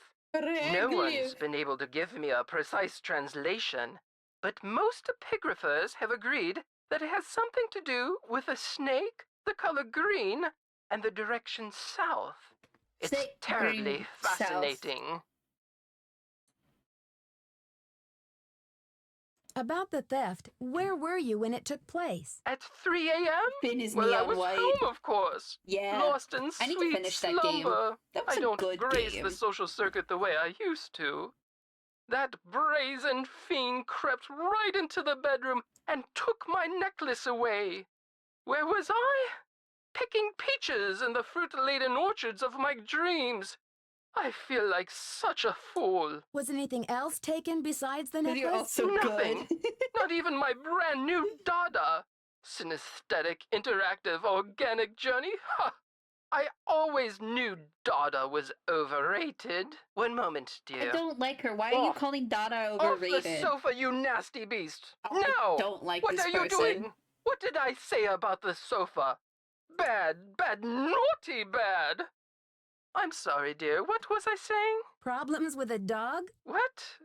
No one's been able to give me a precise translation, but most epigraphers have agreed that it has something to do with a snake, the color green, and the direction south. It's terribly fascinating. About the theft, where were you when it took place? At 3 a.m.? Well, I was home, of course. Yeah. Lost in I need to sweet finish that slumber. game. That was I a don't good grace game. the social circuit the way I used to. That brazen fiend crept right into the bedroom and took my necklace away. Where was I? Picking peaches in the fruit-laden orchards of my dreams. I feel like such a fool. Was anything else taken besides the necklace? You're also Nothing. Not even my brand new Dada. Synesthetic, interactive, organic journey? Ha! I always knew Dada was overrated. One moment, dear. I don't like her. Why are you calling Dada overrated? Off the sofa, you nasty beast. Oh, no! I don't like what this are you person. doing? What did I say about the sofa? Bad, naughty bad. I'm sorry, dear. What was I saying? Problems with a dog? What?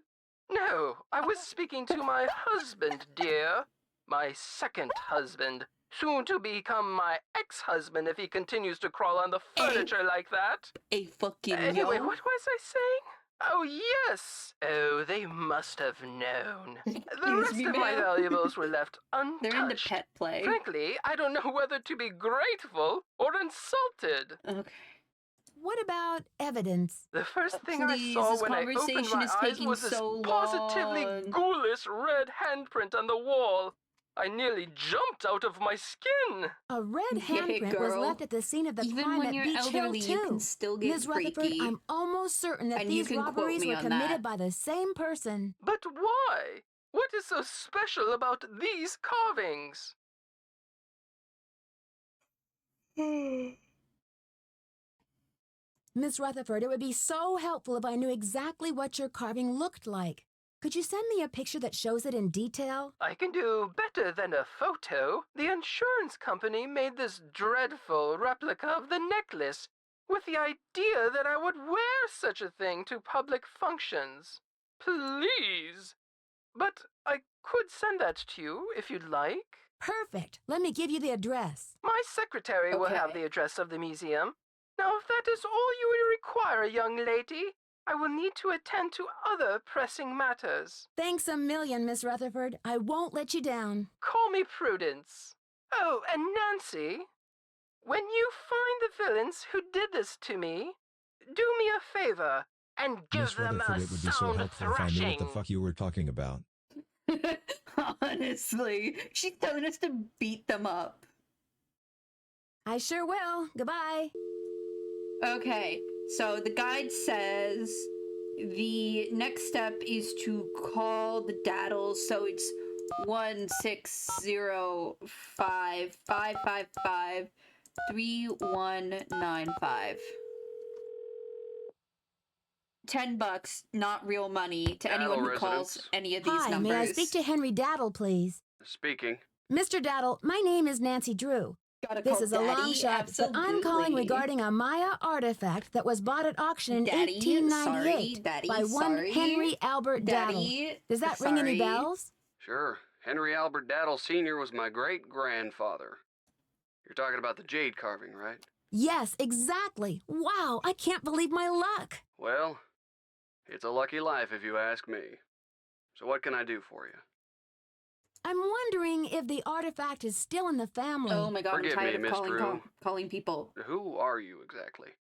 No, I was speaking to my husband, dear. My second husband. Soon to become my ex-husband if he continues to crawl on the furniture like that. Anyway, what was I saying? Oh, yes. Oh, they must have known. The rest of my valuables were left untouched. They're in the pet play. Frankly, I don't know whether to be grateful or insulted. Okay. What about evidence? The first thing I saw when I opened my eyes was this positively ghoulish red handprint on the wall. I nearly jumped out of my skin. A red handprint was left at the scene of the crime at Beach Hill, too. You can still get Ms. Rutherford, I'm almost certain that these robberies were committed by the same person. But why? What is so special about these carvings? Miss Rutherford, it would be so helpful if I knew exactly what your carving looked like. Could you send me a picture that shows it in detail? I can do better than a photo. The insurance company made this dreadful replica of the necklace with the idea that I would wear such a thing to public functions. Please. But I could send that to you if you'd like. Perfect. Let me give you the address. My secretary will have the address of the museum. Now, if that is all you would require, young lady, I will need to attend to other pressing matters. Thanks a million, Miss Rutherford. I won't let you down. Call me Prudence. Oh, and Nancy, when you find the villains who did this to me, do me a favor and give them a it would be so sound helpful if I knew what the fuck you were talking about. Honestly, she's telling us to beat them up. I sure will. Goodbye. Okay, so the guide says the next step is to call the daddles, so it's 1-605-555-3195. $10, not real money, to anyone who calls any of these numbers. May I speak to Henry Daddle, please? Speaking. Mr. Daddle, my name is Nancy Drew. This is a long shot, but I'm calling regarding a Maya artifact that was bought at auction in 1898 by one Henry Albert Daddle. Does that ring any bells? Sure. Henry Albert Daddle Sr. was my great-grandfather. You're talking about the jade carving, right? Yes, exactly. Wow, I can't believe my luck. Well, it's a lucky life if you ask me. So what can I do for you? I'm wondering if the artifact is still in the family. Oh my god, Forgive I'm tired me, of Miss Drew. calling people. Who are you exactly?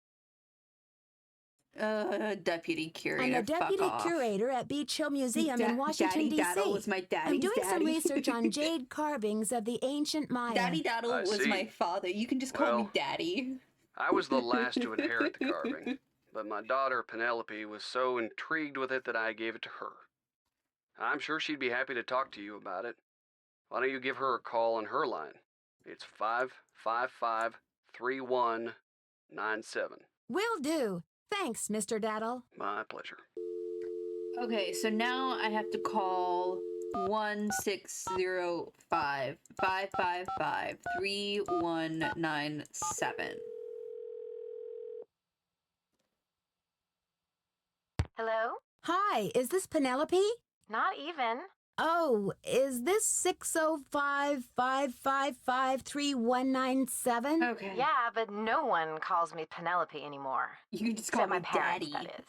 Deputy curator. I'm the deputy curator at Beach Hill Museum in Washington, D.C. Daddy Daddle was my daddy's I'm doing some daddy. research on jade carvings of the ancient Maya. Daddy Daddle was my father. You can just call me Daddy. I was the last to inherit the carving, but my daughter Penelope was so intrigued with it that I gave it to her. I'm sure she'd be happy to talk to you about it. Why don't you give her a call on her line? It's 555-3197. Will do. Thanks, Mr. Daddle. My pleasure. Okay, so now I have to call 1-605-555-3197. Hello? Hi, is this Penelope? Not even. Oh, is this 605-555-3197? Okay. Yeah, but no one calls me Penelope anymore. You can just call me my parents, Daddy. that is.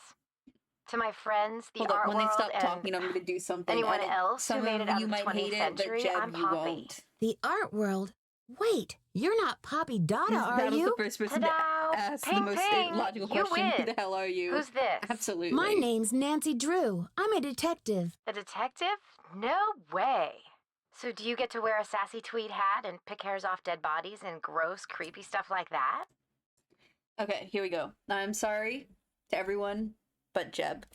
To my friends, the Hold art up, when world, they stop and talking, I'm gonna do something. anyone else Some who made of it out you of the might 20th hate it, century, but Jeb, I'm you Poppy. won't. The art world? Wait, you're not Poppy Dada, are That was you? the first person to ask the most logical question. Who the hell are you? Who's this? Absolutely. My name's Nancy Drew. I'm a detective. A detective? No way. So do you get to wear a sassy tweed hat and pick hairs off dead bodies and gross, creepy stuff like that? Okay, here we go. I'm sorry to everyone but Jeb.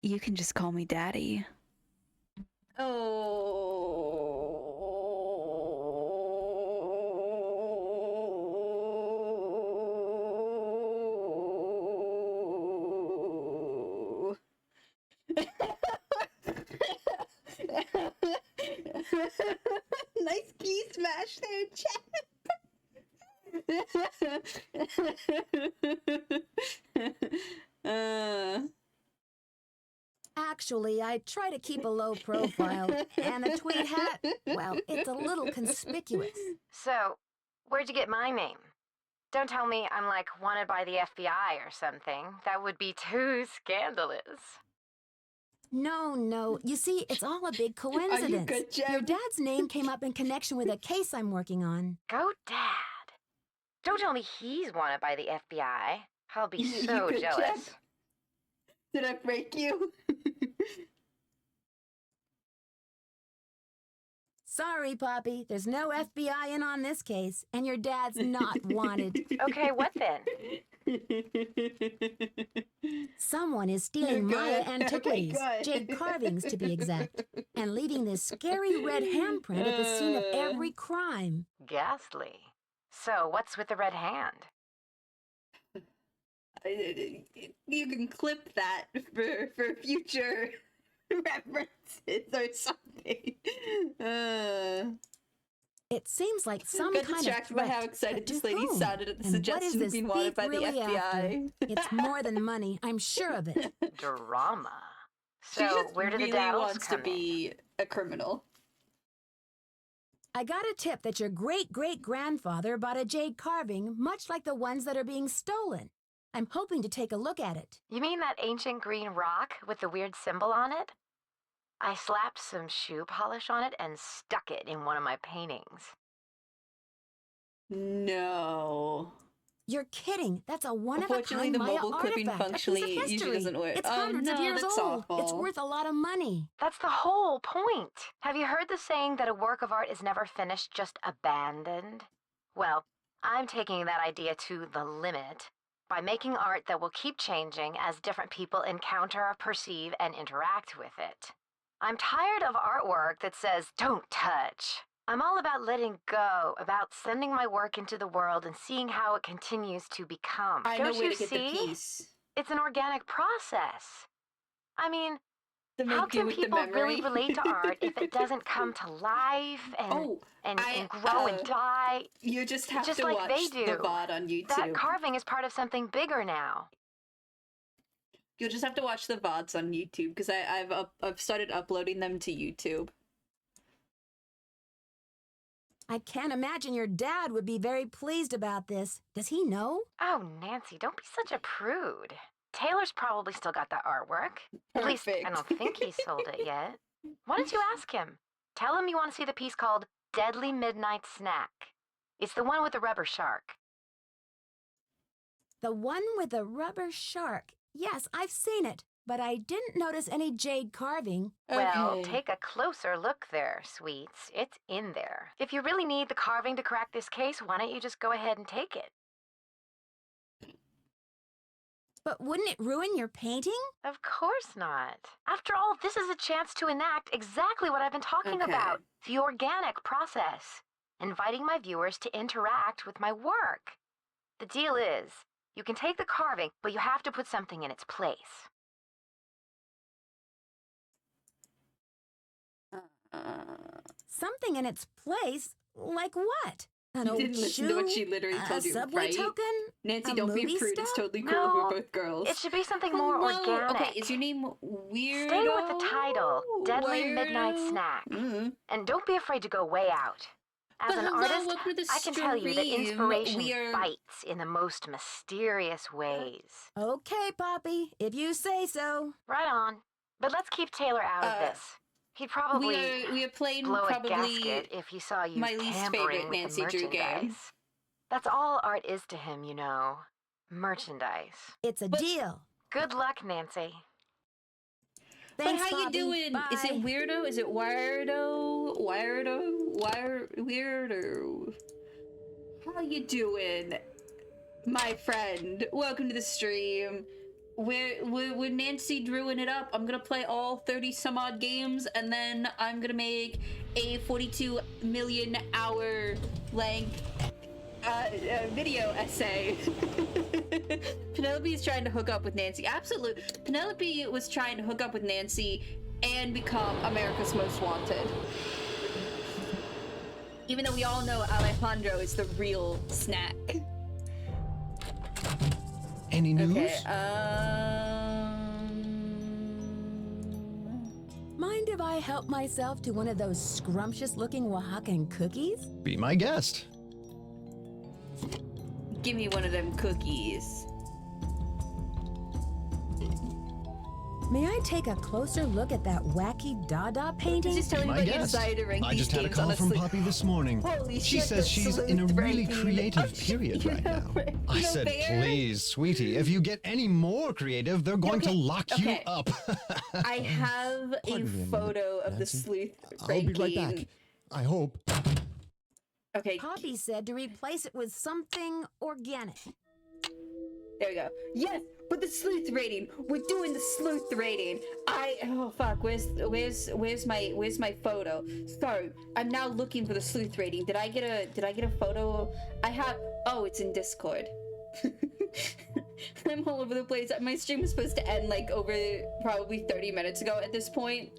You can just call me Daddy. Oh. Nice key smash there, Chad. Actually, I try to keep a low profile, and the tweed hat, well, it's a little conspicuous. So, where'd you get my name? Don't tell me I'm like wanted by the FBI or something. That would be too scandalous. No. You see, it's all a big coincidence. Are you good, Jeb? Your dad's name came up in connection with a case I'm working on. Go, Dad. Don't tell me he's wanted by the FBI. I'll be You so good, jealous. Jeb? Did I break you? Sorry, Poppy. There's no FBI in on this case, and your dad's not wanted. Okay, what then? Someone is stealing Maya antiquities, Okay, good. jade carvings to be exact, and leaving this scary red handprint at the scene of every crime. Ghastly. So, what's with the red hand? You can clip that for future references or something. It seems like some Got kind of distracted by threat. how excited But to this lady whom? sounded at the And what is suggestion of this being wanted thief by the really FBI. after? It's more than money, I'm sure of it. Drama. She So, just where do really the daddles wants to come in? be a criminal. I got a tip that your great-great-grandfather bought a jade carving much like the ones that are being stolen. I'm hoping to take a look at it. You mean that ancient green rock with the weird symbol on it? I slapped some shoe polish on it and stuck it in one of my paintings. No. You're kidding. That's a Unfortunately, one-of-a-kind the Maya mobile clipping artifact. functionally a piece of usually history. doesn't work. It's Oh, hundreds of no, years that's old. It's awful. worth a lot of money. That's the whole point. Have you heard the saying that a work of art is never finished, just abandoned? Well, I'm taking that idea to the limit by making art that will keep changing as different people encounter, perceive, and interact with it. I'm tired of artwork that says, "Don't touch." I'm all about letting go, about sending my work into the world and seeing how it continues to become. I know Don't where you to get see? the piece. It's an organic process. I mean, To how make do can with the people really memory. relate to art if it doesn't come to life and grow and die? You just have just to like watch they do. the VOD on YouTube. That carving is part of something bigger now. You'll just have to watch the VODs on YouTube because I've started uploading them to YouTube. I can't imagine your dad would be very pleased about this. Does he know? Oh, Nancy, don't be such a prude. Taylor's probably still got that artwork. At least I don't think he sold it yet. Why don't you ask him? Tell him you want to see the piece called Deadly Midnight Snack. It's the one with the rubber shark. The one with the rubber shark. Yes, I've seen it, but I didn't notice any jade carving. Well, take a closer look there, sweets. It's in there. If you really need the carving to crack this case, why don't you just go ahead and take it? But wouldn't it ruin your painting? Of course not. After all, this is a chance to enact exactly what I've been talking about. The organic process. Inviting my viewers to interact with my work. The deal is, you can take the carving, but you have to put something in its place. Something in its place? Like what? An old didn't listen to what she literally told you, subway right? token? Nancy, don't be a prude. It's totally cool if we're both girls. It should be something more organic. Okay, is your name Weirdo? Stay with the title, Deadly Midnight Snack. And don't be afraid to go way out. As an artist, I can tell you that inspiration bites in the most mysterious ways. Okay, Poppy, if you say so. Right on. But let's keep Taylor out of this. He'd probably we are playing blow probably a gasket if he saw you my least favorite Nancy Drew game. That's all art is to him, you know. Merchandise. It's a deal. Good luck, Nancy. Thanks, but how Poppy. You doing? Bye. Is it Weirdo? Is it Weirdo? How you doing, my friend? Welcome to the stream. We're Nancy Drewing it up. I'm gonna play all 30 some odd games, and then I'm gonna make a 42 million hour length video essay. Penelope is trying to hook up with Nancy. Absolutely. Penelope was trying to hook up with Nancy and become America's Most Wanted. Even though we all know Alejandro is the real snack. Any news? Okay, Mind if I help myself to one of those scrumptious-looking Oaxacan cookies? Be my guest. Give me one of them cookies. May I take a closer look at that wacky Dada painting? Just telling My you about guest. your desire to rank I these just had a games, call honestly. from Poppy this morning. Holy she shit, says the she's in a sleuth really ranking. creative period right now. I said, please, sweetie, if you get any more creative, they're going to lock you up. I have a photo of the sleuth ranking. I'll be right back. I hope. Okay. Poppy said to replace it with something organic. There we go. Yes, but the sleuth rating. We're doing the sleuth rating. Oh fuck. Where's my photo? Sorry, I'm now looking for the sleuth rating. Did I get a photo? I have. Oh, it's in Discord. I'm all over the place. My stream was supposed to end like over probably 30 minutes ago at this point.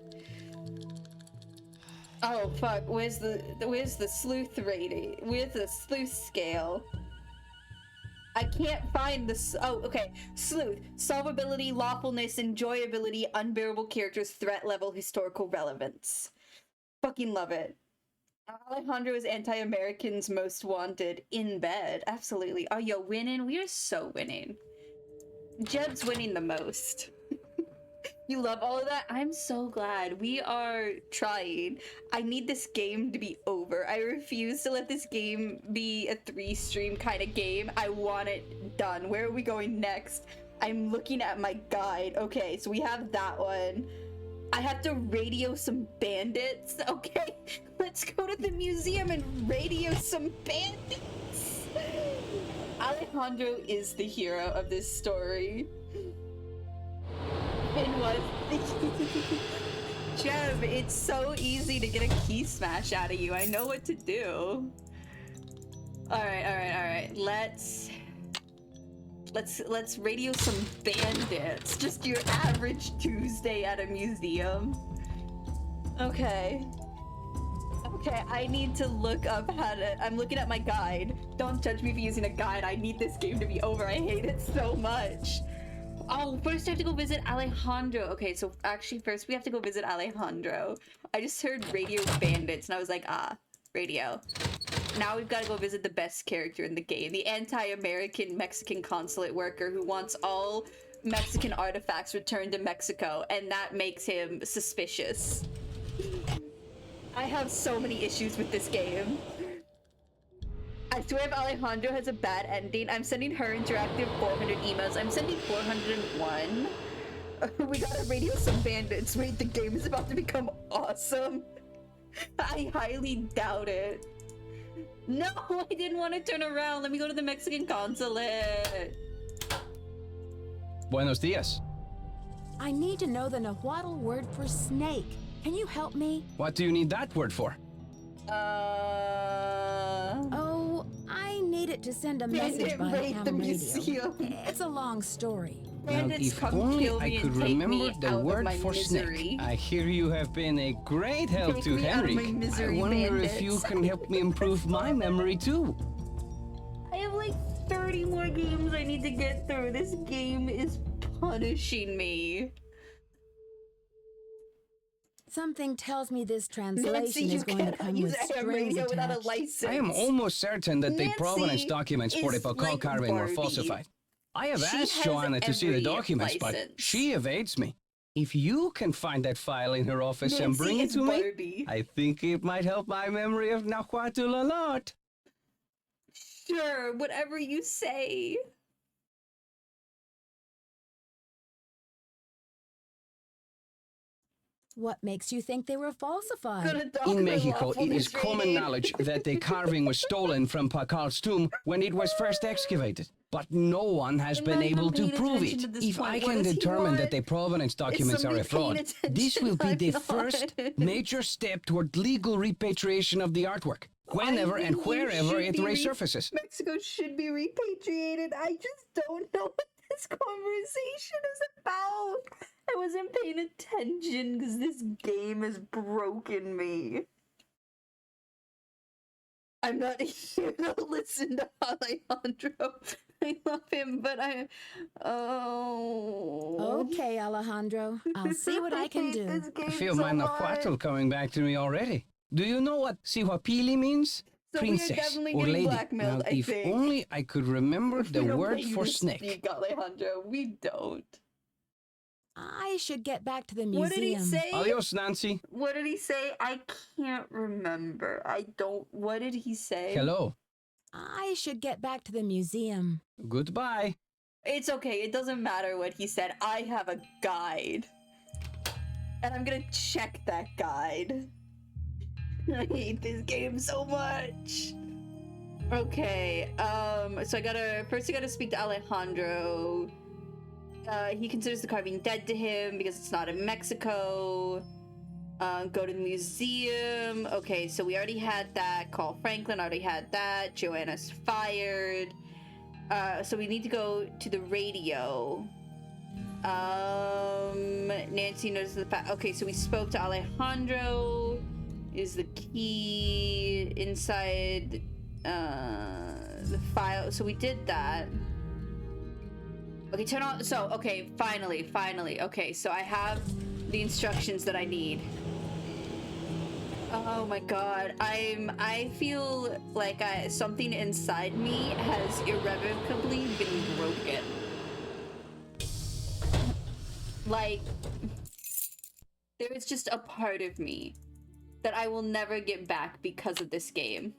Oh fuck. Where's the sleuth rating? Where's the sleuth scale? I can't find this. Oh, okay. Sleuth. Solvability, lawfulness, enjoyability, unbearable characters, threat level, historical relevance. Fucking love it. Alejandro is anti-Americans most wanted in bed. Absolutely. Oh, yo, winning? We are so winning. Jeb's winning the most. You love all of that? I'm so glad. We are trying. I need this game to be over. I refuse to let this game be a 3-stream kind of game. I want it done. Where are we going next? I'm looking at my guide. Okay, so we have that one. I have to radio some bandits. Okay, let's go to the museum and radio some bandits. Alejandro is the hero of this story. And what? Jeb, it's so easy to get a key smash out of you. I know what to do. Alright. Let's radio some bandits. Just your average Tuesday at a museum. Okay, I need to look up how to... I'm looking at my guide. Don't judge me for using a guide. I need this game to be over. I hate it so much. Oh, first I have to go visit Alejandro. Okay, so actually first we have to go visit Alejandro. I just heard radio bandits and I was like, radio. Now we've got to go visit the best character in the game. The anti-American Mexican consulate worker who wants all Mexican artifacts returned to Mexico, and that makes him suspicious. I have so many issues with this game. I swear if Alejandro has a bad ending, I'm sending her interactive 400 emails. I'm sending 401. We gotta radio some bandits. Wait, the game is about to become awesome. I highly doubt it. No, I didn't want to turn around. Let me go to the Mexican consulate. Buenos dias. I need to know the Nahuatl word for snake. Can you help me? What do you need that word for? Oh, I need it to send a message by ham radio. It's a long story. Now, if only I could remember the word for snake. I hear you have been a great help to Henry. I wonder if you can help me improve my memory too. I have like 30 more games I need to get through. This game is punishing me. Something tells me this translation is going to come with strings attached. I am almost certain that the provenance documents for the Pakal carving were falsified. I have asked Joanna to see the documents, but she evades me. If you can find that file in her office and bring it to me, I think it might help my memory of Nahuatl a lot. Sure, whatever you say. What makes you think they were falsified? In Mexico, it is common knowledge that the carving was stolen from Pakal's tomb when it was first excavated. But no one has been able to prove it. If I can determine that the provenance documents are a fraud, this will be the first major step toward legal repatriation of the artwork, whenever and wherever it resurfaces. Mexico should be repatriated. I just don't know what this conversation is about. I wasn't paying attention because this game has broken me. I'm not here to listen to Alejandro. I love him, but Okay, Alejandro. I'll see what I can do. I feel my Nahuatl coming back to me already. Do you know what Sihuapili means? So Princess or lady. Now, if only I could remember the word for snake. Speak, Alejandro. We don't. I should get back to the museum. What did he say? Adios, Nancy. What did he say? I can't remember. What did he say? Hello. I should get back to the museum. Goodbye. It's okay. It doesn't matter what he said. I have a guide. And I'm gonna check that guide. I hate this game so much. Okay, so I gotta speak to Alejandro. He considers the carving dead to him because it's not in Mexico. Go to the museum. Okay, so we already had that. Call Franklin, already had that. Joanna's fired. So we need to go to the radio. Nancy knows the fact. Okay, so we spoke to Alejandro. Is the key inside the file? So we did that. Okay, turn on. So, okay, finally. Okay, so I have the instructions that I need. Oh my god, I feel like something inside me has irrevocably been broken. Like, there is just a part of me that I will never get back because of this game.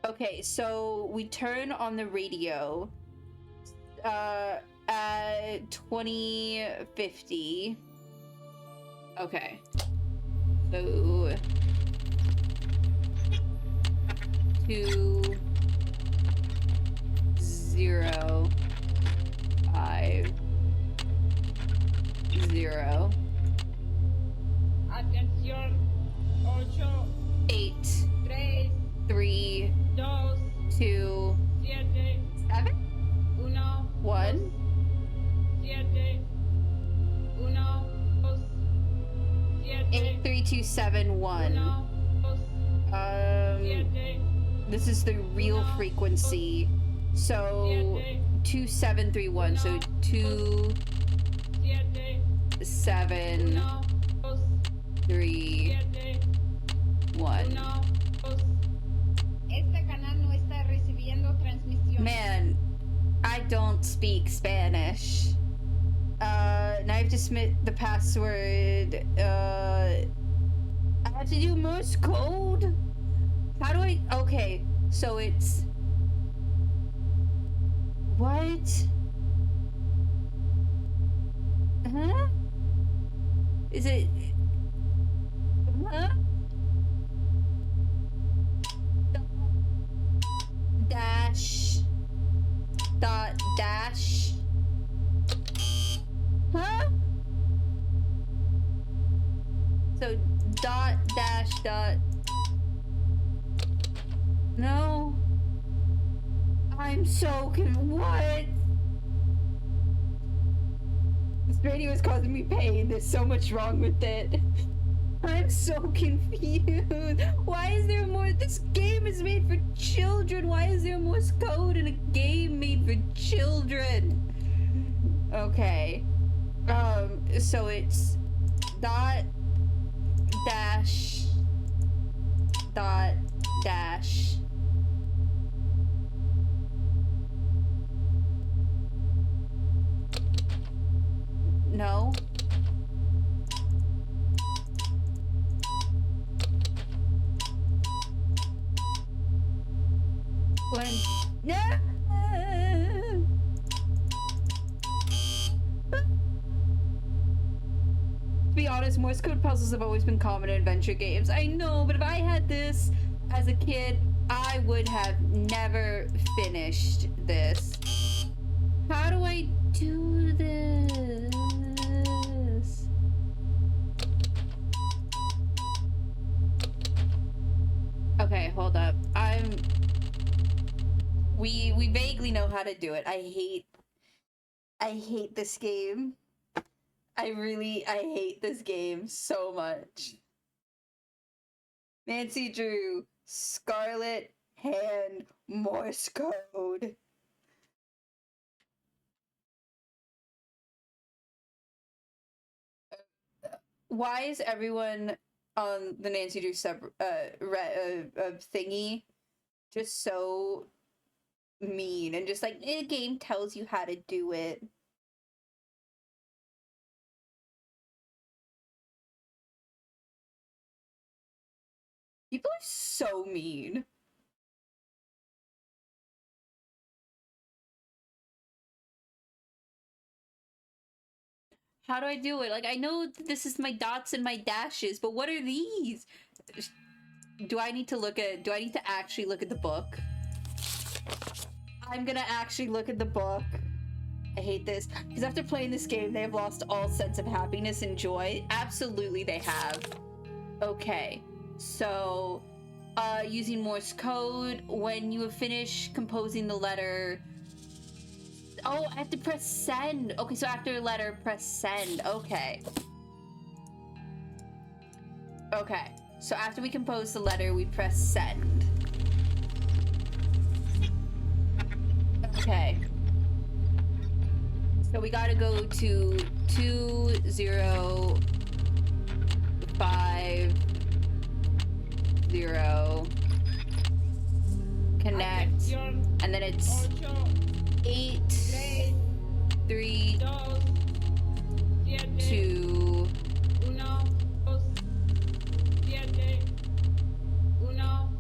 Okay, so we turn on the radio at 2050. Okay. So 2 0 5 0 Atención. 8 3 3 2 2 7 7 1 1 7 1 8 3 2 7 1. This is the real frequency. So 2731. So 2 7 3 1. Man, I don't speak Spanish. Now I have to submit the password. I have to do Morse code? How do I? Okay, so it's... What? Huh? Is it... Huh? I'm so what? This radio is causing me pain. There's so much wrong with it. I'm so confused. Why is there more? This game is made for children. Why is there Morse code in a game made for children? Okay. So it's dot dash dot dash no. When no. To be honest, Morse code puzzles have always been common in adventure games. I know, but if I had this as a kid, I would have never finished this. How do I do this? Okay, hold up. We vaguely know how to do it. I hate this game. I hate this game so much. Nancy Drew, Scarlet, hand, Morse code. Why is everyone on the Nancy Drew thingy just so mean and just like, the game tells you how to do it? People are so mean. How do I do it? Like, I know this is my dots and my dashes, but what are these? Do I need to actually look at the book? I'm gonna actually look at the book. I hate this. Because after playing this game, they have lost all sense of happiness and joy. Absolutely, they have. Okay. So, using Morse code, when you have finished composing the letter... Oh, I have to press send. Okay, so after a letter, press send. Okay. Okay. So after we compose the letter, we press send. Okay. So we gotta go to 2050. Connect. And then it's 8, 3, 2,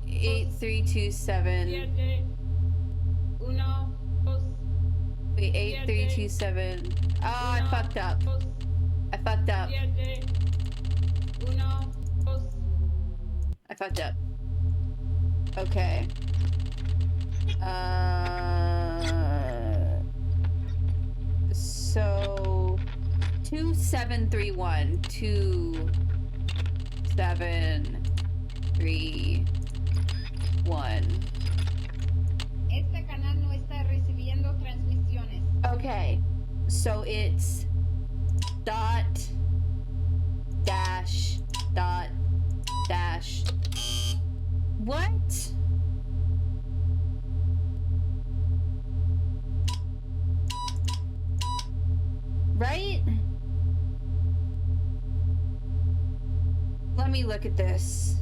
8, 3, 2, 7. Wait, 8, 3, 2, 7. Oh, I fucked up. I fucked up. I fucked up. Okay. So 2731. 2731. Este canal no está recibiendo transmisiones. Okay, so it's dot dash dot dash. What? Right? Let me look at this.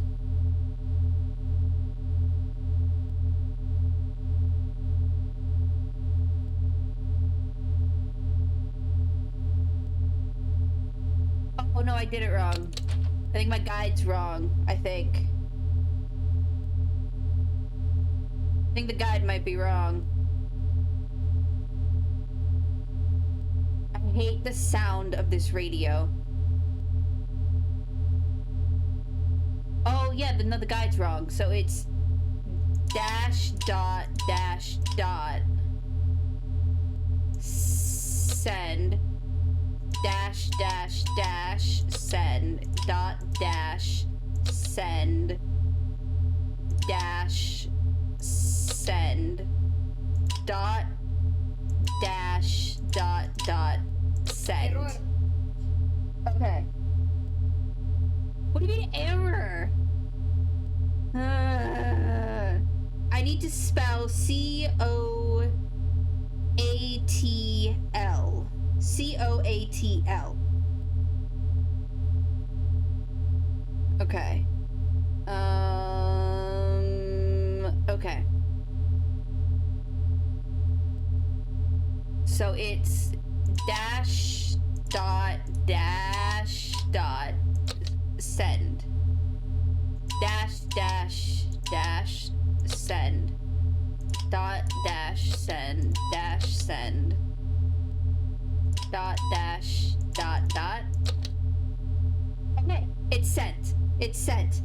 Oh no, I did it wrong. I think my guide's wrong, I think. I think the guide might be wrong. I hate the sound of this radio. Oh yeah, no, the guide's wrong. So it's dash dot dash dot send dash dash dash send dot dash send dash send dot dash dot dot send. Error. Okay. What do you mean error? I need to spell C-O-A-T-L. C-O-A-T-L. Okay. Okay. So it's dash dot send. Dash send. Dot dash send dot dash dot. Okay, it's sent. It's sent.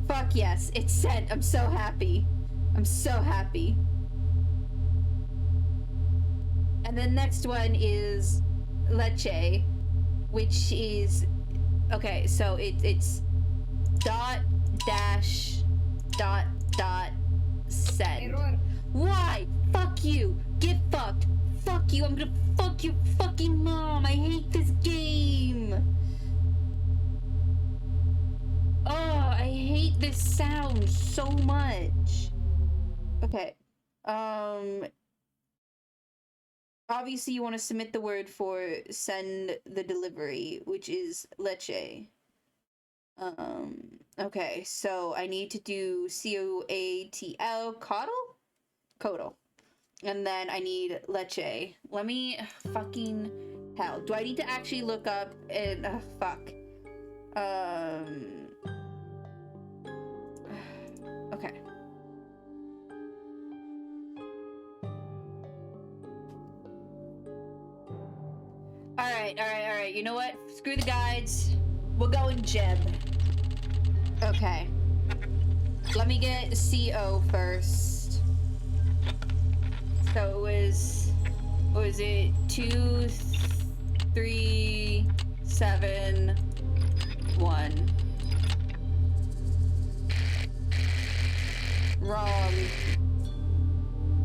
Fuck yes, it's sent. I'm so happy. I'm so happy. And the next one is leche, which is okay. So it's dot dash dot send. Error. Why? Fuck you. Get fucked. Fuck you. I'm gonna fuck your fucking mom. I hate this game. Oh, I hate this sound so much. Okay. Obviously you want to submit the word for send the delivery, which is leche. Okay, so I need to do C-O-A-T-L, Codal? And then I need leche. Let me fucking hell. Do I need to actually look up and fuck. Okay. Alright. You know what? Screw the guides. We're going Jeb. Okay. Let me get CO first. So it was... What was it? 2, 3, 7, 1. Wrong.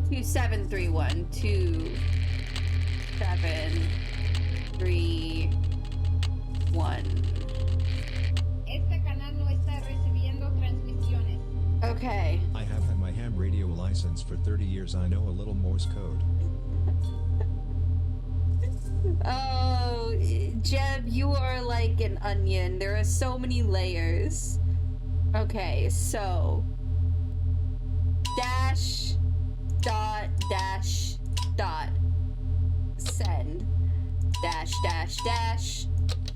2731. 2, 7, 3, 1. Este canal no está recibiendo transmisiones. Okay. I have had my ham radio license for 30 years. I know a little Morse code. Oh, Jeb, you are like an onion. There are so many layers. Okay, so dash dot send dash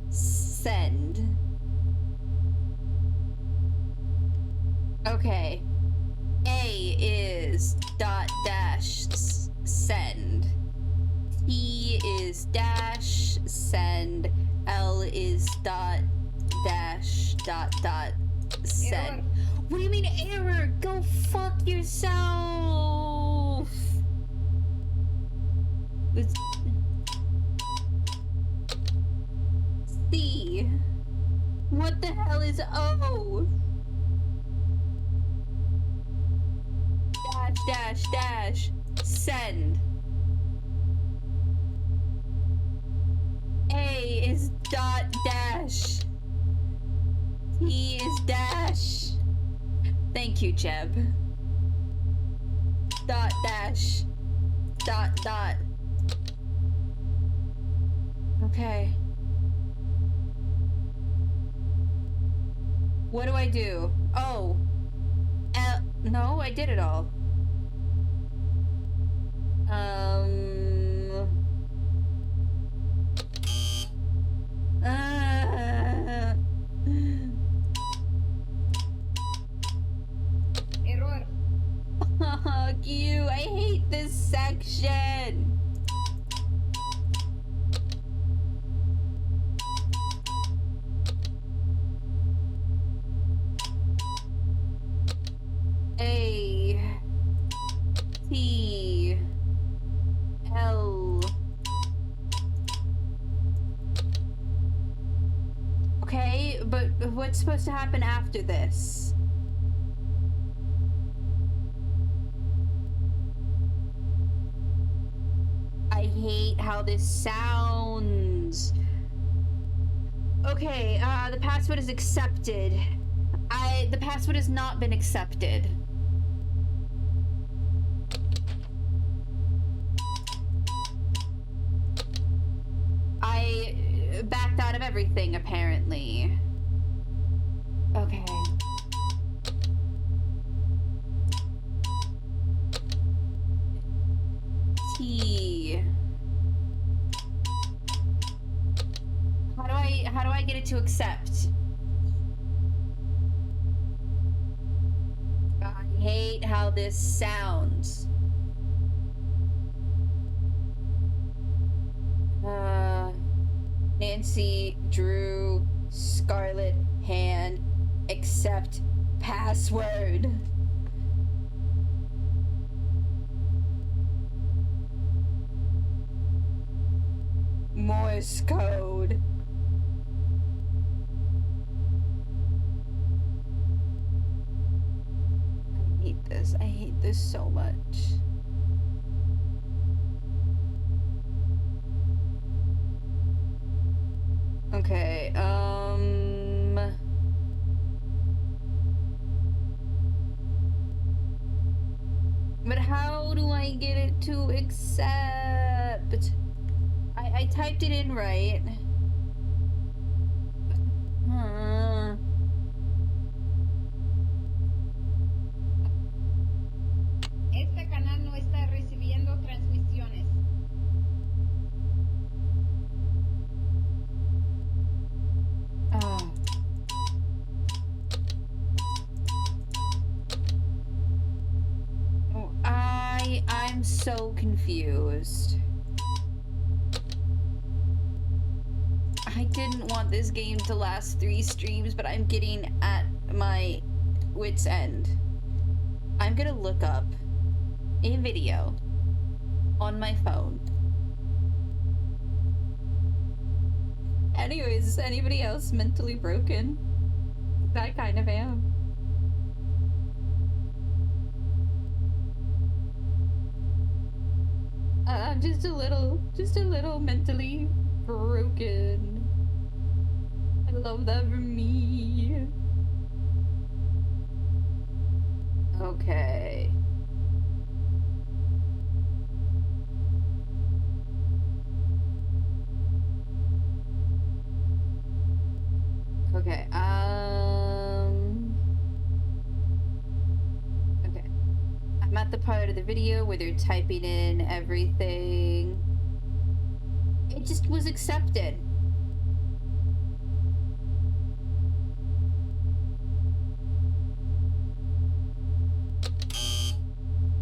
send. Okay. A is dot dash send. T is dash send. L is dot dash dot send. Error. What do you mean error? Go fuck yourself. It's C. What the hell is O? Dash send. A is dot dash. T is dash. Thank you, Jeb. Dot dash. Dot. Okay. What do I do? Oh. No, I did it all. Error. Fuck you. I hate this section. A T L. Okay, but what's supposed to happen after this? I hate how this sounds. Okay, the password is accepted. The password has not been accepted. I backed out of everything, apparently. Okay. T. How do I get it to accept? I hate how this sounds. Nancy, Drew, Scarlet, hand, accept password. Morse code. I hate this. I hate this so much. Okay, but how do I get it to accept? I typed it in right. Este canal no está recibiendo transmisiones. I'm so confused. I didn't want this game to last 3 streams, but I'm getting at my wit's end. I'm gonna look up a video on my phone. Anyways, is anybody else mentally broken? I kind of am. I'm just a little mentally broken. I love that for me. Okay. Okay, okay. I'm at the part of the video where they're typing in everything. It just was accepted.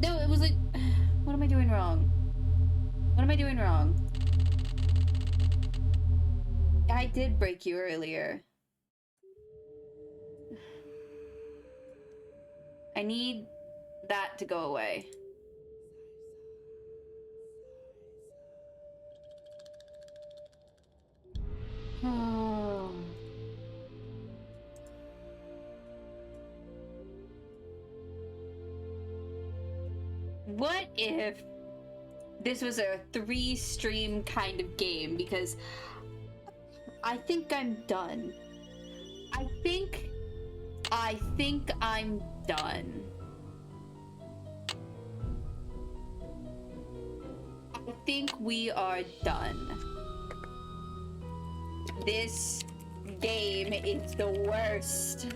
No, it was like, what am I doing wrong? What am I doing wrong? I did break you earlier. I need that to go away. Oh. What if this was a 3-stream kind of game? Because I think I'm done. I think I'm done. I think we are done. This game is the worst.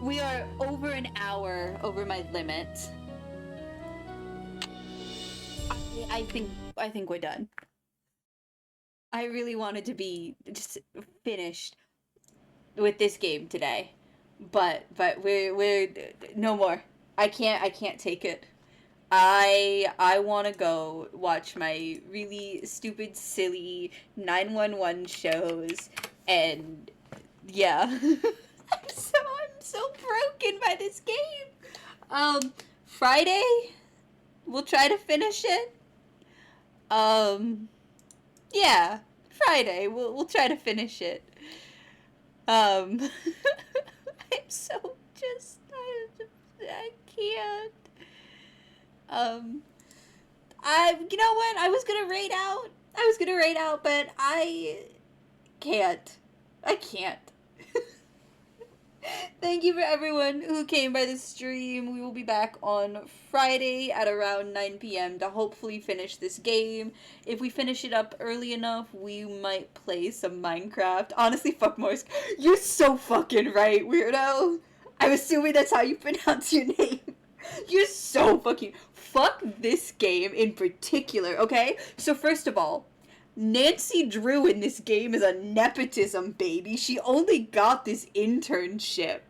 We are over an hour over my limit. I think we're done. I really wanted to be just finished with this game today, but we're no more. I can't take it. I want to go watch my really stupid, silly 911 shows, and yeah. I'm so broken by this game. Friday, we'll try to finish it. Yeah, Friday, we'll try to finish it. I'm so I can't. You know what? I was gonna raid out, but I can't. Thank you for everyone who came by the stream. We will be back on Friday at around 9 p.m. to hopefully finish this game. If we finish it up early enough, we might play some Minecraft. Honestly, fuck Morse. You're so fucking right, weirdo. I'm assuming that's how you pronounce your name. You're so fucking... Fuck this game in particular, okay? So first of all, Nancy Drew in this game is a nepotism baby. She only got this internship.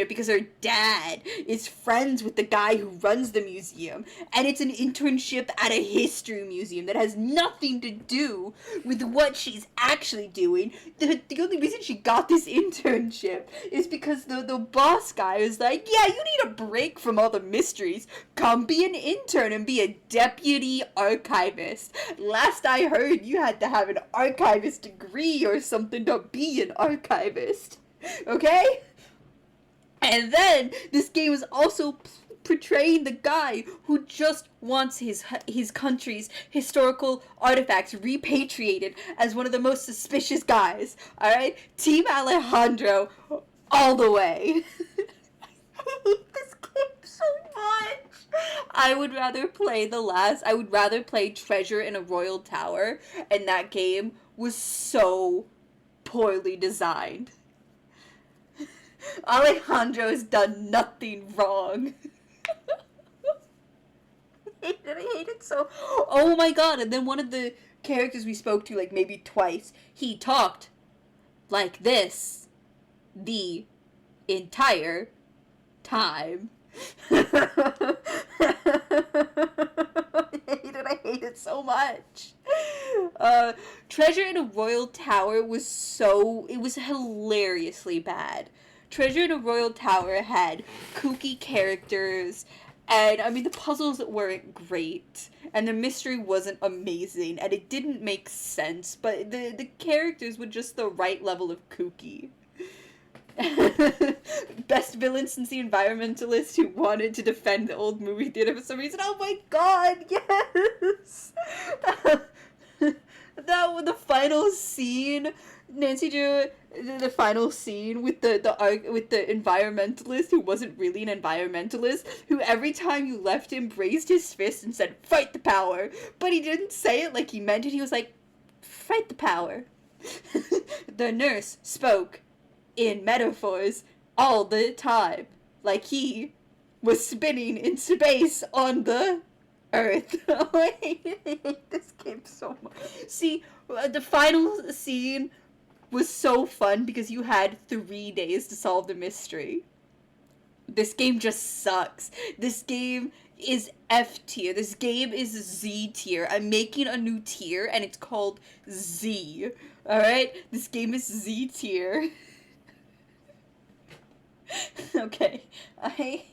Because her dad is friends with the guy who runs the museum, and it's an internship at a history museum that has nothing to do with what she's actually doing. The only reason she got this internship is because the boss guy was like, yeah, you need a break from all the mysteries. Come be an intern and be a deputy archivist. Last I heard, you had to have an archivist degree or something to be an archivist. Okay? And then this game is also portraying the guy who just wants his country's historical artifacts repatriated as one of the most suspicious guys. Alright? Team Alejandro all the way. I hate this game so much. I would rather play Treasure in a Royal Tower, and that game was so poorly designed. Alejandro has done nothing wrong. I hate it so... Oh my god, and then one of the characters we spoke to, like, maybe twice, he talked like this the entire time. I hate it so much. Treasure in a Royal Tower was hilariously bad. Treasure in a Royal Tower had kooky characters, and I mean the puzzles weren't great, and the mystery wasn't amazing, and it didn't make sense, but the characters were just the right level of kooky. Best villain since the environmentalist who wanted to defend the old movie theater for some reason. Oh my god, yes! That was the final scene. Nancy Drew, the final scene with the environmentalist who wasn't really an environmentalist, who every time you left him raised his fist and said, "Fight the power," but he didn't say it like he meant it. He was like, "Fight the power." The nurse spoke in metaphors all the time, like he was spinning in space on the Earth. I hate this game so much. See, the final scene was so fun because you had 3 days to solve the mystery. This game just sucks. This game is F tier. This game is Z tier. I'm making a new tier and it's called Z. Alright? This game is Z tier. Okay. I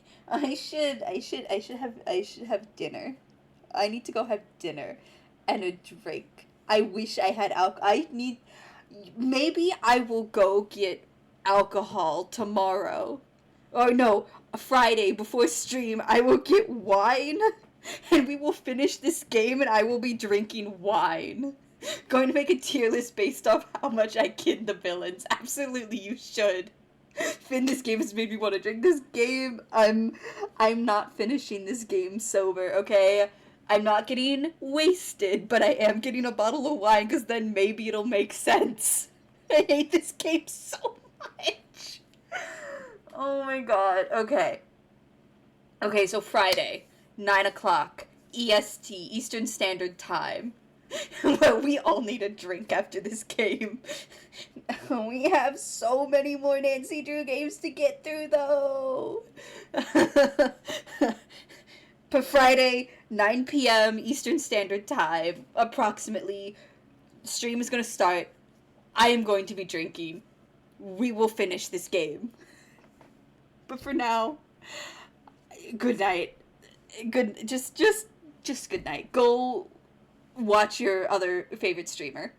should have dinner. I need to go have dinner and a drink. I wish I had maybe I will go get alcohol tomorrow. Or no, Friday before stream, I will get wine and we will finish this game and I will be drinking wine. Going to make a tier list based off how much I kid the villains. Absolutely, you should. Finn, this game has made me want to drink. This game, I'm not finishing this game sober, okay? I'm not getting wasted, but I am getting a bottle of wine because then maybe it'll make sense. I hate this game so much. Oh my god. Okay. Okay, so Friday, 9 o'clock, EST, Eastern Standard Time. Well, we all need a drink after this game. We have so many more Nancy Drew games to get through, though. But Friday, 9 p.m. Eastern Standard Time, approximately, stream is going to start. I am going to be drinking. We will finish this game. But for now, good night. Just good night. Go watch your other favorite streamer.